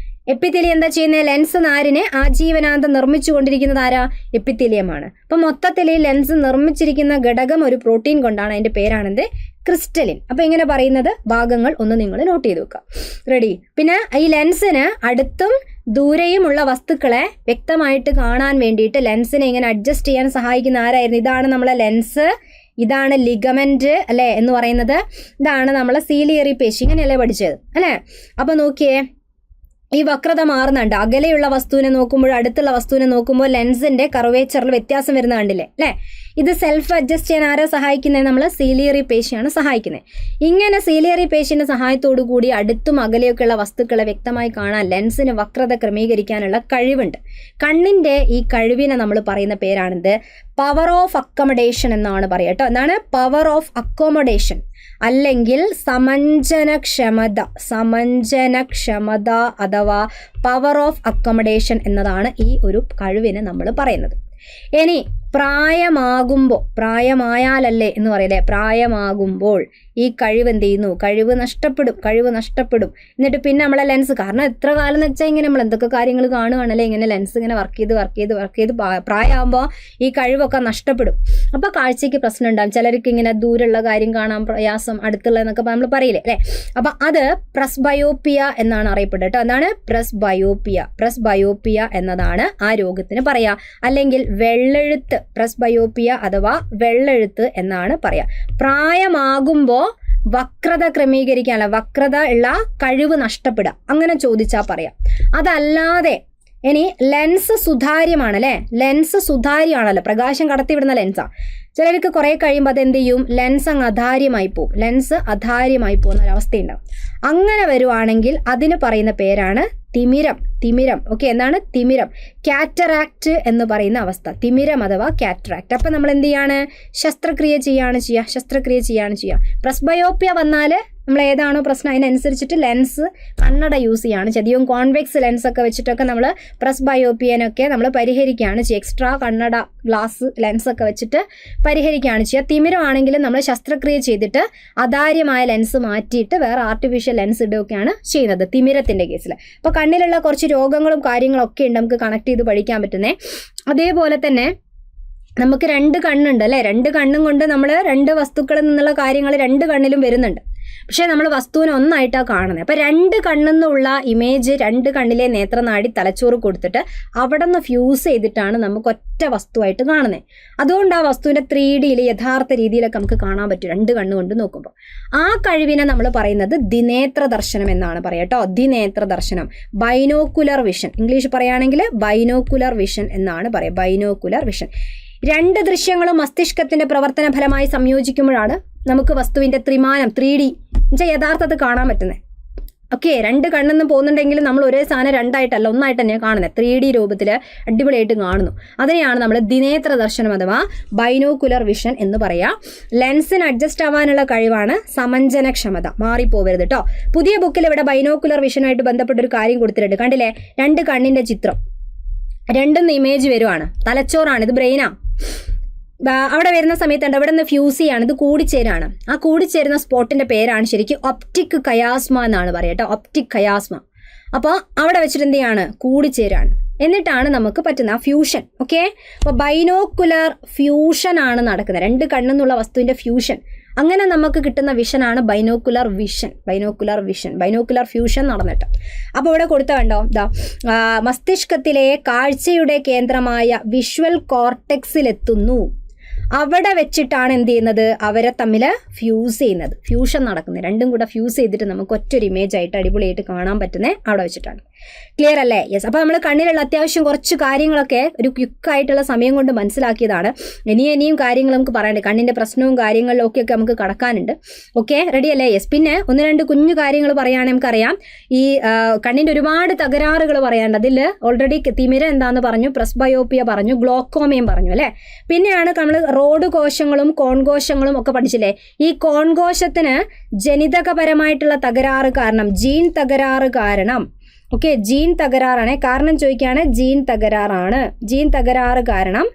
എപ്പിത്തീലിയം എന്താ ചെയ്യുന്നത്? ലെൻസ് നാരിനെ ആജീവനാന്തം നിർമ്മിച്ചു കൊണ്ടിരിക്കുന്നത് ആരാ? എപ്പിത്തീലിയമാണ്. അപ്പം മൊത്തത്തിൽ ഈ ലെൻസ് നിർമ്മിച്ചിരിക്കുന്ന ഘടകം ഒരു പ്രോട്ടീൻ കൊണ്ടാണ്. അതിൻ്റെ പേരാണെന്ത്? ക്രിസ്റ്റലിൻ. അപ്പം ഇങ്ങനെ പറയുന്നത് ഭാഗങ്ങൾ ഒന്ന് നിങ്ങൾ നോട്ട് ചെയ്ത് വെക്കുക. റെഡി? പിന്നെ ഈ ലെൻസിന് അടുത്തും ദൂരെയുമുള്ള വസ്തുക്കളെ വ്യക്തമായിട്ട് കാണാൻ വേണ്ടിയിട്ട് ലെൻസിനെ ഇങ്ങനെ അഡ്ജസ്റ്റ് ചെയ്യാൻ സഹായിക്കുന്ന ആരായിരുന്നു? ഇതാണ് നമ്മളെ ലെൻസ്, ഇതാണ് ലിഗമെന്റ് അല്ലേ എന്ന് പറയുന്നത്, ഇതാണ് നമ്മളെ സീലിയറി പേശി. ഇങ്ങനെയല്ലേ പഠിച്ചത് അല്ലേ? അപ്പം നോക്കിയേ, ഈ വക്രത മാറുന്നുണ്ട്. അകലെയുള്ള വസ്തുവിനെ നോക്കുമ്പോൾ അടുത്തുള്ള വസ്തുവിനെ നോക്കുമ്പോൾ ലെൻസിന്റെ കർവേച്ചറിൽ വ്യത്യാസം വരുന്ന കണ്ടില്ലേ അല്ലേ? ഇത് സെൽഫ് അഡ്ജസ്റ്റ് ചെയ്യാൻ ആരാ സഹായിക്കുന്നത്? നമ്മൾ സീലിയറി പേശിയാണ് സഹായിക്കുന്നത്. ഇങ്ങനെ സീലിയറി പേശിന്റെ സഹായത്തോടു കൂടി അടുത്തും അകലെയൊക്കെയുള്ള വസ്തുക്കളെ വ്യക്തമായി കാണാൻ ലെൻസിന് വക്രത ക്രമീകരിക്കാനുള്ള കഴിവുണ്ട്. കണ്ണിന്റെ ഈ കഴിവിനെ നമ്മൾ പറയുന്ന പേരാണിത് പവർ ഓഫ് അക്കോമഡേഷൻ എന്നാണ് പറയുക കേട്ടോ. എന്താണ് പവർ ഓഫ് അക്കോമഡേഷൻ അല്ലെങ്കിൽ സമഞ്ജനക്ഷമത അഥവാ പവർ ഓഫ് അക്കോമഡേഷൻ എന്നതാണ് ഈ ഒരു കഴിവിനെ നമ്മൾ പറയുന്നത്. ഇനി പ്രായമായാലല്ലേ എന്ന് പറയല്ലേ, പ്രായമാകുമ്പോൾ ഈ കഴിവ് എന്ത് ചെയ്യുന്നു? കഴിവ് നഷ്ടപ്പെടും. എന്നിട്ട് പിന്നെ നമ്മളെ ലെൻസ്, കാരണം എത്ര കാലം എന്ന് വെച്ചാൽ ഇങ്ങനെ നമ്മൾ എന്തൊക്കെ കാര്യങ്ങൾ കാണുകയാണല്ലേ, ഇങ്ങനെ ലെൻസ് ഇങ്ങനെ വർക്ക് ചെയ്ത് പ്രായമാകുമ്പോൾ ഈ കഴിവൊക്കെ നഷ്ടപ്പെടും. അപ്പോൾ കാഴ്ചയ്ക്ക് പ്രശ്നം ഉണ്ടാകും. ചിലർക്ക് ഇങ്ങനെ ദൂരമുള്ള കാര്യം കാണാൻ പ്രയാസം, അടുത്തുള്ള എന്നൊക്കെ നമ്മൾ പറയില്ലേ അല്ലേ. അപ്പം അത് പ്രസ്ബയോപ്പിയ എന്നാണ് അറിയപ്പെടുന്നത് കേട്ടോ. എന്താണ് പ്രസ്ബയോപ്പിയ എന്നതാണ് ആ രോഗത്തിന് പറയാ. അല്ലെങ്കിൽ വെള്ളെഴുത്ത്, പ്രസ്ബയോപ്പിയ അഥവാ വെള്ളെഴുത്ത് എന്നാണ് പറയാ. പ്രായമാകുമ്പോൾ വക്രത ക്രമീകരിക്കാനുള്ള, വക്രത ഉള്ള കഴിവ് നഷ്ടപ്പെടുക, അങ്ങനെ ചോദിച്ചാൽ പറയാം. അതല്ലാതെ ഇനി ലെൻസ് സുതാര്യമാണ് അല്ലേ, ലെൻസ് സുതാര്യമാണല്ലോ, പ്രകാശം കടത്തിവിടുന്ന ലെൻസാണ്. ചിലർക്ക് കുറെ കഴിയുമ്പോൾ അതെന്ത് ചെയ്യും? ലെൻസ് അങ്ങ് അധാര്യമായി പോകുന്ന ഒരവസ്ഥയുണ്ടാവും. അങ്ങനെ വരുവാണെങ്കിൽ അതിന് പറയുന്ന പേരാണ് തിമിരം. ഓക്കെ, എന്താണ് തിമിരം? കാറ്ററാക്ട് എന്ന് പറയുന്ന അവസ്ഥ, തിമിരം അഥവാ കാറ്ററാക്ട്. അപ്പം നമ്മൾ എന്ത് ചെയ്യാണ്? ശസ്ത്രക്രിയ ചെയ്യാണ് ചെയ്യുക. പ്രസ്ബയോപ്പിയ വന്നാൽ നമ്മൾ ഏതാണോ പ്രശ്നം അതിനനുസരിച്ചിട്ട് ലെൻസ് കണ്ണട യൂസ് ചെയ്യാണ്. അധികം കോൺവെക്സ് ലെൻസ് ഒക്കെ വെച്ചിട്ടൊക്കെ നമ്മൾ പ്രസ്ബയോപ്പിയനൊക്കെ നമ്മൾ പരിഹരിക്കുകയാണ് ചെയ്യുക. എക്സ്ട്രാ കണ്ണട ഗ്ലാസ് ലെൻസ് ഒക്കെ വെച്ചിട്ട് പരിഹരിക്കുകയാണ് ചെയ്യുക. തിമിരമാണെങ്കിലും നമ്മൾ ശസ്ത്രക്രിയ ചെയ്തിട്ട് അധാര്യമായ ലെൻസ് മാറ്റിയിട്ട് വേറെ ആർട്ടിഫിഷ്യൽ ലെൻസ് ഇടുകയൊക്കെയാണ് ചെയ്യുന്നത് തിമിരത്തിൻ്റെ കേസിൽ. അപ്പോൾ കണ്ണിലുള്ള കുറച്ച് രോഗങ്ങളും കാര്യങ്ങളൊക്കെ ഉണ്ട് നമുക്ക് കണക്ട് ചെയ്ത് പഠിക്കാൻ പറ്റുന്നത്. അതേപോലെ തന്നെ നമുക്ക് 2 കണ്ണുണ്ട് അല്ലേ, 2 കണ്ണും കൊണ്ട് നമ്മൾ 2 വസ്തുക്കളിൽ നിന്നുള്ള കാര്യങ്ങൾ 2 കണ്ണിലും വരുന്നുണ്ട്. പക്ഷേ നമ്മൾ വസ്തുവിനെ ഒന്നായിട്ടാണ് കാണുന്നത്. അപ്പോൾ 2 കണ്ണെന്നുള്ള ഇമേജ് 2 കണ്ണിലെ നേത്രനാടി തലച്ചോറ് കൊടുത്തിട്ട് അവിടെ നിന്ന് ഫ്യൂസ് ചെയ്തിട്ടാണ് നമുക്ക് ഒറ്റ വസ്തുവായിട്ട് കാണുന്നത്. അതുകൊണ്ട് ആ വസ്തുവിൻ്റെ 3Dയിൽ യഥാർത്ഥ രീതിയിലൊക്കെ നമുക്ക് കാണാൻ പറ്റും 2 കണ്ണുകൊണ്ട് നോക്കുമ്പോൾ. ആ കഴിവിനെ നമ്മൾ പറയുന്നത് ദിനേത്ര ദർശനം എന്നാണ് പറയുക കേട്ടോ. ദിനേത്ര ദർശനം, ബൈനോക്കുലർ വിഷൻ, ഇംഗ്ലീഷ് പറയുകയാണെങ്കിൽ ബൈനോക്കുലർ വിഷൻ എന്നാണ് പറയുക. Binocular vision. 2 ദൃശ്യങ്ങളും മസ്തിഷ്കത്തിന്റെ പ്രവർത്തന ഫലമായി സംയോജിക്കുമ്പോഴാണ് നമുക്ക് വസ്തുവിന്റെ ത്രിമാനം 3D എന്നുവെച്ചാൽ യഥാർത്ഥത്തിൽ കാണാൻ പറ്റുന്നത്. ഓക്കെ, 2 കണ്ണെന്ന് പോകുന്നുണ്ടെങ്കിലും നമ്മൾ ഒരേ സാധനം 2 ആയിട്ടല്ല 1 ആയിട്ട് തന്നെയാണ് കാണുന്നത്. 3D രൂപത്തിൽ അടിപൊളിയായിട്ട് കാണുന്നു. അതിനെയാണ് നമ്മൾ ദിനേത്ര ദർശനം അഥവാ ബൈനോക്കുലർ വിഷൻ എന്ന് പറയാം. ലെൻസിന് അഡ്ജസ്റ്റ് ആവാനുള്ള കഴിവാണ് സമഞ്ജനക്ഷമത. മാറിപ്പോവരുത് കേട്ടോ. പുതിയ ബുക്കിൽ ഇവിടെ ബൈനോക്കുലർ വിഷനുമായിട്ട് ബന്ധപ്പെട്ടൊരു കാര്യം കൊടുത്തിട്ടുണ്ട്. കണ്ടില്ലേ, 2 കണ്ണിന്റെ ചിത്രം, 2 ഇമേജ് വരുവാണ്. തലച്ചോറാണ്, ഇത് ബ്രെയിനാ. അവിടെ വരുന്ന സമയത്ത് ഉണ്ട് അവിടെ നിന്ന് ഫ്യൂസ് ചെയ്യാണ്, ഇത് കൂടിച്ചേരാണ്. ആ കൂടിച്ചേരുന്ന സ്പോട്ടിന്റെ പേരാണ് ശരിക്കും ഒപ്റ്റിക് കയാസ്മ എന്നാണ് പറയുക കേട്ടോ. ഒപ്റ്റിക് കയാസ്മ. അപ്പോൾ അവിടെ വെച്ചിട്ട് എന്ത് ചെയ്യാണ്? കൂടിച്ചേരാണ്. എന്നിട്ടാണ് നമുക്ക് പറ്റുന്ന ആ ഫ്യൂഷൻ. ഓക്കെ, അപ്പോൾ ബൈനോക്കുലർ ഫ്യൂഷൻ ആണ് നടക്കുന്നത്. 2 കണ്ണെന്നുള്ള വസ്തുവിന്റെ ഫ്യൂഷൻ. അങ്ങനെ നമുക്ക് കിട്ടുന്ന വിഷനാണ് ബൈനോക്കുലർ ഫ്യൂഷൻ നടന്നിട്ട്. അപ്പോൾ ഇവിടെ കൊടുത്ത കണ്ടോ, മസ്തിഷ്കത്തിലെ കാഴ്ചയുടെ കേന്ദ്രമായ വിഷ്വൽ കോർട്ടെക്സിലെത്തുന്നു. അവിടെ വെച്ചിട്ടാണ് എന്ത് ചെയ്യുന്നത്? അവരെ തമ്മിൽ ഫ്യൂസ് ചെയ്യുന്നത്, ഫ്യൂഷൻ നടക്കുന്നത്. 2 കൂടെ ഫ്യൂസ് ചെയ്തിട്ട് നമുക്ക് ഒറ്റൊരു ഇമേജ് ആയിട്ട് അടിപൊളിയായിട്ട് കാണാൻ പറ്റുന്നത് അവിടെ വെച്ചിട്ടാണ്. ക്ലിയർ അല്ലേ? യെസ്. അപ്പോൾ നമ്മൾ കണ്ണിലുള്ള അത്യാവശ്യം കുറച്ച് കാര്യങ്ങളൊക്കെ ഒരു ക്വിക്കായിട്ടുള്ള സമയം കൊണ്ട് മനസ്സിലാക്കിയതാണ്. ഇനിയും കാര്യങ്ങൾ നമുക്ക് പറയണ്ടേ, കണ്ണിൻ്റെ പ്രശ്നവും കാര്യങ്ങളിലൊക്കെ നമുക്ക് കടക്കാനുണ്ട്. ഓക്കെ, റെഡി അല്ലേ? യെസ്. പിന്നെ 1-2 കുഞ്ഞു കാര്യങ്ങൾ പറയുകയാണെങ്കിൽ നമുക്കറിയാം, ഈ കണ്ണിൻ്റെ ഒരുപാട് തകരാറുകൾ പറയാണ്ട്. അതിൽ ഓൾറെഡി തിമിരം എന്താണെന്ന് പറഞ്ഞു, പ്രസ്ബയോപ്പിയ പറഞ്ഞു, ഗ്ലോക്കോമയും പറഞ്ഞു അല്ലേ. പിന്നെയാണ് നമ്മൾ റോഡ് കോശങ്ങളും കോൺകോശങ്ങളും ഒക്കെ പഠിച്ചില്ലേ. ഈ കോൺകോശത്തിന് ജനിതകപരമായിട്ടുള്ള തകരാറ് കാരണം, ജീൻ തകരാറ് കാരണം, ഓക്കെ, ജീൻ തകരാറാണ് കാരണം ചോദിക്കുകയാണ്. ജീൻ തകരാറ് കാരണം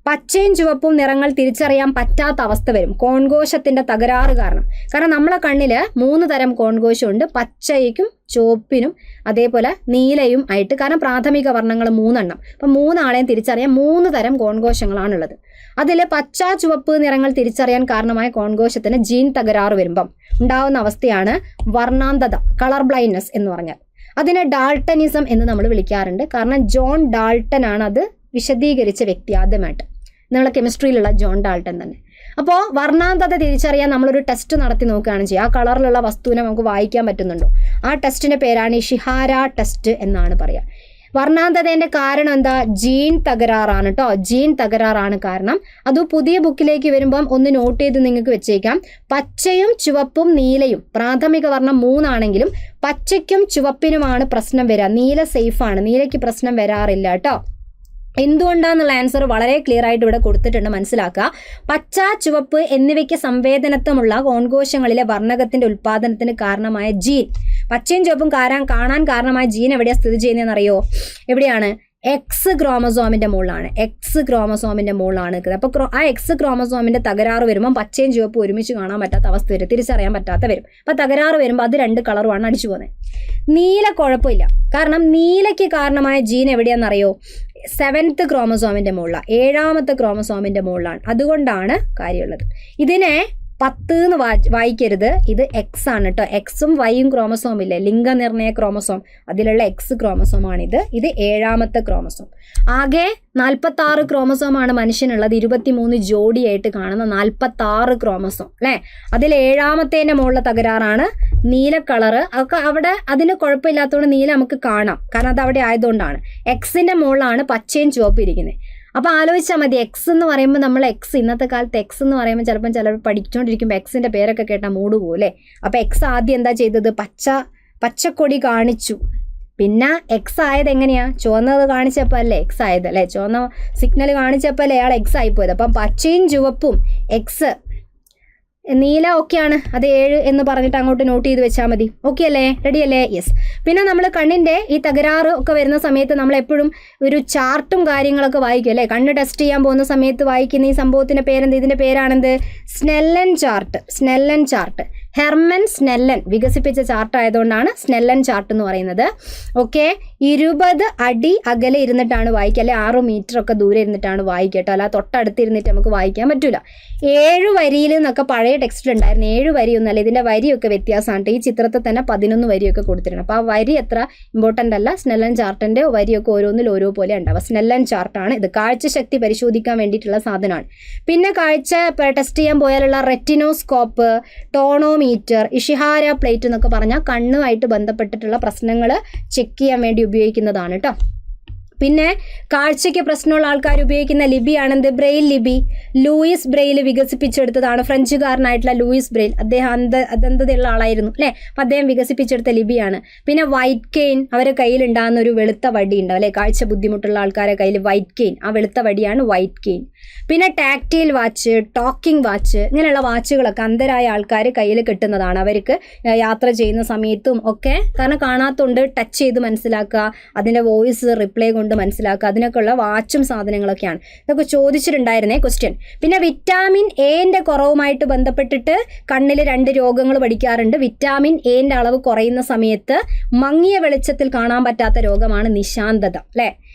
പച്ചയും ചുവപ്പും നിറങ്ങൾ തിരിച്ചറിയാൻ പറ്റാത്ത അവസ്ഥ വരും കോൺകോശത്തിന്റെ തകരാറ് കാരണം. കാരണം നമ്മളെ കണ്ണിൽ 3 തരം കോൺകോശമുണ്ട്, പച്ചയ്ക്കും ചുവപ്പിനും അതേപോലെ നീലയും ആയിട്ട്. കാരണം പ്രാഥമിക വർണ്ണങ്ങൾ 3 എണ്ണം. അപ്പം 3 ആളെയും തിരിച്ചറിയാൻ 3 തരം കോൺകോശങ്ങളാണുള്ളത്. അതിൽ പച്ച ചുവപ്പ് നിറങ്ങൾ തിരിച്ചറിയാൻ കാരണമായ കോൺകോശത്തിന് ജീൻ തകരാറ് വരുമ്പം ഉണ്ടാവുന്ന അവസ്ഥയാണ് വർണ്ണാന്തത, കളർ ബ്ലൈൻഡ്നെസ് എന്ന് പറഞ്ഞാൽ. അതിനെ ഡാൾട്ടനിസം എന്ന് നമ്മൾ വിളിക്കാറുണ്ട്. കാരണം ജോൺ ഡാൾട്ടൻ ആണ് അത് വിശദീകരിച്ച വ്യക്തി ആദ്യമായിട്ട്. നമ്മളെ കെമിസ്ട്രിയിലുള്ള ജോൺ ഡാൾട്ടൻ തന്നെ. അപ്പോൾ വർണ്ണാന്തത തിരിച്ചറിയാൻ നമ്മളൊരു ടെസ്റ്റ് നടത്തി നോക്കുകയാണ് ചെയ്യുക. ആ കളറിലുള്ള വസ്തുവിനെ നമുക്ക് വായിക്കാൻ പറ്റുന്നുണ്ടോ? ആ ടെസ്റ്റിൻ്റെ പേരാണ് ഇഷിഹാര ടെസ്റ്റ് എന്നാണ് പറയുക. വർണ്ണാന്ധതേൻ്റെ കാരണം എന്താ? ജീൻ തകരാറാണ് കേട്ടോ. ജീൻ തകരാറാണ് കാരണം. അത് പുതിയ ബുക്കിലേക്ക് വരുമ്പം ഒന്ന് നോട്ട് ചെയ്ത് നിങ്ങൾക്ക് വെച്ചേക്കാം. പച്ചയും ചുവപ്പും നീലയും, പ്രാഥമിക വർണ്ണം 3 ആണെങ്കിലും പച്ചയ്ക്കും ചുവപ്പിനുമാണ് പ്രശ്നം വരിക. നീല സേഫാണ്, നീലയ്ക്ക് പ്രശ്നം വരാറില്ല കേട്ടോ. എന്തുകൊണ്ടാന്നുള്ള ആൻസർ വളരെ ക്ലിയർ ആയിട്ട് ഇവിടെ കൊടുത്തിട്ടുണ്ട്, മനസ്സിലാക്കുക. പച്ച, ചുവപ്പ് എന്നിവയ്ക്ക് സംവേദനത്വമുള്ള കോൺകോശങ്ങളിലെ വർണ്ണകത്തിന്റെ ഉൽപാദനത്തിന് കാരണമായ ജീൻ, പച്ചയും ചുവപ്പും കാണാൻ കാരണമായ ജീൻ എവിടെയാണ് സ്ഥിതി ചെയ്യുന്നതെന്നറിയോ? എവിടെയാണ്? എക്സ് ക്രോമസോമിന്റെ മുകളിലാണ്. എക്സ് ക്രോമസോമിന്റെ മുകളിലാണ് നിൽക്കുന്നത്. അപ്പോൾ ആ എക്സ് ക്രോമസോമിന്റെ തകരാറ് വരുമ്പോൾ പച്ചയും ചുവപ്പും ഒരുമിച്ച് കാണാൻ പറ്റാത്ത അവസ്ഥ വരും, തിരിച്ചറിയാൻ പറ്റാത്ത വരും. അപ്പോൾ തകരാറ് വരുമ്പോൾ അത് 2 കളറുമാണ് അടിച്ചു പോകുന്നത്. നീല കുഴപ്പമില്ല, കാരണം നീലയ്ക്ക് കാരണമായ ജീൻ എവിടെയാണെന്നറിയോ? 7th ക്രോമസോമിന്റെ മുകളിലാണ്, 7ാമത്തെ ക്രോമസോമിന്റെ മുകളിലാണ്. അതുകൊണ്ടാണ് കാര്യമുള്ളത്. ഇതിനെ 10 എന്ന് വായിക്കരുത്, ഇത് എക്സ് ആണ് കേട്ടോ. എക്സും വൈയും ക്രോമസോം ഇല്ലേ, ലിംഗനിർണയ ക്രോമസോം, അതിലുള്ള എക്സ് ക്രോമസോമാണിത്. ഇത് 7ാമത്തെ ക്രോമസോം. ആകെ 46 ക്രോമസോമാണ് മനുഷ്യനുള്ളത്. 23 ജോഡിയായിട്ട് കാണുന്ന 46 ക്രോമസോം അല്ലേ. അതിൽ 7ാമത്തേൻ്റെ മുകളിലെ തകരാറാണ് നീല കളറ്. ഒക്കെ അവിടെ അതിന് കുഴപ്പമില്ലാത്തതുകൊണ്ട് നീല നമുക്ക് കാണാം, കാരണം അത് അവിടെ ആയതുകൊണ്ടാണ്. എക്സിൻ്റെ മുകളിലാണ് പച്ചയും ചുവപ്പും ഇരിക്കുന്നത്. അപ്പോൾ ആലോചിച്ചാൽ മതി, എക്സ് എന്ന് പറയുമ്പോൾ നമ്മൾ ഇന്നത്തെ കാലത്ത് എക്സ് എന്ന് പറയുമ്പോൾ ചിലർ പഠിച്ചുകൊണ്ടിരിക്കുമ്പോൾ എക്സിൻ്റെ പേരൊക്കെ കേട്ടാൽ മൂട് പോലെ. അപ്പോൾ എക്സ് ആദ്യം എന്താ ചെയ്തത്? പച്ചക്കൊടി കാണിച്ചു. പിന്നെ എക്സ് ആയത് എങ്ങനെയാ? ചുവന്നത് കാണിച്ചപ്പോൾ അല്ലേ എക്സ് ആയത് അല്ലേ, ചുവന്ന സിഗ്നൽ കാണിച്ചപ്പോൾ അല്ലേ അയാൾ എക്സ് ആയിപ്പോയത്. അപ്പം പച്ചയും ചുവപ്പും എക്സ്, നീല ഓക്കെയാണ്, അത് 7 എന്ന് പറഞ്ഞിട്ട് അങ്ങോട്ട് നോട്ട് ചെയ്ത് വെച്ചാൽ മതി. ഓക്കെ അല്ലേ? റെഡി അല്ലേ? യെസ്. പിന്നെ നമ്മൾ കണ്ണിൻ്റെ ഈ തകരാറ് ഒക്കെ വരുന്ന സമയത്ത് നമ്മൾ എപ്പോഴും ഒരു ചാർട്ടും കാര്യങ്ങളൊക്കെ വായിക്കും അല്ലേ. കണ്ണ് ടെസ്റ്റ് ചെയ്യാൻ പോകുന്ന സമയത്ത് വായിക്കുന്ന ഈ സംഭവത്തിൻ്റെ പേരെന്ത്? ഇതിൻ്റെ പേരാണെന്ത്? Snellen chart. Snellen chart Hermann Snellen വികസിപ്പിച്ച ചാർട്ട് ആയതുകൊണ്ടാണ് സ്നെല്ലൻ ചാർട്ട് എന്ന് പറയുന്നത്. ഓക്കെ, 20 അടി അകലെ ഇരുന്നിട്ടാണ് വായിക്കുക, അല്ലെ 6 മീറ്റർ ഒക്കെ ദൂരെ ഇരുന്നിട്ടാണ് വായിക്കുക കേട്ടോ. അല്ല തൊട്ടടുത്ത് ഇരുന്നിട്ട് നമുക്ക് വായിക്കാൻ പറ്റൂല. 7 വരിയിൽ നിന്നൊക്കെ പഴയ ടെക്സ്റ്റിൽ ഉണ്ടായിരുന്നു. 7 വരിയൊന്നുമല്ല, ഇതിൻ്റെ വരിയൊക്കെ വ്യത്യാസമാണ്. ഈ ചിത്രത്തിൽ തന്നെ 11 വരിയൊക്കെ കൊടുത്തിട്ടുണ്ട്. അപ്പോൾ ആ വരി അത്ര ഇമ്പോർട്ടൻ്റ് അല്ല. സ്നെല്ലൻ ചാർട്ടിൻ്റെ വരിയൊക്കെ ഓരോന്നിൽ ഓരോ പോലെ ഉണ്ടാവുക. സ്നെല്ലൻ ചാർട്ടാണ് ഇത്. കാഴ്ചശക്തി പരിശോധിക്കാൻ വേണ്ടിയിട്ടുള്ള സാധനമാണ്. പിന്നെ കാഴ്ച ടെസ്റ്റ് ചെയ്യാൻ പോയാലുള്ള റെറ്റിനോസ്കോപ്പ്, ടോണോമീറ്റർ, ഇഷിഹാര പ്ലേറ്റ് എന്നൊക്കെ പറഞ്ഞാൽ കണ്ണുമായിട്ട് ബന്ധപ്പെട്ടിട്ടുള്ള പ്രശ്നങ്ങൾ ചെക്ക് ചെയ്യാൻ വേണ്ടി ഉപയോഗിക്കുന്നതാണ് കേട്ടോ. പിന്നെ കാഴ്ചയ്ക്ക് പ്രശ്നമുള്ള ആൾക്കാർ ഉപയോഗിക്കുന്ന ലിപിയാണെന്ത്? ബ്രെയിൽ ലിപി. ലൂയിസ് ബ്രെയിൽ വികസിപ്പിച്ചെടുത്തതാണ്. ഫ്രഞ്ചുകാരനായിട്ടുള്ള ലൂയിസ് ബ്രെയിൽ, അദ്ദേഹം അന്ധതയുള്ള ആളായിരുന്നു അല്ലേ. അപ്പം അദ്ദേഹം വികസിപ്പിച്ചെടുത്ത ലിപിയാണ്. പിന്നെ വൈറ്റ് കെയിൻ, അവരുടെ കയ്യിലുണ്ടാകുന്ന ഒരു വെളുത്ത വടി ഉണ്ടാവും അല്ലേ, കാഴ്ച ബുദ്ധിമുട്ടുള്ള ആൾക്കാരെ കയ്യിൽ വൈറ്റ് കെയിൻ, ആ വെളുത്ത വടിയാണ് വൈറ്റ് കെയിൻ. പിന്നെ ടാക്റ്റൈൽ വാച്ച്, ടോക്കിംഗ് വാച്ച്, ഇങ്ങനെയുള്ള വാച്ചുകളൊക്കെ അന്ധരായ ആൾക്കാർ കയ്യിൽ കിട്ടുന്നതാണ്. അവർക്ക് യാത്ര ചെയ്യുന്ന സമയത്തും ഒക്കെ, കാരണം കാണാത്തോണ്ട് ടച്ച് ചെയ്ത് മനസ്സിലാക്കുക, അതിൻ്റെ വോയിസ് റിപ്ലൈ കൊണ്ട് മനസ്സിലാക്കുക, അതിനൊക്കെയുള്ള വാച്ചും സാധനങ്ങളൊക്കെയാണ്. ഇതൊക്കെ ചോദിച്ചിട്ടുണ്ടായിരുന്നേ ക്വസ്റ്റ്യൻ. പിന്നെ വിറ്റാമിൻ എന്റെ കുറവുമായിട്ട് ബന്ധപ്പെട്ടിട്ട് കണ്ണിൽ 2 രോഗങ്ങൾ പഠിക്കാറുണ്ട്. വിറ്റാമിൻ എന്റെ അളവ് കുറയുന്ന സമയത്ത് മങ്ങിയ വെളിച്ചത്തിൽ കാണാൻ പറ്റാത്ത രോഗമാണ് നിശാന്തത അല്ലേ.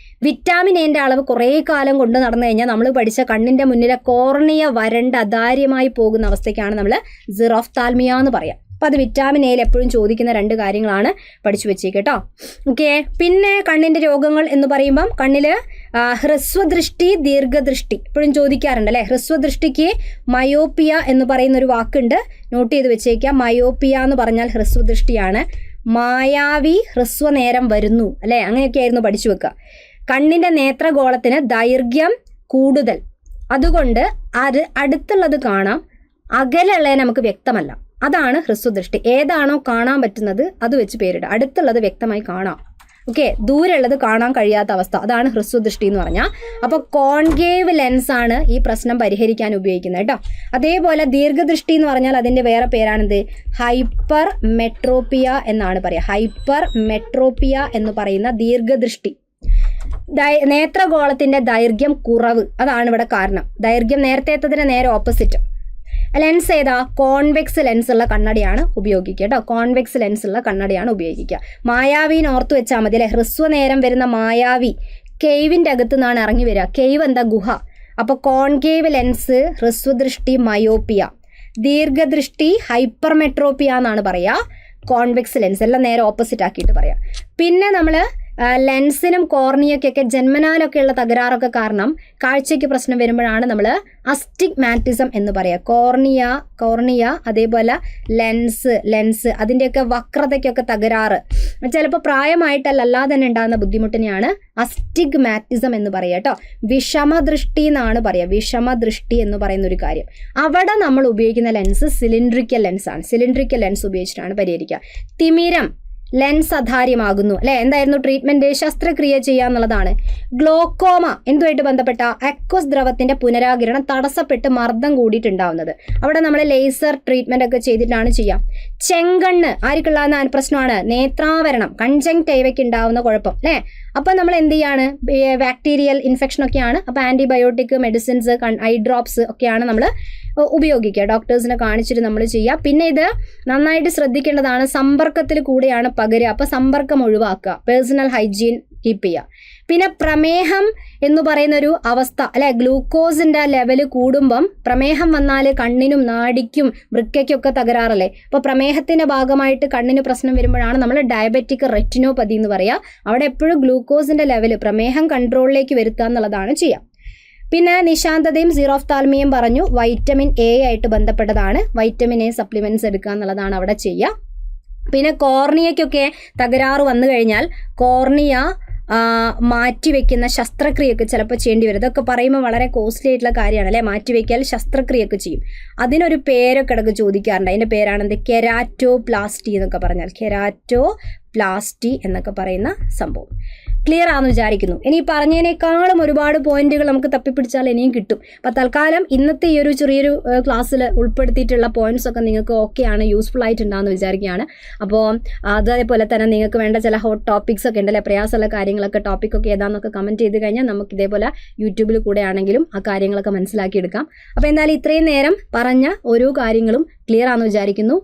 വിറ്റാമിൻ എന്റെ അളവ് കുറേ കാലം കൊണ്ട് നടന്നു കഴിഞ്ഞാൽ നമ്മൾ പഠിച്ച കണ്ണിന്റെ മുന്നിലെ കോർണിയ വരണ്ട് അതാര്യമായി പോകുന്ന അവസ്ഥയ്ക്കാണ് നമ്മൾ സിറോഫ്താൽമിയ എന്ന് പറയാം. അപ്പോൾ അത് വിറ്റാമിൻ എയിൽ എപ്പോഴും ചോദിക്കുന്ന 2 കാര്യങ്ങളാണ്, പഠിച്ചു വെച്ചേട്ടോ. ഓക്കെ, പിന്നെ കണ്ണിൻ്റെ രോഗങ്ങൾ എന്ന് പറയുമ്പം കണ്ണിൽ ഹ്രസ്വദൃഷ്ടി, ദീർഘദൃഷ്ടി എപ്പോഴും ചോദിക്കാറുണ്ട് അല്ലേ. ഹ്രസ്വദൃഷ്ടിക്ക് മയോപ്പിയ എന്ന് പറയുന്ന ഒരു വാക്കുണ്ട്, നോട്ട് ചെയ്ത് വെച്ചേക്കാം. മയോപ്പിയ എന്ന് പറഞ്ഞാൽ ഹ്രസ്വദൃഷ്ടിയാണ്. മായാവി ഹ്രസ്വനേരം വരുന്നു അല്ലേ, അങ്ങനെയൊക്കെ ആയിരുന്നു പഠിച്ചു വെക്കുക. കണ്ണിൻ്റെ നേത്രഗോളത്തിന് ദൈർഘ്യം കൂടുതൽ, അതുകൊണ്ട് അത് അടുത്തുള്ളത് കാണാം, അകലുള്ളത് നമുക്ക് വ്യക്തമല്ല. അതാണ് ഹ്രസ്വദൃഷ്ടി. ഏതാണോ കാണാൻ പറ്റുന്നത് അത് വെച്ച് പേരിടുക. അടുത്തുള്ളത് വ്യക്തമായി കാണാം, ഓക്കെ. ദൂരെയുള്ളത് കാണാൻ കഴിയാത്ത അവസ്ഥ, അതാണ് ഹ്രസ്വദൃഷ്ടി എന്ന് പറഞ്ഞാൽ. അപ്പോൾ കോൺകേവ് ലെൻസാണ് ഈ പ്രശ്നം പരിഹരിക്കാൻ ഉപയോഗിക്കുന്നത് കേട്ടോ. അതേപോലെ ദീർഘദൃഷ്ടി എന്ന് പറഞ്ഞാൽ അതിൻ്റെ വേറെ പേരാണെന്ത്? ഹൈപ്പർ മെട്രോപ്പിയ എന്നാണ് പറയുക. ഹൈപ്പർ മെട്രോപ്പിയ എന്ന് പറയുന്ന ദീർഘദൃഷ്ടി. നേത്രഗോളത്തിൻ്റെ ദൈർഘ്യം കുറവ്, അതാണ് ഇവിടെ കാരണം. ദൈർഘ്യം നേരത്തേത്തതിന് നേരെ ഓപ്പോസിറ്റ്. ലെൻസ് ഏതാ? കോൺവെക്സ് ലെൻസ് ഉള്ള കണ്ണടയാണ് ഉപയോഗിക്കുക കേട്ടോ. കോൺവെക്സ് ലെൻസ് ഉള്ള കണ്ണടയാണ് ഉപയോഗിക്കുക. മായാവിന് ഓർത്ത് വെച്ചാൽ മതി അല്ലേ. ഹ്രസ്വനേരം വരുന്ന മായാവി കേവിൻ്റെ അകത്തു നിന്നാണ് ഇറങ്ങി വരിക. കേവ് എന്താ? ഗുഹ. അപ്പോൾ കോൺകേവ് ലെൻസ് ഹ്രസ്വദൃഷ്ടി മയോപ്പിയ, ദീർഘദൃഷ്ടി ഹൈപ്പർമെട്രോപ്പിയ എന്നാണ് പറയുക. കോൺവെക്സ് ലെൻസ് എല്ലാം നേരെ ഓപ്പോസിറ്റ് ആക്കിയിട്ട് പറയാം. പിന്നെ നമ്മൾ ലെൻസിനും കോർണിയക്കൊക്കെ ജന്മനാലൊക്കെയുള്ള തകരാറൊക്കെ കാരണം കാഴ്ചയ്ക്ക് പ്രശ്നം വരുമ്പോഴാണ് നമ്മൾ അസ്റ്റിഗ്മാറ്റിസം എന്ന് പറയുക. കോർണിയ അതേപോലെ ലെൻസ് അതിൻ്റെയൊക്കെ വക്രതയ്ക്കൊക്കെ തകരാറ് ചിലപ്പോൾ പ്രായമായിട്ടല്ലാതെ തന്നെ ഉണ്ടാകുന്ന ബുദ്ധിമുട്ടിനെയാണ് അസ്റ്റിഗ്മാറ്റിസം എന്ന് പറയുക കേട്ടോ. വിഷമദൃഷ്ടി എന്നാണ് പറയുക. വിഷമദൃഷ്ടി എന്ന് പറയുന്ന ഒരു കാര്യം. അവിടെ നമ്മൾ ഉപയോഗിക്കുന്ന ലെൻസ് സിലിണ്ട്രിക്കൽ ലെൻസാണ്. സിലിണ്ട്രിക്കൽ ലെൻസ് ഉപയോഗിച്ചിട്ടാണ് പരിഹരിക്കുക. തിമിരം ലെൻസ് അധാര്യമാകുന്നു അല്ലെ. എന്തായിരുന്നു ട്രീറ്റ്മെന്റ്? ശസ്ത്രക്രിയ ചെയ്യുക എന്നുള്ളതാണ്. ഗ്ലോക്കോമ എന്തുമായിട്ട് ബന്ധപ്പെട്ട? അക്വസ് ദ്രവത്തിന്റെ പുനരാകിരണം തടസ്സപ്പെട്ട് മർദ്ദം കൂടിയിട്ടുണ്ടാവുന്നത്. അവിടെ നമ്മൾ ലേസർ ട്രീറ്റ്മെന്റ് ഒക്കെ ചെയ്തിട്ടാണ് ചെയ്യാം. ചെങ്കണ്ണ് ആർക്കുള്ള പ്രശ്നമാണ്? നേത്രാവരണം കൺജങ്ക്ടൈവയ്ക്ക് ഉണ്ടാവുന്ന കുഴപ്പം അല്ലെ. അപ്പൊ നമ്മൾ എന്ത് ചെയ്യാണ്? ബാക്ടീരിയൽ ഇൻഫെക്ഷൻ ഒക്കെയാണ്. അപ്പൊ ആന്റിബയോട്ടിക് മെഡിസിൻസ് ഐ ഡ്രോപ്സ് ഒക്കെയാണ് നമ്മൾ ഉപയോഗിക്കുക. ഡോക്ടേഴ്സിനെ കാണിച്ചിട്ട് നമ്മൾ ചെയ്യുക. പിന്നെ ഇത് നന്നായിട്ട് ശ്രദ്ധിക്കേണ്ടതാണ്. സമ്പർക്കത്തിൽ കൂടെയാണ് പകരുക. അപ്പൊ സമ്പർക്കം ഒഴിവാക്കുക. പേഴ്സണൽ ഹൈജീൻ കീപ്പ് ചെയ്യുക. പിന്നെ പ്രമേഹം എന്ന് പറയുന്ന ഒരു അവസ്ഥ അല്ലെ. ഗ്ലൂക്കോസിന്റെ ലെവല് കൂടുമ്പം പ്രമേഹം വന്നാൽ കണ്ണിനും നാഡിക്കും വൃക്കയ്ക്കൊക്കെ തകരാറല്ലേ. അപ്പോൾ പ്രമേഹത്തിന്റെ ഭാഗമായിട്ട് കണ്ണിന് പ്രശ്നം വരുമ്പോഴാണ് നമ്മൾ ഡയബറ്റിക് റെറ്റിനോപ്പതി എന്ന് പറയുക. അവിടെ എപ്പോഴും ഗ്ലൂക്കോസിന്റെ ലെവല് പ്രമേഹം കൺട്രോളിലേക്ക് വരുത്തുക എന്നുള്ളതാണ് ചെയ്യുക. പിന്നെ നിശാന്തതയും സീറോഫ്താൽമിയും പറഞ്ഞു. വൈറ്റമിൻ എ ആയിട്ട് ബന്ധപ്പെട്ടതാണ്. വൈറ്റമിൻ എ സപ്ലിമെന്റ്സ് എടുക്കുക എന്നുള്ളതാണ് അവിടെ ചെയ്യുക. പിന്നെ കോർണിയയ്ക്കൊക്കെ തകരാറ് വന്നു കഴിഞ്ഞാൽ കോർണിയ മാറ്റിവെക്കുന്ന ശസ്ത്രക്രിയയൊക്കെ ചിലപ്പോൾ ചെയ്യേണ്ടി വരും. ഇതൊക്കെ പറയുമ്പോൾ വളരെ കോസ്റ്റ്ലി ആയിട്ടുള്ള കാര്യമാണ് അല്ലേ. മാറ്റിവെക്കൽ ശസ്ത്രക്രിയയൊക്കെ ചെയ്യും. അതിനൊരു പേരൊക്കെ ഇടയ്ക്ക് ചോദിക്കാറുണ്ട്. അതിൻ്റെ പേരാണെന്ത്? കെരാറ്റോപ്ലാസ്റ്റി എന്നൊക്കെ പറഞ്ഞാൽ. കെരാറ്റോപ്ലാസ്റ്റി എന്നൊക്കെ പറയുന്ന സംഭവം ക്ലിയർ ആണെന്ന് വിചാരിക്കുന്നു. ഇനി പറഞ്ഞതിനേക്കാളും ഒരുപാട് പോയിന്റുകൾ നമുക്ക് തപ്പിപ്പിടിച്ചാൽ ഇനിയും കിട്ടും. അപ്പം തൽക്കാലം ഇന്നത്തെ ഈ ഒരു ചെറിയൊരു ക്ലാസ്സിൽ ഉൾപ്പെടുത്തിയിട്ടുള്ള പോയിന്റ്സ് ഒക്കെ നിങ്ങൾക്ക് ഓക്കെയാണ്, യൂസ്ഫുൾ ആയിട്ടുണ്ടാകുമെന്ന് വിചാരിക്കുകയാണ്. അപ്പോൾ അതേപോലെ തന്നെ നിങ്ങൾക്ക് വേണ്ട ചില ഹോട്ട് ടോപ്പിക്സ് ഒക്കെ ഉണ്ടല്ലേ, പ്രയാസമുള്ള കാര്യങ്ങളൊക്കെ ടോപ്പിക്കൊക്കെ ഏതാണെന്നൊക്കെ കമൻറ്റ് ചെയ്ത് കഴിഞ്ഞാൽ നമുക്ക് ഇതേപോലെ യൂട്യൂബിൽ കൂടെ ആണെങ്കിലും ആ കാര്യങ്ങളൊക്കെ മനസ്സിലാക്കിയെടുക്കാം. അപ്പോൾ എന്തായാലും ഇത്രയും നേരം പറഞ്ഞ ഓരോ കാര്യങ്ങളും ക്ലിയർ ആണെന്ന് വിചാരിക്കുന്നു.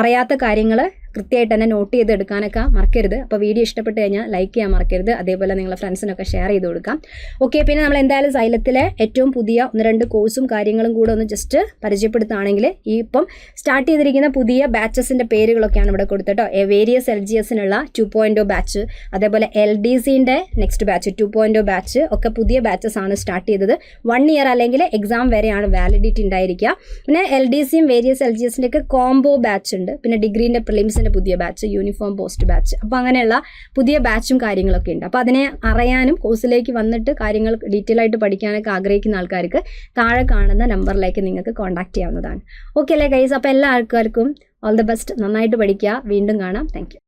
അറിയാത്ത കാര്യങ്ങൾ കൃത്യമായിട്ട് തന്നെ നോട്ട് ചെയ്ത് എടുക്കാനൊക്കെ മറക്കരുത്. അപ്പോൾ വീഡിയോ ഇഷ്ടപ്പെട്ട് കഴിഞ്ഞാൽ ലൈക്ക് ചെയ്യാൻ മറക്കരുത്. അതേപോലെ നിങ്ങളുടെ ഫ്രണ്ട്സിനൊക്കെ ഷെയർ ചെയ്ത് കൊടുക്കാം. ഓക്കെ, പിന്നെ നമ്മൾ എന്തായാലും സൈലത്തിലെ ഏറ്റവും പുതിയ 1-2 കോഴ്സും കാര്യങ്ങളും കൂടെ ഒന്ന് ജസ്റ്റ് പരിചയപ്പെടുത്തുകയാണെങ്കിൽ ഈ ഇപ്പം സ്റ്റാർട്ട് ചെയ്തിരിക്കുന്ന പുതിയ ബാച്ചസിൻ്റെ പേരുകളൊക്കെയാണ് ഇവിടെ കൊടുത്തിട്ടോ. വേരിയസ് LGSനുള്ള 2.0 ബാച്ച്, അതേപോലെ LDCൻ്റെ നെക്സ്റ്റ് ബാച്ച് 2.0 ബാച്ച് ഒക്കെ പുതിയ ബാച്ചസ് ആണ് സ്റ്റാർട്ട് ചെയ്തത്. 1 ഇയർ അല്ലെങ്കിൽ എക്സാം വരെയാണ് വാലിഡിറ്റി ഉണ്ടായിരിക്കുക. പിന്നെ LDCയും വേരിയസ് LGSൻ്റെ ഒക്കെ കോംബോ ബാച്ച് ഉണ്ട്. പിന്നെ ഡിഗ്രീൻ്റെ പ്രിലിംസിൻ്റെ പുതിയ ബാച്ച്, യൂണിഫോം പോസ്റ്റ് ബാച്ച്. അപ്പോൾ അങ്ങനെയുള്ള പുതിയ ബാച്ചും കാര്യങ്ങളൊക്കെ ഉണ്ട്. അപ്പോൾ അതിനെ അറിയാനും കോഴ്സിലേക്ക് വന്നിട്ട് കാര്യങ്ങൾ ഡീറ്റെയിൽ ആയിട്ട് പഠിക്കാനൊക്കെ ആഗ്രഹിക്കുന്ന ആൾക്കാർക്ക് താഴെ കാണുന്ന നമ്പറിലേക്ക് നിങ്ങൾക്ക് കോൺടാക്ട് ചെയ്യാവുന്നതാണ്. ഓക്കെ അല്ലേ ഗൈസ്? അപ്പോൾ എല്ലാ ആൾക്കാർക്കും ഓൾ ദി ബെസ്റ്റ്. നന്നായിട്ട് പഠിക്കുക. വീണ്ടും കാണാം. Thank you.